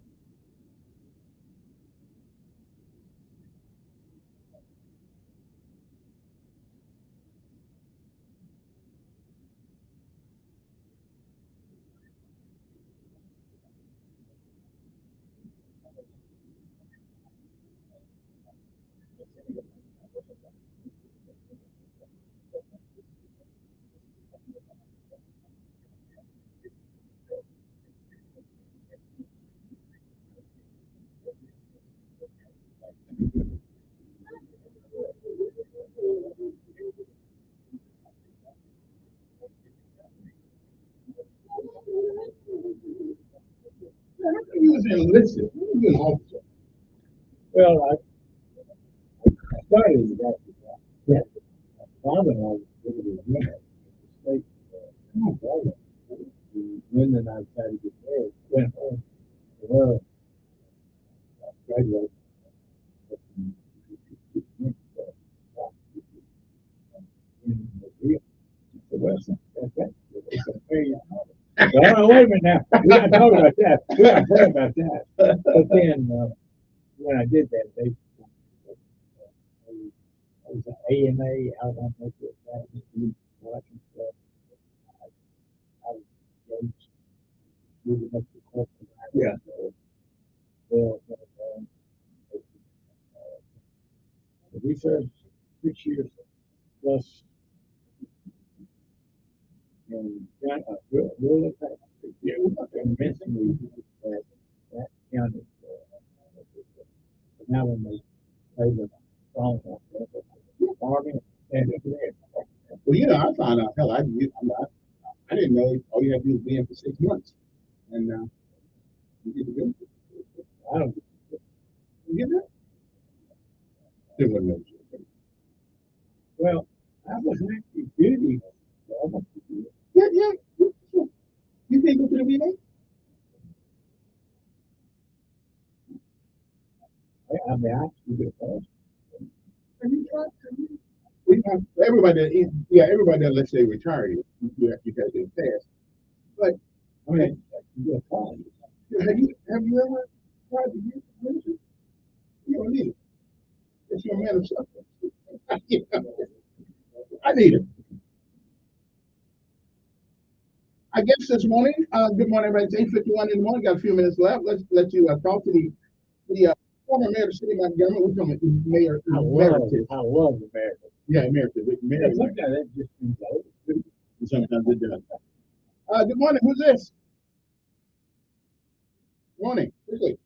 You was enlisted. You was an officer. Well, I started with that. Yeah. My father-in-law was really good. State. When the night tried to get married, went home to her, graduated. Oh, wait a minute now. We got to talk about that. We got to pray about that. But then, when I did that, they was an AMA out on the watching stuff. I was engaged moving up to corporate. Yeah. Well, we served 6 years plus. And real impact. Yeah, convincingly that county. But now when they play the song like that, farming and Well, you know, I found out. Hell, I didn't know all you had to do was be in for 6 months, and you get the benefit. I don't You get that? Then what else? Well, I was active duty for almost a year. Yeah. You can't go to the VA? I mean, I actually get past. Have you tried? We have everybody that let's say retired, you have to pass. But I mean, I get past. have you ever tried to use medicine? You don't need it. It's your man of substance. You know, I need it. I guess this morning, good morning, everybody. It's 8:51 in the morning. Got a few minutes left. Let's let you talk to the former mayor of the city of Montgomery. We're talking about Mayor Emeritus. I love America. Yeah, Emeritus. Mayor Sometimes that just means old. Sometimes it does. Good morning. Who's this? Morning. Who's this?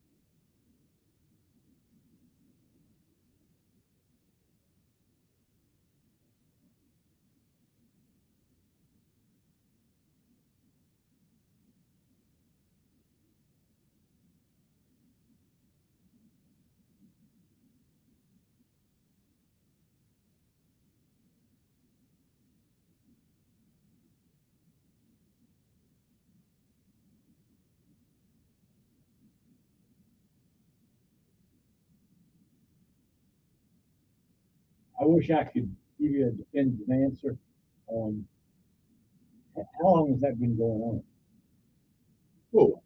I wish I could give you a definitive answer on how long has that been going on? Cool.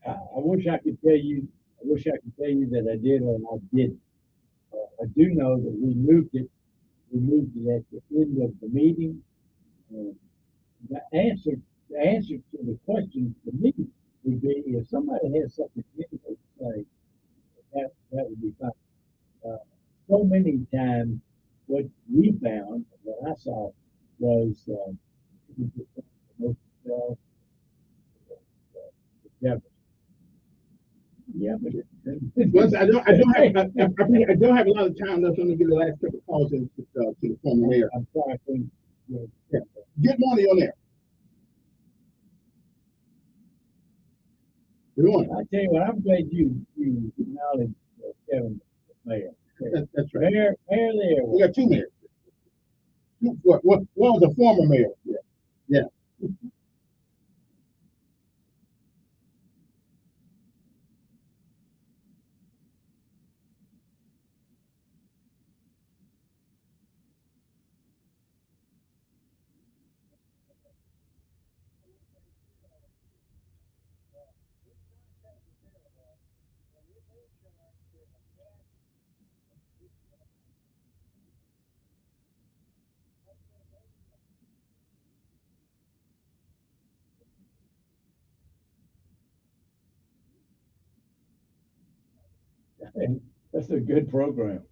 I wish I could tell you. I wish I could tell you that I did or I didn't. I do know that we moved it. We moved it at the end of the meeting. Uh, the answer, the answer to the question to me would be if somebody has something difficult to say, that would be fine. So many times, what we found, what I saw, was yeah, but Well, I don't have a lot of time left. I'm going to get the last couple of calls to the former mayor. I'm sorry. Yeah. Good morning on there. Good morning. I tell you what, I'm glad you acknowledged Kevin, the mayor. That's right. Mayor there. We got two mayors. One was a former mayor. Yeah. That's a good program.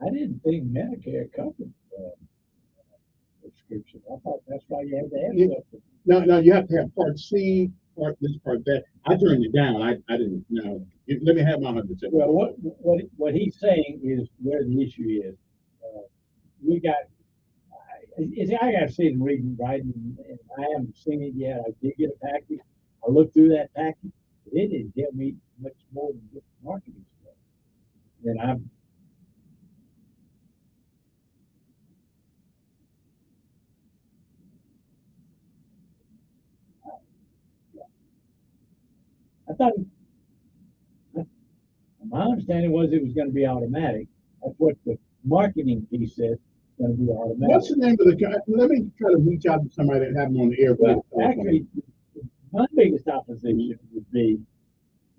I didn't think Medicare covered prescription. I thought that's why you had to have something. No, you have to have Part C, Part this, Part that. I turned it down. I didn't know. Let me have my 100%. Well, what he's saying is where the issue is. We got. I got to see the reading right, and I haven't seen it yet. I did get a package. I looked through that package. It didn't tell me much more than just marketing stuff. And I thought my understanding was it was going to be automatic. That's what the marketing piece said. going to be automatic. What's the name of the guy? Let me try to reach out to somebody that have them on the air. Well, actually, my biggest opposition would be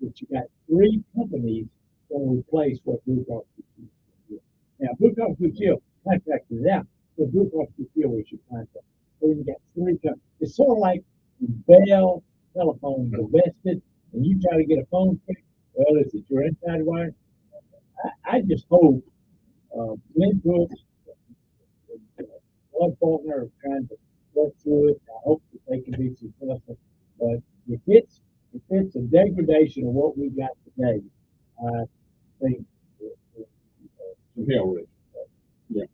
that you got three companies going to replace what Blue Cross Blue Shield did. Now, Blue Cross Blue Shield contracted it out, but Blue Cross Blue Shield was your contract. So you got three companies. It's sort of like Bell Telephone divested, and you try to get a phone fixed. Well, is it your inside wire? I just hope Glenn Brooks, one partner, are trying to work through it. I hope that they can be successful. But if it's a degradation of what we got today, I think hell with it. Yeah.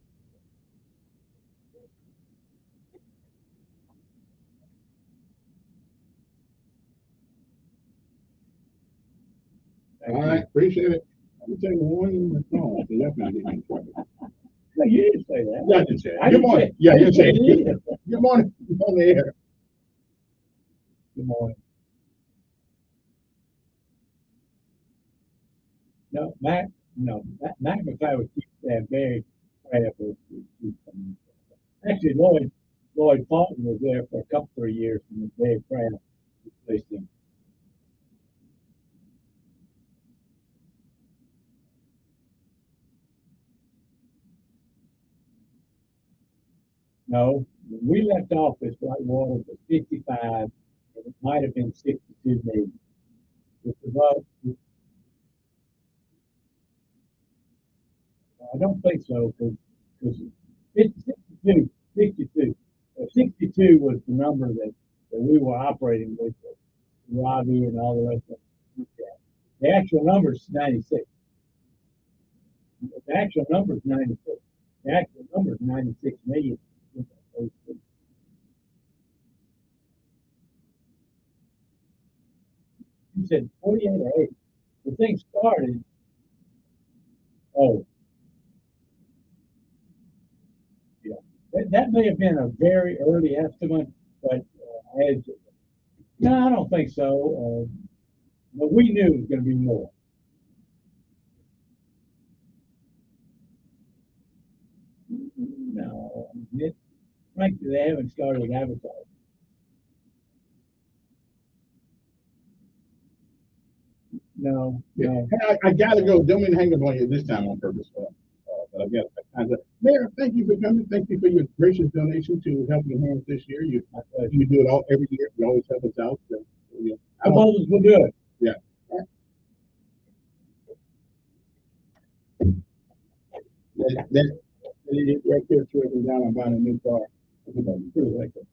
All right, appreciate it. I'm gonna take one in the phone. So that's not getting in trouble. No, you didn't say that. Yeah, I did say it. Good morning. Yeah, you said it. Good morning. You're on the air. Good morning. No, Mac McCloud was very prayerful. Actually, Lloyd Fulton was there for a couple, 3 years and was very proud to replace him. No, when we left office, Whitewater was 55, and it might have been 62 million. It's about, I don't think so, because 62 was the number that we were operating with, Robbie and all the rest of it. The actual number is 96. The actual number is 96. The actual number is 96 million. You said 48 or 8. The thing started. Oh, yeah. That may have been a very early estimate, but no, I don't think so. But we knew it was going to be more. No, frankly, they haven't started advertising. No, Yeah. no. Hey, I gotta go. Don't mean to hang up on you this time on purpose. But I've got Mayor, thank you for coming. Thank you for your gracious donation to Helping Hands this year. You do it all every year. You always help us out. So, yeah. I've always been good. Yeah. That right there, tracking down on buying a new car. Pretty like it.